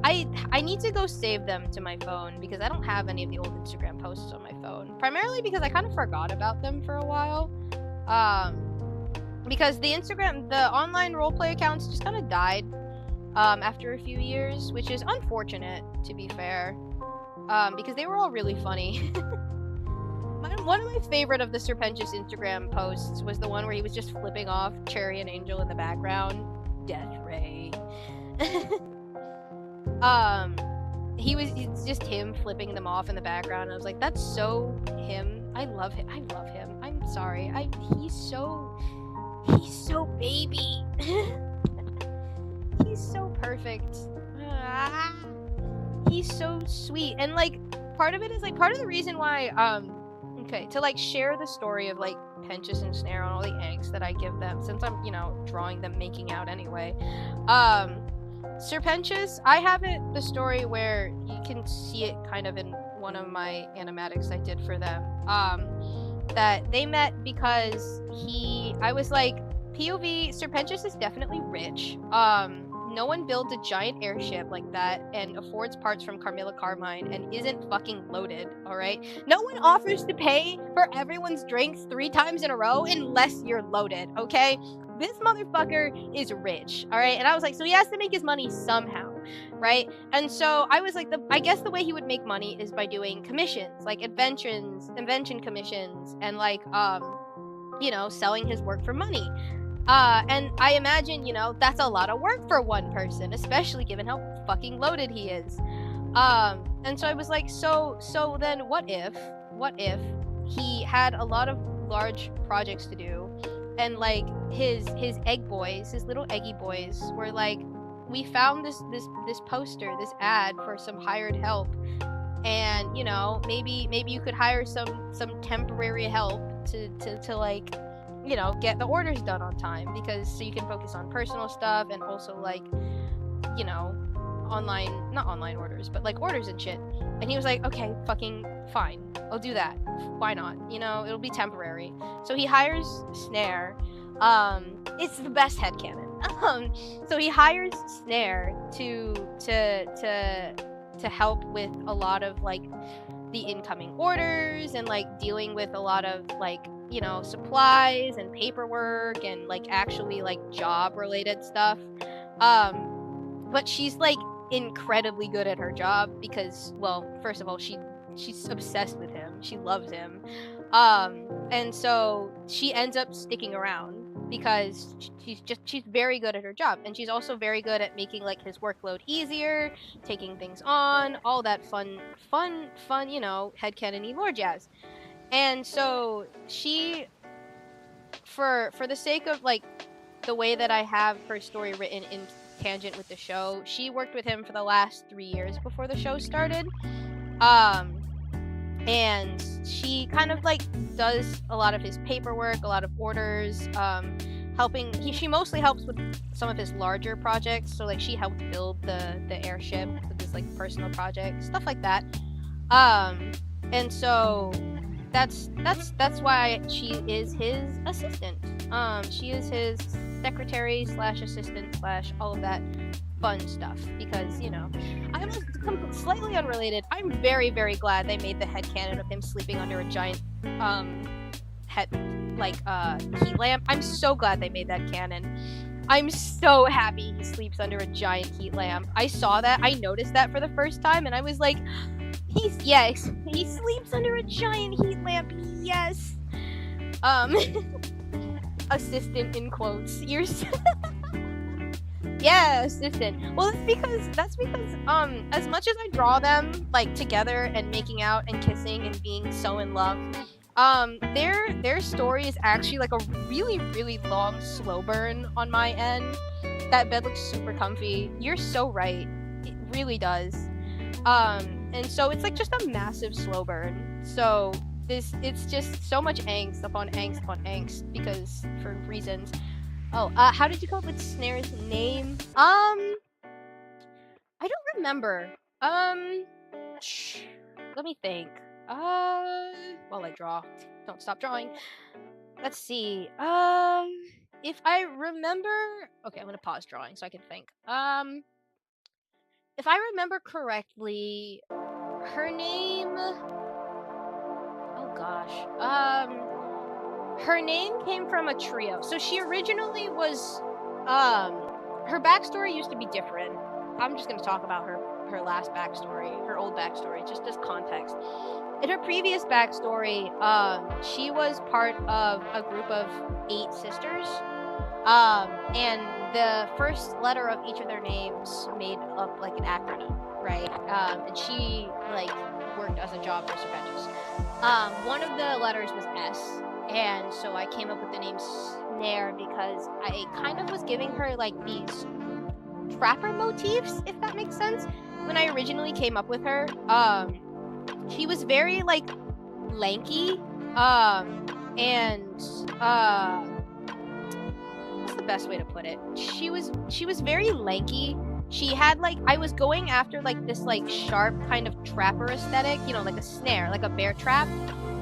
I need to go save them to my phone, because I don't have any of the old Instagram posts on my phone. Primarily because I kind of forgot about them for a while. Because the online roleplay accounts just kind of died after a few years, which is unfortunate, to be fair, because they were all really funny. One of my favorite of the Sir Pentious Instagram posts was the one where he was just flipping off Cherry and Angel in the background. Death Ray. It's just him flipping them off in the background. I was like, that's so him. I love him. I'm sorry. He's so baby. He's so perfect. He's so sweet. And like, part of the reason why to like share the story of like Pentious and Snare on all the eggs that I give them, since I'm, drawing them making out anyway. Sir Pentious, I have the story where you can see it kind of in one of my animatics I did for them. That they met because I was like, POV, Sir Pentious is definitely rich. No one builds a giant airship like that and affords parts from Carmilla Carmine and isn't fucking loaded, alright? No one offers to pay for everyone's drinks 3 times in a row unless you're loaded, okay? This motherfucker is rich, alright? And I was like, so he has to make his money somehow, right? And so I was like, I guess the way he would make money is by doing commissions, like invention commissions, and like, selling his work for money. And I imagine, that's a lot of work for one person, especially given how fucking loaded he is. And so I was like, so then what if he had a lot of large projects to do, and like his egg boys, his little eggy boys, were like, we found this poster, this ad for some hired help, and maybe you could hire some temporary help to like, get the orders done on time, so you can focus on personal stuff and also like, not online orders, but like orders and shit. And he was like, okay, fucking fine, I'll do that. Why not? It'll be temporary. So he hires Snare. It's the best headcanon. So he hires Snare to help with a lot of like the incoming orders and like dealing with a lot of like, supplies and paperwork and like actually like job related stuff. But she's like incredibly good at her job because, well, first of all, she's obsessed with him. She loves him. And so she ends up sticking around because she's very good at her job, and she's also very good at making like his workload easier, taking things on, all that fun, headcanon-y lore jazz. And so she, for the sake of like the way that I have her story written in tangent with the show, she worked with him for the last 3 years before the show started. And she kind of like does a lot of his paperwork, a lot of orders, she mostly helps with some of his larger projects. So like she helped build the airship with his like personal project, stuff like that. And so that's why she is his assistant. She is his secretary slash assistant slash all of that fun stuff, because I was slightly unrelated. I'm very, very glad they made the headcanon of him sleeping under a giant head heat lamp. I'm so glad they made that canon. I'm so happy he sleeps under a giant heat lamp. I saw that, I noticed that for the first time, and I was like, he sleeps under a giant heat lamp. Yes. Assistant in quotes. You're yeah, assistant. Well, that's because as much as I draw them like together and making out and kissing and being so in love, their story is actually like a really, really long slow burn on my end. That bed looks super comfy. You're so right. It really does. And so it's like just a massive slow burn. So it's just so much angst upon angst upon angst, because for reasons. Oh, how did you come up with Snare's name? I don't remember. Let me think. While I draw. Don't stop drawing. Let's see. If I remember, okay, I'm gonna pause drawing so I can think. If I remember correctly, her name. Oh gosh. Her name came from a trio. So she originally was, her backstory used to be different. I'm just gonna talk about her last backstory, her old backstory, just as context. In her previous backstory, she was part of a group of 8 sisters. And the first letter of each of their names made up like an acronym, right? And she like worked as a job for Sir Pentious. One of the letters was S, and so I came up with the name Snare because I kind of was giving her like these trapper motifs, if that makes sense. When I originally came up with her, she was very like lanky, and what's the best way to put it? She was very lanky. She had like, I was going after like this like sharp kind of trapper aesthetic, like a snare, like a bear trap.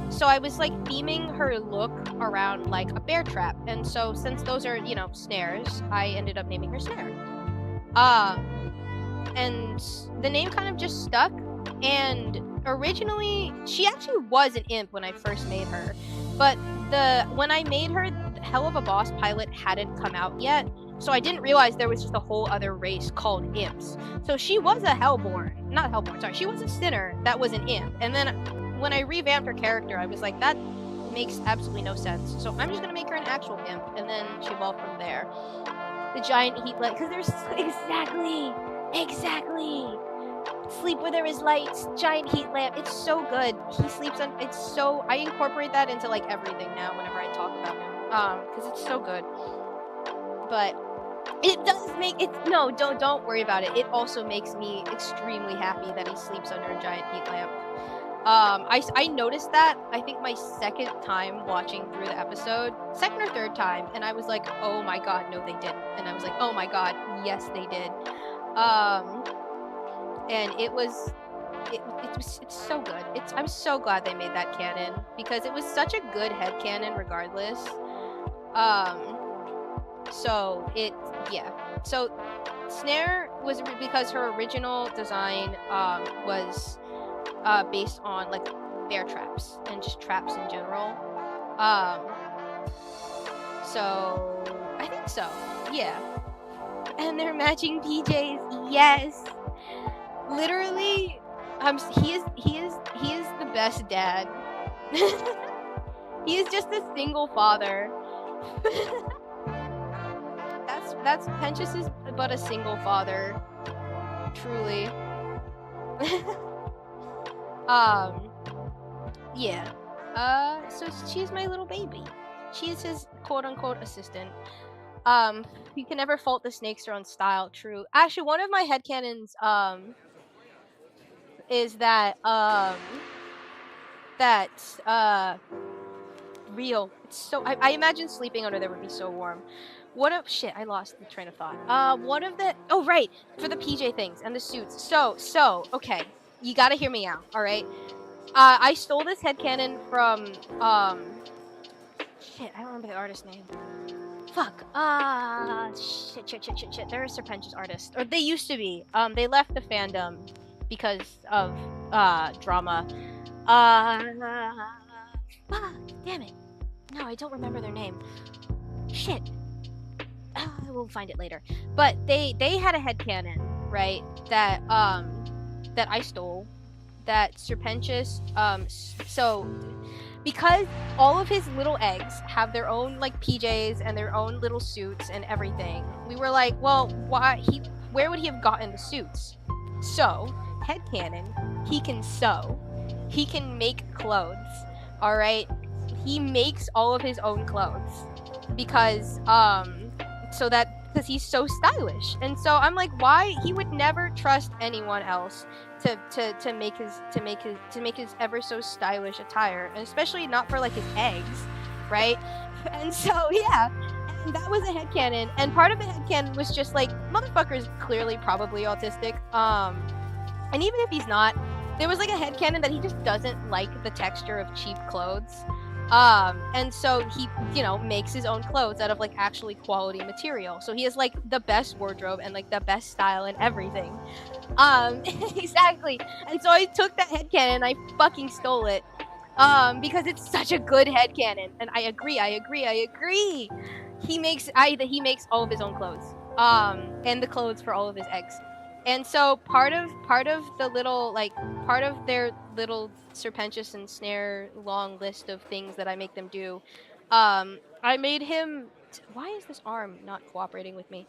So I was like theming her look around like a bear trap. And so since those are, snares, I ended up naming her Snare. And the name kind of just stuck. And originally, she actually was an imp when I first made her. But when I made her, Hell of a Boss pilot hadn't come out yet. So I didn't realize there was just a whole other race called imps. So she was a Hellborn. Not Hellborn, sorry. She was a sinner that was an imp. And then when I revamped her character, I was like, that makes absolutely no sense. So I'm just going to make her an actual imp. And then she evolved from there. The giant heat light. Because there's... Exactly! Sleep where there is lights. Giant heat lamp. It's so good. He sleeps on... It's so... I incorporate that into, like, everything now whenever I talk about him. Because it's so good. But... it does make it. No, don't worry about it. It also makes me extremely happy that he sleeps under a giant heat lamp. I noticed that, I think my second time watching through the episode, second or third time, and I was like, oh my god, no they didn't. And I was like, oh my god, yes they did. And it's so good. I'm so glad they made that canon, because it was such a good headcanon regardless. So so Snare was because her original design was based on like bear traps and just traps in general. So I think so, yeah. And they're matching PJs, yes. Literally, he is the best dad. He is just a single father. That's Pentious is but a single father, truly. Yeah. So she's my little baby. She's his quote-unquote assistant. You can never fault the snake's their own style. True. Actually, one of my headcanons is that that real. It's so I imagine sleeping under there would be so warm. What of shit, I lost the train of thought. What of the oh right, for the PJ things and the suits. So, okay. You gotta hear me out, alright? I stole this headcanon from shit, I don't remember the artist name. Fuck. Shit. They're a Sir Pentious artist. Or they used to be. They left the fandom because of drama. Fuck, damn it. No, I don't remember their name. Shit. I will find it later. But they had a headcanon, right? That that I stole. That Sir Pentious so because all of his little eggs have their own like PJs and their own little suits and everything, we were like, well, where would he have gotten the suits? So, headcanon, he can sew. He can make clothes. Alright? He makes all of his own clothes. Because because he's so stylish. And so I'm like, why he would never trust anyone else to make his ever so stylish attire, and especially not for like his eggs, right? And so yeah, and that was a headcanon, and part of the headcanon was just like, motherfucker's clearly probably autistic, and even if he's not, there was like a headcanon that he just doesn't like the texture of cheap clothes. And so he, makes his own clothes out of like actually quality material. So he has like the best wardrobe and like the best style and everything. Exactly. And so I took that headcanon and I fucking stole it. Because it's such a good headcanon. And I agree. He makes all of his own clothes. And the clothes for all of his eggs. And so part of the little part of their little Sir Pentious and Snare long list of things that I make them do, I made him. Why is this arm not cooperating with me?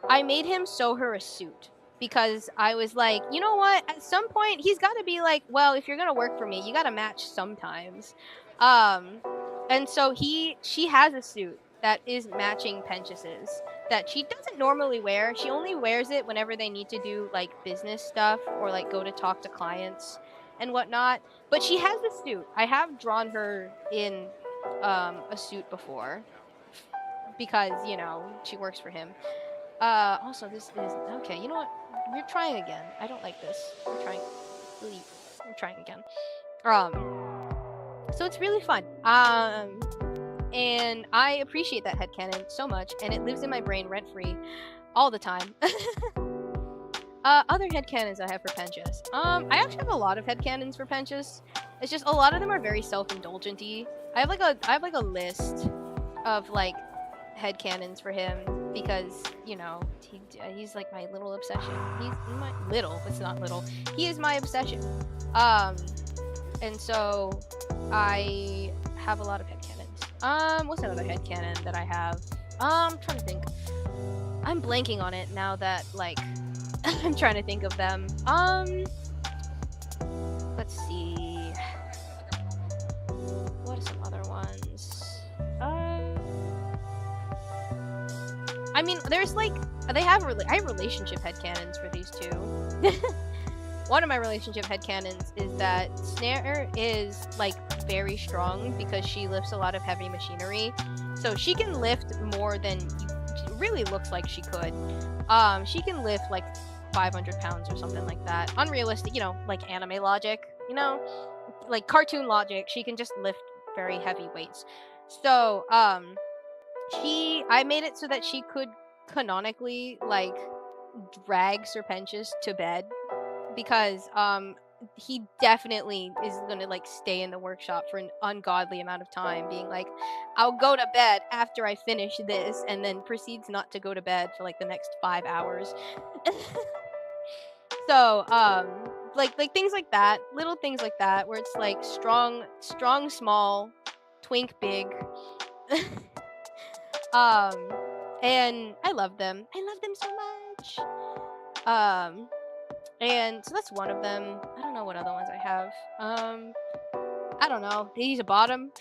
I made him sew her a suit because I was like, you know what? At some point, he's got to be like, well, if you're gonna work for me, you got to match sometimes. And so she has a suit that is matching Pentious's that she doesn't normally wear. She only wears it whenever they need to do like business stuff or like go to talk to clients and whatnot. But she has a suit. I have drawn her in a suit before because she works for him. Also, this is okay. You know what? We're trying again. I don't like this. We're trying again. So it's really fun. And I appreciate that headcanon so much, and it lives in my brain rent-free all the time. Other headcanons I have for Pentious. I actually have a lot of headcanons for Pentious. It's just a lot of them are very self-indulgent-y. I have like a list of like headcanons for him because, he's like my little obsession. He's my little, it's not little. He is my obsession. And so I have a lot of headcanons. What's another headcanon that I have? I'm trying to think. I'm blanking on it now that, like, I'm trying to think of them. Let's see. What are some other ones? I mean, there's, like, I have relationship headcanons for these two. One of my relationship headcanons is that Snare is, like, very strong because she lifts a lot of heavy machinery. So she can lift more than it really looks like she could. She can lift, like, 500 pounds or something like that. Unrealistic, like anime logic, like cartoon logic. She can just lift very heavy weights. So, I made it so that she could canonically, like, drag Sir Pentious to bed. Because he definitely is gonna like stay in the workshop for an ungodly amount of time, being like, I'll go to bed after I finish this, and then proceeds not to go to bed for like the next 5 hours. So like things like that, little things like that, where it's like strong small, twink big. And I love them so much. And so that's one of them. I don't know what other ones I have. I don't know. He's a bottom.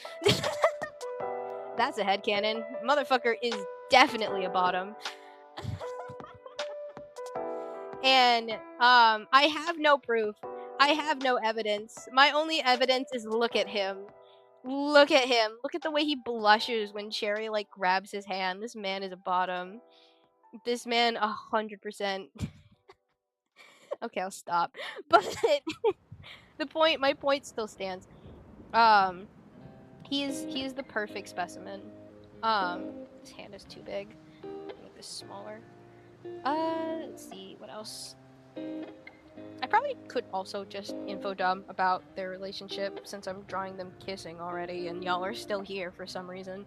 That's a headcanon. Motherfucker is definitely a bottom. And I have no proof, I have no evidence. My only evidence is look at him. Look at him. Look at the way he blushes when Cherry like grabs his hand. This man is a bottom. This man 100%. Okay, I'll stop. But my point still stands. He is the perfect specimen. His hand is too big. Make this smaller. Let's see what else. I probably could also just info dump about their relationship since I'm drawing them kissing already and y'all are still here for some reason.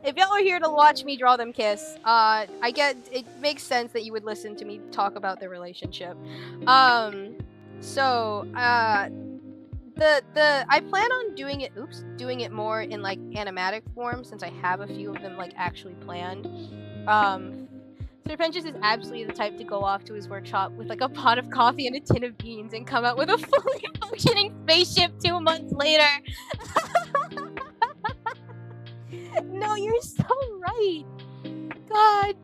If y'all are here to watch me draw them kiss, I get it makes sense that you would listen to me talk about their relationship. So I plan on doing it more in like animatic form since I have a few of them like actually planned. Sir Pentious is absolutely the type to go off to his workshop with like a pot of coffee and a tin of beans and come out with a fully functioning spaceship 2 months later. No, you're so right. God.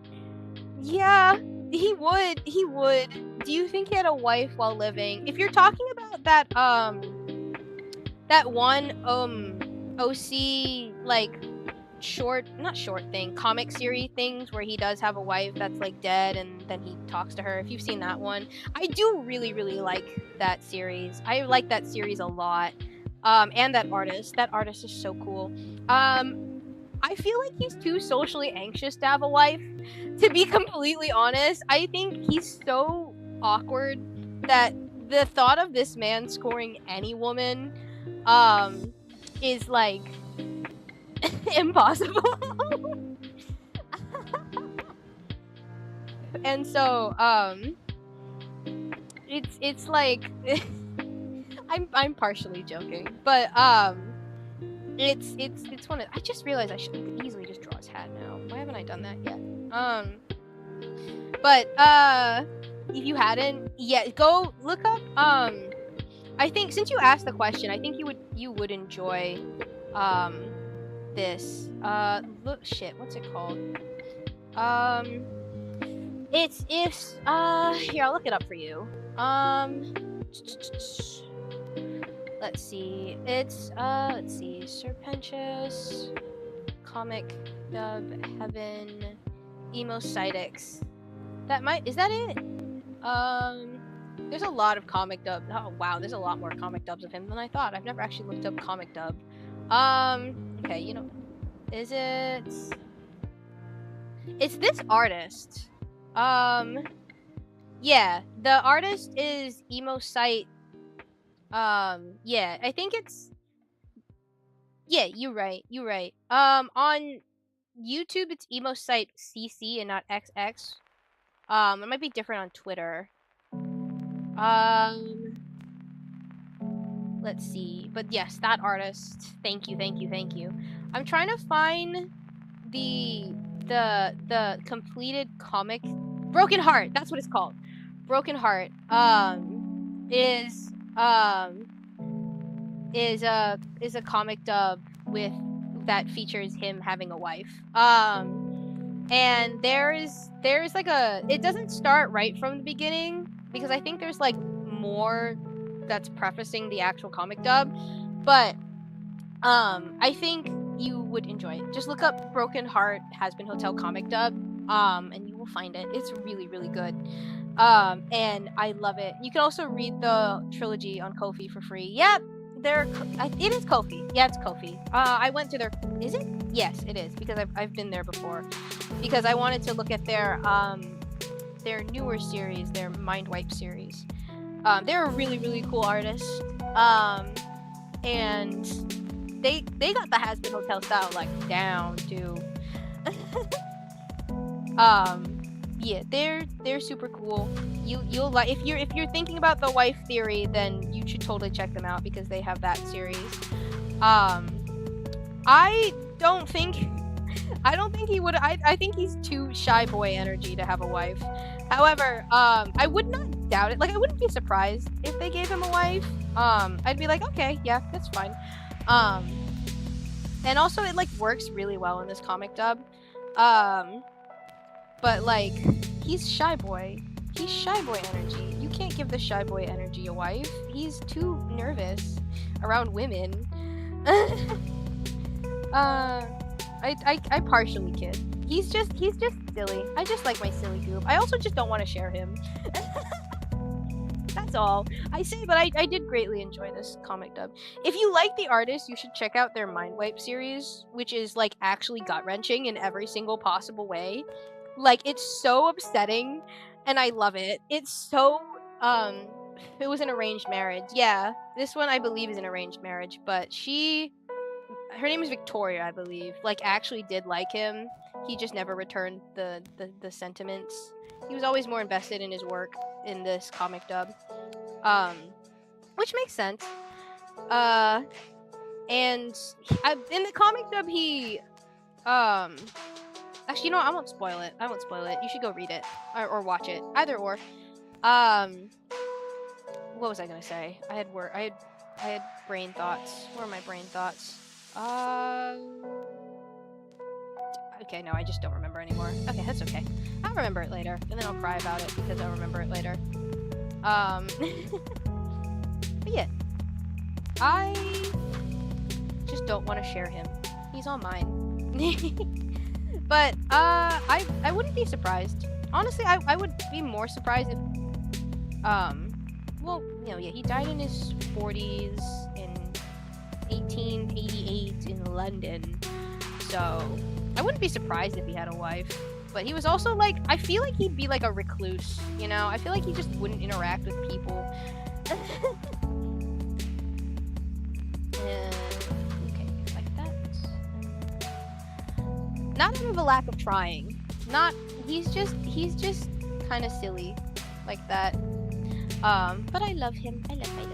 Yeah, he would. Do you think he had a wife while living? If you're talking about that one OC like comic series things where he does have a wife that's like dead and then he talks to her. If you've seen that one, I do really like that series. I like that series a lot. And that artist is so cool. I feel like he's too socially anxious to have a wife, to be completely honest. I think he's so awkward that the thought of this man scoring any woman is like impossible. And so it's like I'm partially joking, but it's one of I just realized I could easily just draw his hat now. Why haven't I done that yet? But if you hadn't yet, go look up I think since you asked the question, I think you would enjoy this. What's it called? It's here, I'll look it up for you. Let's see. Let's see. Sir Pentious, comic dub heaven, emo Cydex. Is that it? There's a lot of comic dubs. Oh wow, there's a lot more comic dubs of him than I thought. I've never actually looked up comic dub. Okay, you know, is it? It's this artist. Yeah, the artist is emo site. Yeah, I think it's. Yeah, you're right. On YouTube, it's emo site CC and not XX. It might be different on Twitter. Let's see. But yes, that artist. Thank you. I'm trying to find the completed comic. Broken Heart. That's what it's called. Broken Heart. Is a comic dub that features him having a wife. And there's like it doesn't start right from the beginning because I think there's like more that's prefacing the actual comic dub, but I think you would enjoy it. Just look up Broken Heart Hazbin Hotel comic dub, and you will find it. It's really good. And I love it. You can also read the trilogy on Ko-fi for free. Yep, it is Ko-fi. Yeah, it's Ko-fi. I went to their. Is it? Yes, it is because I've been there before. Because I wanted to look at their newer series, their Mind Wipe series. They're a really cool artist. And they got the Hazbin Hotel style like down too. Yeah, they're super cool. You'll like if you're thinking about the wife theory, then you should totally check them out because they have that series. I don't think he would. I think he's too shy boy energy to have a wife. However, I would not doubt it. Like I wouldn't be surprised if they gave him a wife. I'd be like, okay, yeah, that's fine. And also it like works really well in this comic dub. But like he's shy boy. He's shy boy energy. You can't give the shy boy energy a wife. He's too nervous around women. I partially kid. He's just silly. I just like my silly goop. I also just don't want to share him. That's all. I say, but I did greatly enjoy this comic dub. If you like the artist, you should check out their Mind Wipe series, which is like actually gut-wrenching in every single possible way. Like, it's so upsetting, and I love it. It's so, it was an arranged marriage. Yeah, this one I believe is an arranged marriage, but her name is Victoria, I believe, like, actually did like him. He just never returned the sentiments. He was always more invested in his work in this comic dub. Which makes sense. And in the comic dub, he, actually, you know what? I won't spoil it. You should go read it or watch it. Either or. What was I gonna say? I had brain thoughts. Where are my brain thoughts? Okay, no, I just don't remember anymore. Okay, that's okay. I'll remember it later, and then I'll cry about it because I'll remember it later. But yeah. I just don't want to share him. He's all mine. But, I wouldn't be surprised. Honestly, I would be more surprised if, well, you know, yeah, he died in his 40s in 1888 in London. So, I wouldn't be surprised if he had a wife. But he was also, like, I feel like he'd be, like, a recluse, you know? I feel like he just wouldn't interact with people. Okay, like that. Not out of a lack of trying. He's just kind of silly, like that. But I love him. I love him.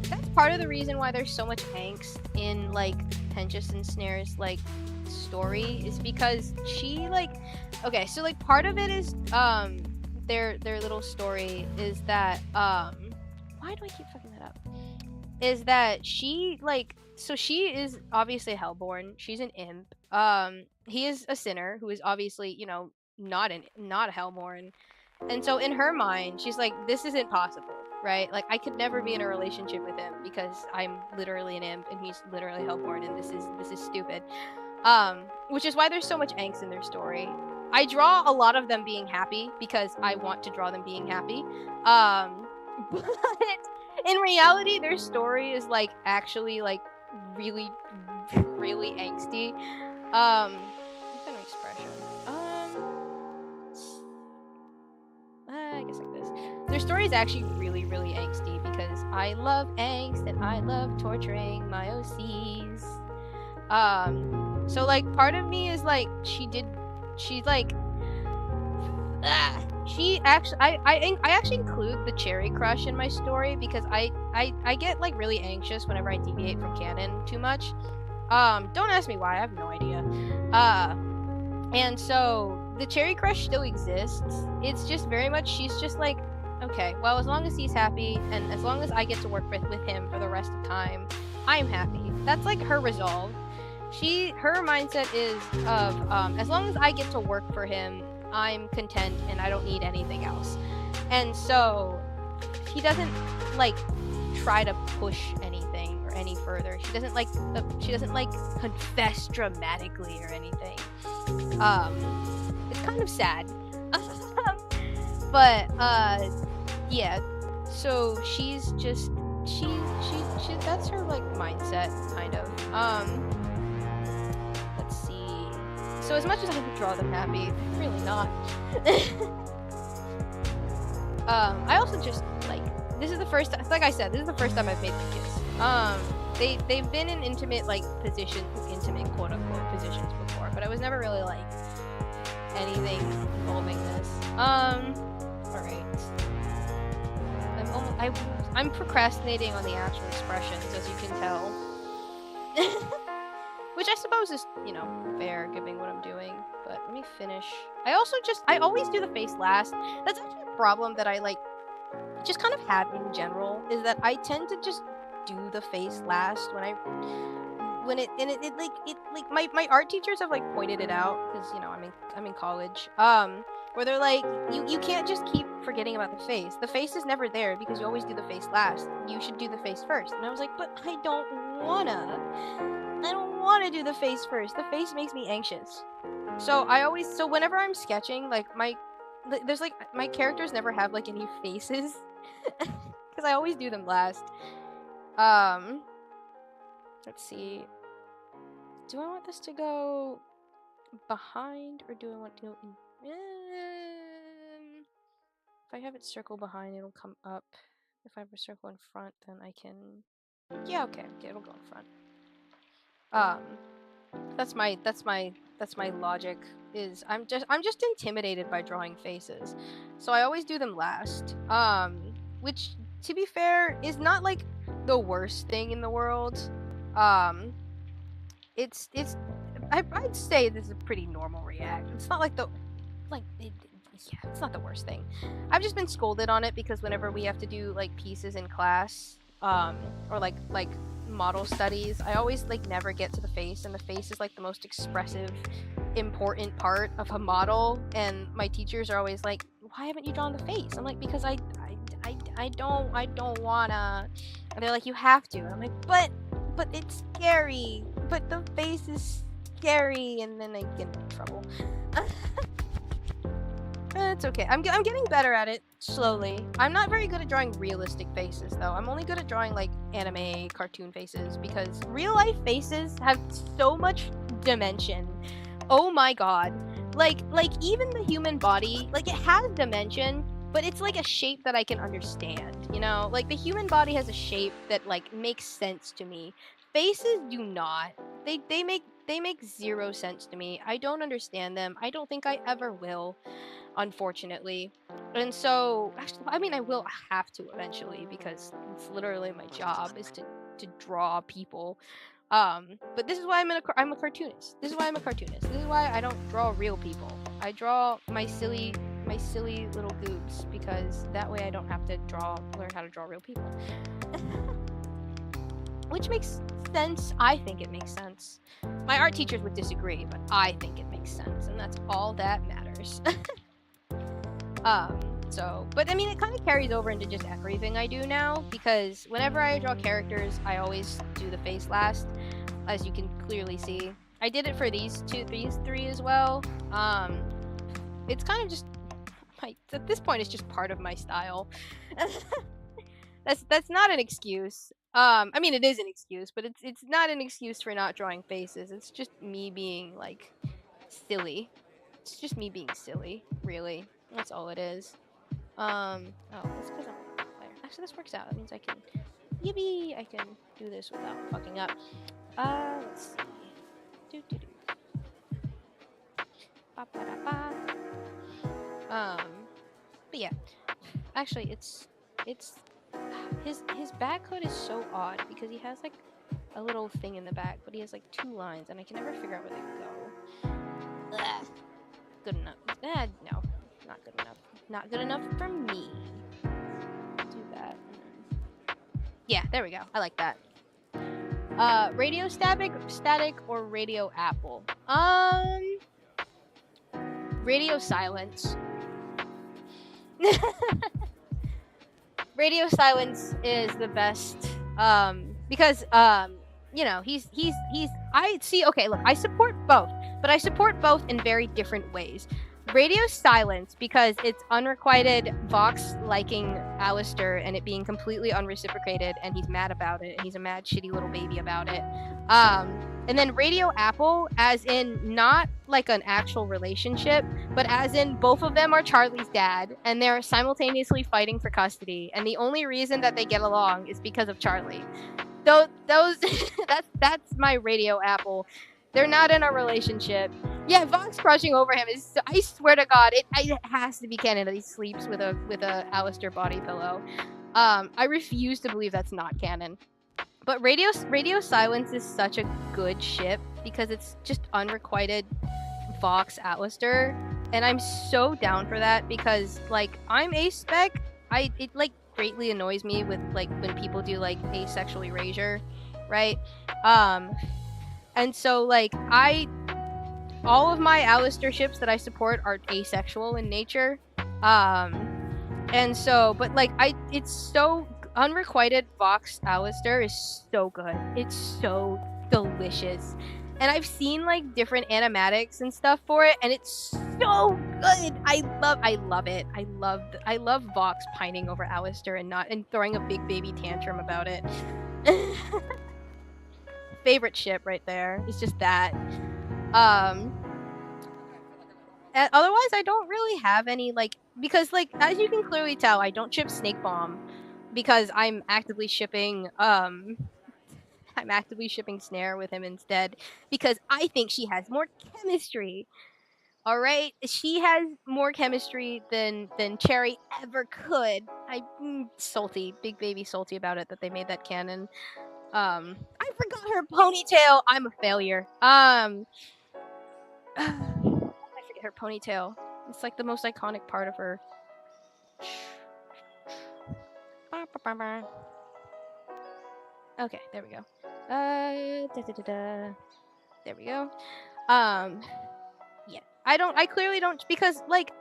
That's part of the reason why there's so much angst in, like, Pentious and Snare's, like, story, is because she, like, okay, so, like, part of it is, their little story is that, why do I keep fucking that up? Is that she, like, so she is obviously Hellborn. She's an imp. He is a sinner who is obviously, you know, not Hellborn. And so in her mind, she's like, this isn't possible, right? Like, I could never be in a relationship with him because I'm literally an imp and he's literally Hellborn, and this is stupid. Which is why there's so much angst in their story. I draw a lot of them being happy because I want to draw them being happy. But in reality, their story is, like, actually, like, really, really angsty. What kind of expression? I guess like this. Their story is actually really, really angsty because I love angst and I love torturing my OCs. So, like, part of me is like, I actually include the cherry crush in my story because I get, like, really anxious whenever I deviate from canon too much. Don't ask me why, I have no idea. And so the cherry crush still exists. It's just very much, she's just like, okay, well, as long as he's happy and as long as I get to work with him for the rest of time, I'm happy. That's, like, her resolve. Her mindset is of, as long as I get to work for him, I'm content and I don't need anything else. And so he doesn't, like, try to push anything or any further. She doesn't like confess dramatically or anything. It's kind of sad. But yeah. So she's just she that's her, like, mindset, kind of. Let's see. So as much as I can draw them happy, really not. I also just, like, this is the first, like I said, this is the first time I've made them kiss. They've been in intimate, like, intimate quote unquote positions before, but I was never really, like, anything involving this. Alright. I'm procrastinating on the actual expressions, as you can tell. Which I suppose is, you know, fair, given what I'm doing. But let me finish. I always do the face last. That's actually a problem that I, like, just kind of have in general, is that I tend to just do the face last my art teachers have, like, pointed it out, because, you know, I'm in college. where they're like, you can't just keep forgetting about the face. The face is never there because you always do the face last. You should do the face first. And I was like, but I don't wanna do the face first. The face makes me anxious. So whenever I'm sketching, like there's like my characters never have like any faces because I always do them last. Let's see. Do I want this to go behind or do I want to go in? If I have it circle behind, it'll come up. If I have a circle in front, then I can. Yeah, okay, it'll go in front. That's my logic. Is I'm just intimidated by drawing faces, so I always do them last. Which, to be fair, is not like the worst thing in the world. I'd say this is a pretty normal react. It's not like it's not the worst thing. I've just been scolded on it because whenever we have to do like pieces in class, or like model studies, I always like never get to the face, and the face is like the most expressive, important part of a model, and my teachers are always like, why haven't you drawn the face? I'm like, because I don't wanna. And they're like, you have to. And I'm like, but it's scary. But the face is scary, and then I get in trouble. It's okay. I'm getting better at it slowly. I'm not very good at drawing realistic faces, though. I'm only good at drawing like anime cartoon faces because real life faces have so much dimension. Oh my god. Like even the human body, like it has dimension, but it's like a shape that I can understand, you know? Like the human body has a shape that like makes sense to me. Faces do not. They make zero sense to me. I don't understand them. I don't think I ever will, unfortunately. And so, actually, I mean, I will have to eventually because it's literally my job is to draw people. But this is why I'm a cartoonist. This is why I'm a cartoonist. This is why I don't draw real people. I draw my silly little goobs because that way I don't have to learn how to draw real people. Which makes sense. I think it makes sense. My art teachers would disagree, but I think it makes sense, and that's all that matters. But I mean, it kind of carries over into just everything I do now, because whenever I draw characters, I always do the face last, as you can clearly see. I did it for these three as well. It's kind of just at this point, it's just part of my style. That's not an excuse. I mean, it is an excuse, but it's not an excuse for not drawing faces. It's just me being like silly. It's just me being silly, really. That's all it is. Oh, that's because I'm a player. Actually, this works out. That means I can, yippee, I can do this without fucking up. Let's see. Ba-ba-da-ba. But yeah. Actually, it's his back hood is so odd because he has like a little thing in the back, but he has like 2 lines, and I can never figure out where they go. Ugh. Good enough. No, not good enough. Not good enough for me. Do that. Yeah, there we go. I like that. Radio static or radio apple? Radio silence. Radio silence is the best. Because you know, I see. Okay, look, I support both, but I support both in very different ways. Radio silence because it's unrequited Vox liking Alistair and it being completely unreciprocated, and he's mad about it, and he's a mad shitty little baby about it. And then Radio Apple, as in not like an actual relationship, but as in both of them are Charlie's dad, and they're simultaneously fighting for custody, and the only reason that they get along is because of Charlie. Those that's my Radio Apple. They're not in a relationship. Yeah, Vox crushing over him is. I swear to God, it has to be canon that he sleeps with a Alistair body pillow. I refuse to believe that's not canon. But Radio Silence is such a good ship because it's just unrequited Vox Alistair, and I'm so down for that because like I'm aspec. It like greatly annoys me with like when people do like asexual erasure, right? And so like all of my Alistair ships that I support are asexual in nature. And so, but like it's so unrequited Vox Alistair is so good. It's so delicious. And I've seen like different animatics and stuff for it, and it's so good. I love it. I love Vox pining over Alistair and throwing a big baby tantrum about it. Favorite ship right there. It's just that. Otherwise, I don't really have any like because like as you can clearly tell, I don't ship Snake Bomb because I'm actively shipping Snare with him instead because I think she has more chemistry. All right, she has more chemistry than Cherry ever could. Salty, big baby salty about it that they made that canon. I forgot her ponytail. I'm a failure. I forget her ponytail. It's like the most iconic part of her. Okay, there we go. There we go. Yeah. I clearly don't because like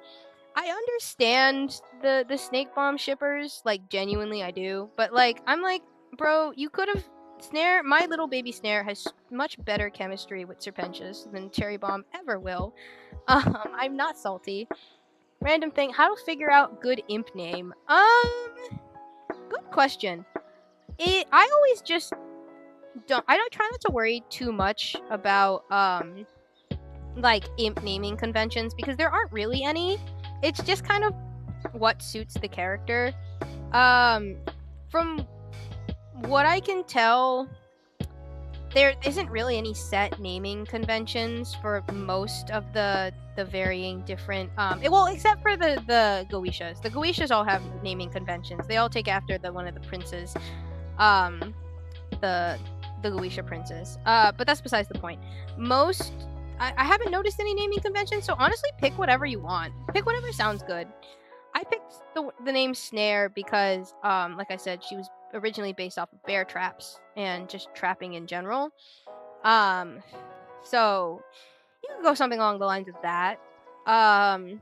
I understand the Snake Bomb shippers, like genuinely I do, but like I'm like, bro, you could have Snare, my little baby Snare has much better chemistry with Sir Pentious than Cherry Bomb ever will. I'm not salty. Random thing, how to figure out good imp name? Good question. I always just I don't try not to worry too much about like imp naming conventions because there aren't really any. It's just kind of what suits the character. From what I can tell, there isn't really any set naming conventions for most of the varying different well, except for the Goishas. The Goishas all have naming conventions. They all take after one of the princes. The Goisha princes. But that's besides the point. Most I haven't noticed any naming conventions, so honestly pick whatever you want. Pick whatever sounds good. I picked the name Snare because like I said, she was originally based off of bear traps and just trapping in general. So you can go something along the lines of that. I'm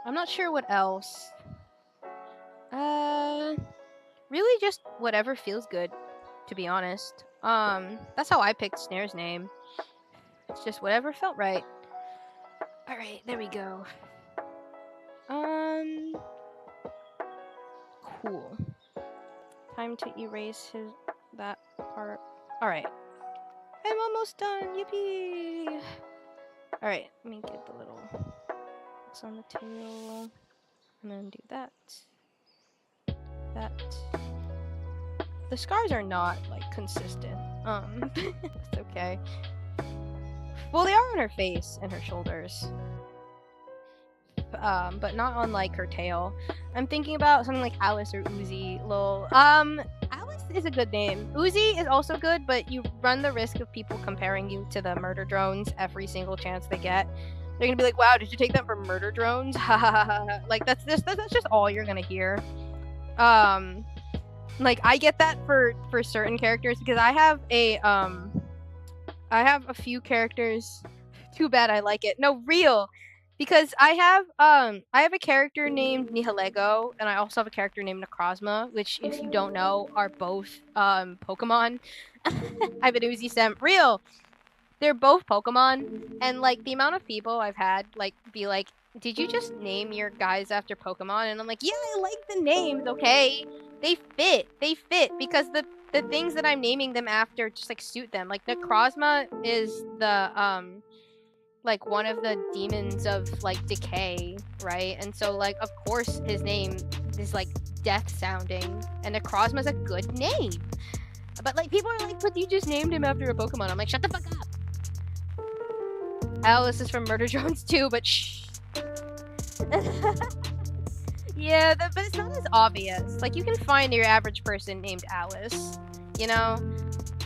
not sure what else. Really just whatever feels good, to be honest. That's how I picked Snare's name. It's just whatever felt right. Alright, there we go. Cool. Time to erase that part. Alright. I'm almost done, yippee! Alright, let me get the little X on the tail. And then do that. That. The scars are not, like, consistent. That's okay. Well, they are on her face and her shoulders. But not on, like, her tail. I'm thinking about something like Alice or Uzi. Lol. Alice is a good name. Uzi is also good, but you run the risk of people comparing you to the murder drones every single chance they get. They're gonna be like, wow, did you take that from murder drones? Like, that's just all you're gonna hear. Like, I get that for certain characters, because I have a few characters. Too bad I like it. No, real. Because I have a character named Nihilego, and I also have a character named Necrozma, which, if you don't know, are both Pokemon. I have an Uzi Sem. Real! They're both Pokemon, and, like, the amount of people I've had, like, be like, did you just name your guys after Pokemon? And I'm like, yeah, I like the names, okay? They fit, because the things that I'm naming them after just, like, suit them. Like, Necrozma is the, like, one of the demons of, like, decay, right? And so, like, of course his name is, like, death sounding, and Necrozma's a good name. But, like, people are like, but you just named him after a Pokemon. I'm like, shut the fuck up! Alice is from Murder Drones too, but shh. Yeah, but it's not as obvious. Like, you can find your average person named Alice, you know?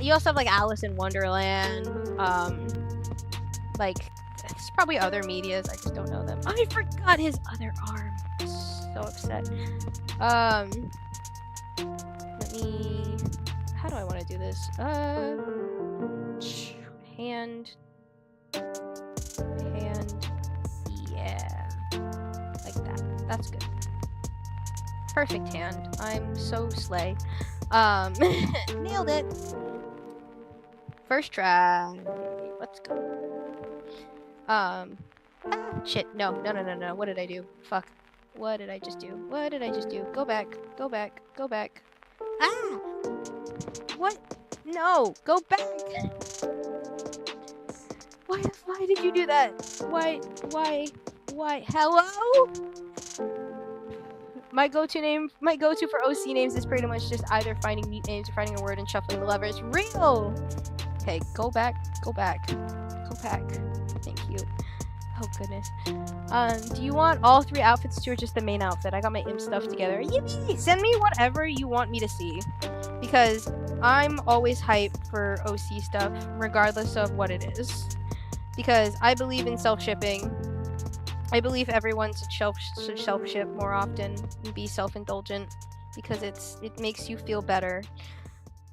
You also have, like, Alice in Wonderland, like, there's probably other medias, I just don't know them. I forgot his other arm. I'm so upset. Let me... How do I want to do this? Hand... That's good. Perfect hand. I'm so slay. Nailed it. First try. Let's go. Shit. No. What did I do? Fuck. What did I just do? What did I just do? Go back. Go back. Go back. Ah! What? No! Go back! Why did you do that? Why? Hello? My go-to for OC names is pretty much just either finding neat names or finding a word and shuffling the levers. Real! Okay, go back. Go back. Go back. Thank you. Oh, goodness. Do you want all 3 outfits too, or just the main outfit? I got my imp stuff together. Yippee! Send me whatever you want me to see. Because I'm always hyped for OC stuff, regardless of what it is. Because I believe in self-shipping. I believe everyone should self-ship more often and be self-indulgent. Because it makes you feel better.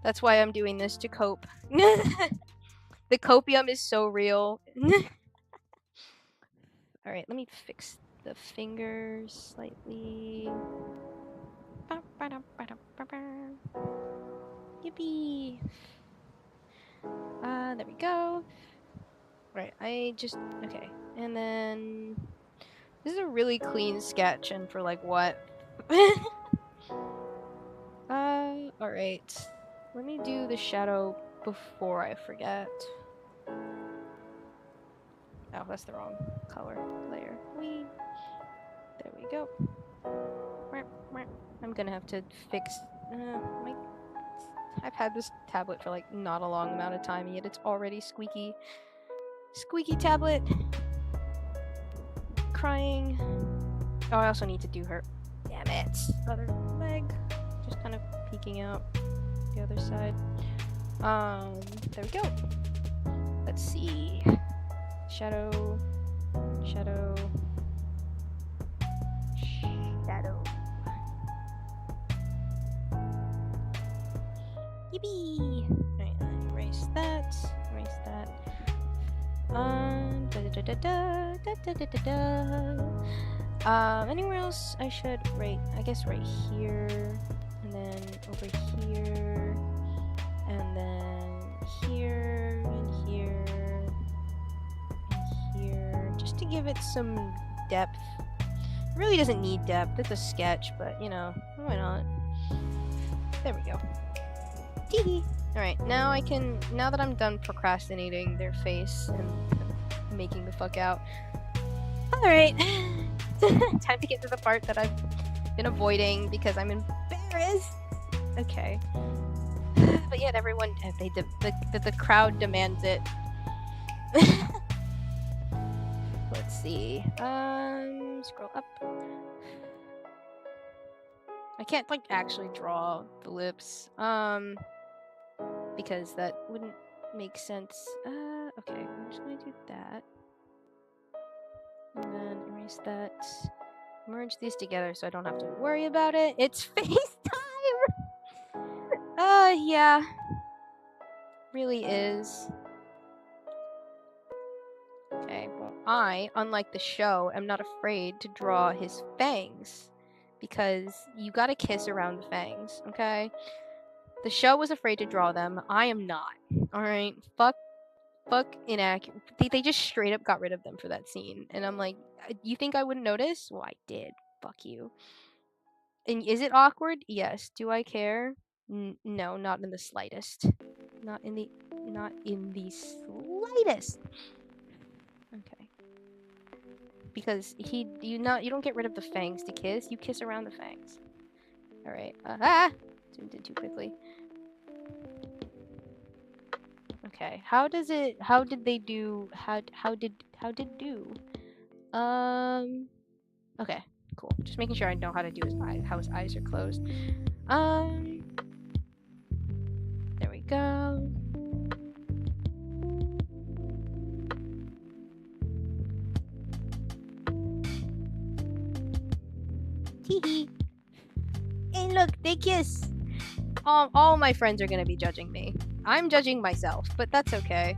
That's why I'm doing this, to cope. The copium is so real. Alright, let me fix the fingers slightly. Yippee! There we go. Right, okay. And then... This is a really clean sketch, and for like what? Alright. Let me do the shadow before I forget. Oh, that's the wrong color layer. There we go. I'm gonna have to fix... I've had this tablet for like not a long amount of time, yet it's already squeaky. Squeaky tablet. Crying. Oh, I also need to do her... Damn it! Other leg. Just kind of peeking out the other side. There we go. Let's see. Shadow. Shadow. Shadow. Yippee! Alright, erase that. Erase that. Anywhere else I should write? I guess right here, and then over here, and then here, and here, and here, just to give it some depth. It really doesn't need depth, it's a sketch, but you know, why not? There we go. Teehee! Alright, now that I'm done procrastinating their face and making the fuck out. Alright. Time to get to the part that I've been avoiding because I'm embarrassed. Okay. But yet everyone, the crowd demands it. Let's see. Scroll up. I can't like actually draw the lips. Because that wouldn't make sense. Okay, I'm just gonna do that. And then erase that. Merge these together so I don't have to worry about it. It's FaceTime! Yeah. Really is. Okay, well, I, unlike the show, am not afraid to draw his fangs. Because you gotta kiss around the fangs, okay? The show was afraid to draw them. I am not. Alright? Fuck inaccurate. They just straight up got rid of them for that scene. And I'm like, you think I wouldn't notice? Well, I did. Fuck you. And is it awkward? Yes. Do I care? No, not in the slightest. Not in the slightest. Okay. Because you don't get rid of the fangs to kiss. You kiss around the fangs. Alright. Zoomed in too quickly. Okay, how did do? Okay, cool. Just making sure I know how to do how his eyes are closed. There we go. Teehee. Hey, look, they kiss. All my friends are gonna be judging me. I'm judging myself, but that's okay.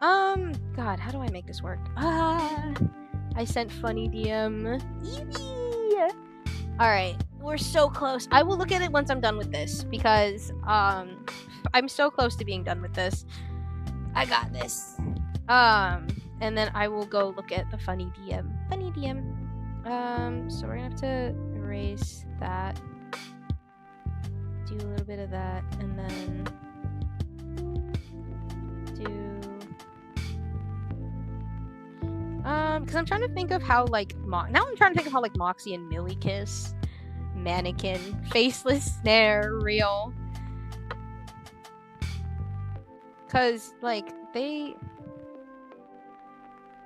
God, how do I make this work? I sent funny DM. Eevee! Alright, we're so close. I will look at it once I'm done with this, because, I'm so close to being done with this. I got this. And then I will go look at the funny DM. Funny DM. So we're gonna have to erase that. Do a little bit of that, and then because I'm trying to think of how, like, now I'm trying to think of how, like, Moxie and Millie kiss. Mannequin, faceless snare, real. Cause, like,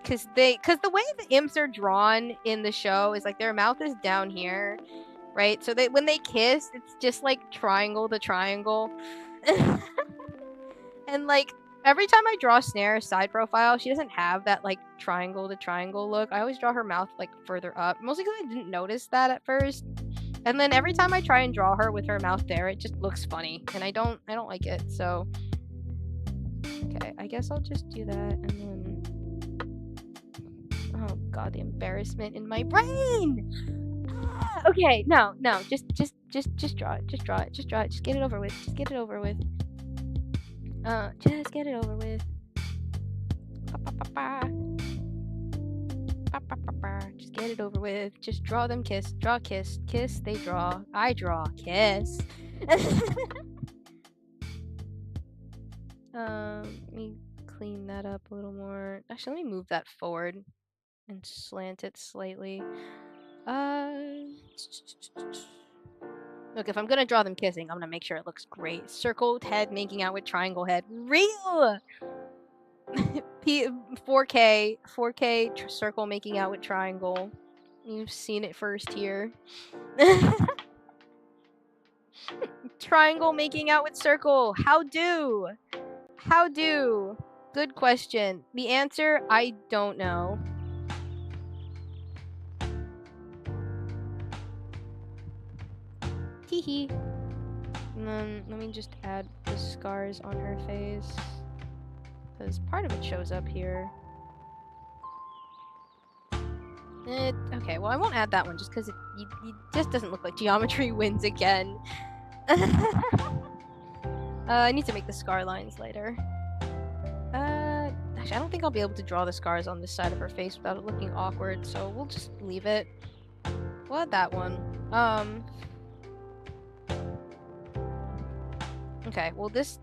cause the way the imps are drawn in the show is, like, their mouth is down here, right? So when they kiss, it's just, like, triangle to triangle. And, like, every time I draw Snare's side profile, she doesn't have that, like, triangle to triangle look. I always draw her mouth, like, further up. Mostly because I didn't notice that at first. And then every time I try and draw her with her mouth there, it just looks funny. And I don't like it, so... Okay, I guess I'll just do that, and then... Oh god, the embarrassment in my brain! Okay, no, just draw it, just draw it, just get it over with, just get it over with. Just get it over with. Just get it over with. Just draw them, kiss, draw, kiss, kiss, they draw, I draw, kiss. Let me clean that up a little more. Actually, let me move that forward and slant it slightly. Look, if I'm gonna draw them kissing, I'm gonna make sure it looks great. Circled head making out with triangle head. Real! 4K circle making out with triangle. You've seen it first here. Triangle making out with circle. How do? How do? Good question. The answer, I don't know. Teehee. And then let me just add the scars on her face, because part of it shows up here. Okay, well, I won't add that one just because it just doesn't look like geometry wins again. I need to make the scar lines lighter. Actually, I don't think I'll be able to draw the scars on this side of her face without it looking awkward, so we'll just leave it. We'll add that one. Okay, well, this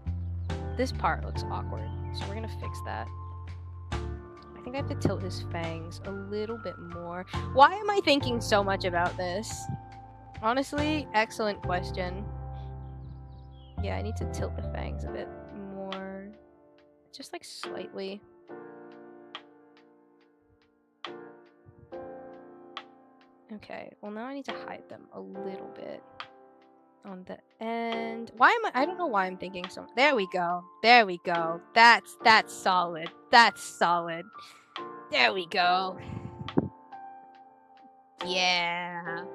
part looks awkward, so we're gonna fix that. I think I have to tilt his fangs a little bit more. Why am I thinking so much about this? Honestly, excellent question. Yeah, I need to tilt the fangs a bit more. Just, like, slightly. Okay, well, now I need to hide them a little bit on the end. I don't know why I'm thinking so. There we go. There we go. That's solid. That's solid. There we go. Yeah.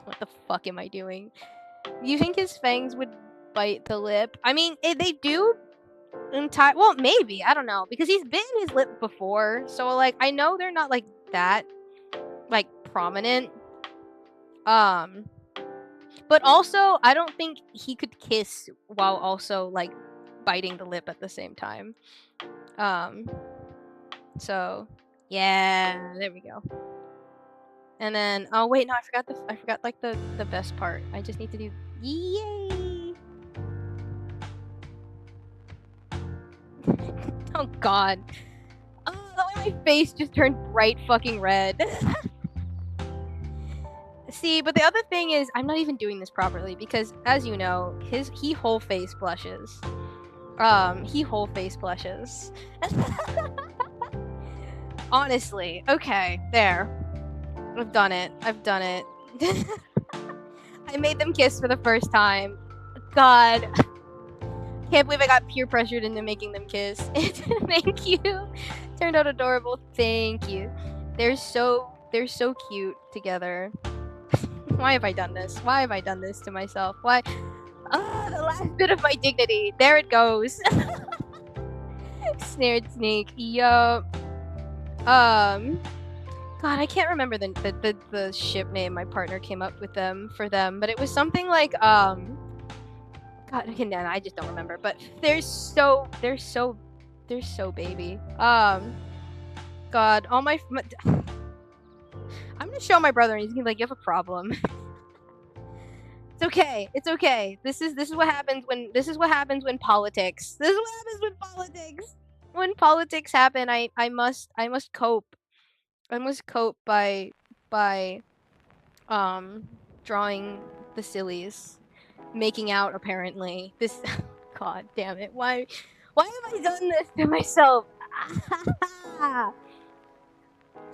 What the fuck am I doing? You think his fangs would bite the lip? I mean, they do. Well, maybe. I don't know. Because he's bitten his lip before. So, like, I know they're not, like, that, like, prominent. But also, I don't think he could kiss while also, like, biting the lip at the same time. So, yeah, there we go. And then, oh wait, no, I forgot like the best part. I just need to do, yay! Oh god. Oh, the way my face just turned bright fucking red. See, but the other thing is, I'm not even doing this properly because, as you know, he whole face blushes. He whole face blushes. Honestly, okay, there. I've done it. I've done it. I made them kiss for the first time. God. Can't believe I got peer pressured into making them kiss. Thank you. Turned out adorable. Thank you. They're so cute together. Why have I done this? Why have I done this to myself? Why? Ah, the last bit of my dignity. There it goes. Snared snake. Yup. God, I can't remember the ship name my partner came up with for them, but it was something like God, I just don't remember. But they're so baby. God, all my I'm gonna show my brother, and he's gonna be like, "You have a problem." It's okay. It's okay. This is what happens when politics. This is what happens when politics. When politics happen, I must cope. I must cope by drawing the sillies, making out apparently. This God damn it. Why have I done this to myself?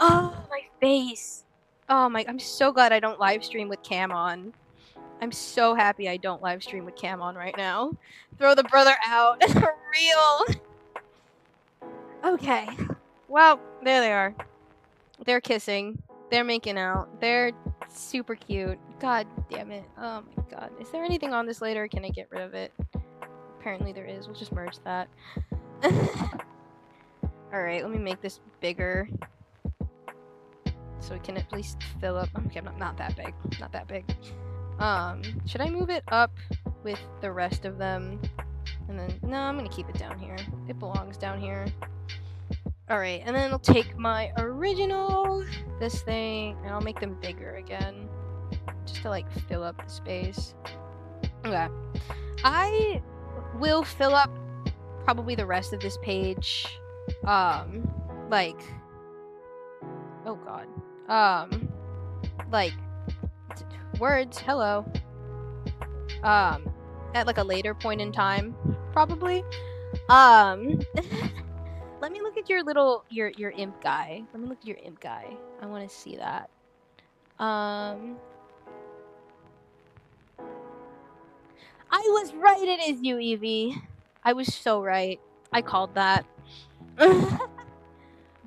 Oh, my face. Oh my, I'm so glad I don't live stream with cam on. I'm so happy I don't live stream with cam on right now. Throw the brother out. For real. Okay. Well, there they are. They're kissing. They're making out. They're super cute. God damn it. Oh my god. Is there anything on this later? Can I get rid of it? Apparently there is. We'll just merge that. Alright, let me make this bigger. So we can at least fill up. Okay, not that big. Not that big. Should I move it up with the rest of them? And then, no, I'm gonna keep it down here. It belongs down here. Alright, and then I'll take my original, this thing, and I'll make them bigger again. Just to, like, fill up the space. Okay. I will fill up probably the rest of this page, like, oh god. Like, words, hello. At, like, a later point in time, probably. Let me look at your little, your imp guy. Let me look at your imp guy. I want to see that. I was right, it is you, Evie. I was so right. I called that.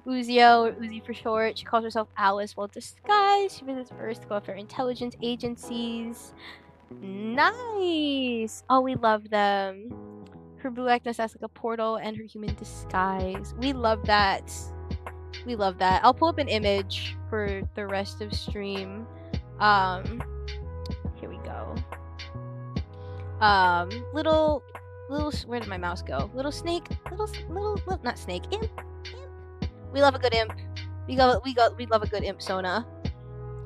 Uzio, or Uzi for short. She calls herself Alice while disguised. She visits Earth to go after intelligence agencies. Nice! Oh, we love them. Her blue actress has like a portal and her human disguise. We love that. We love that. I'll pull up an image for the rest of stream. Here we go. Little, where did my mouse go? Little snake, little, not snake, imp. We love a good imp. We love a good imp Sona.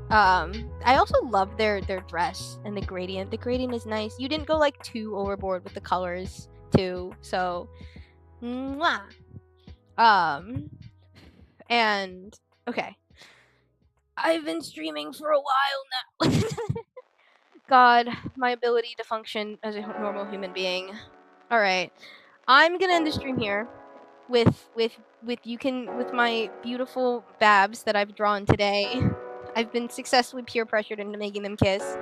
I also love their dress and the gradient. The gradient is nice. You didn't go like too overboard with the colors too, so mwah. And okay. I've been streaming for a while now. God, my ability to function as a normal human being. All right, I'm gonna end the stream here with my beautiful babs that I've drawn today. I've been successfully peer pressured into making them kiss.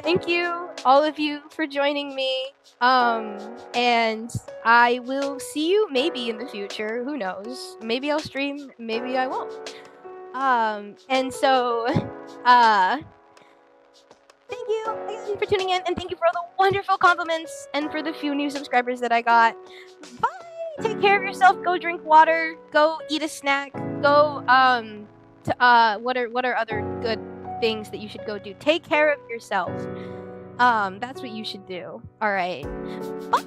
Thank you, all of you, for joining me. And I will see you maybe in the future. Who knows? Maybe I'll stream, maybe I won't. And so, thank you again for tuning in, and thank you for all the wonderful compliments and for the few new subscribers that I got. Bye! Take care of yourself. Go drink water. Go eat a snack. Go, what are other good things that you should go do? Take care of yourself. That's what you should do. All right. Bye!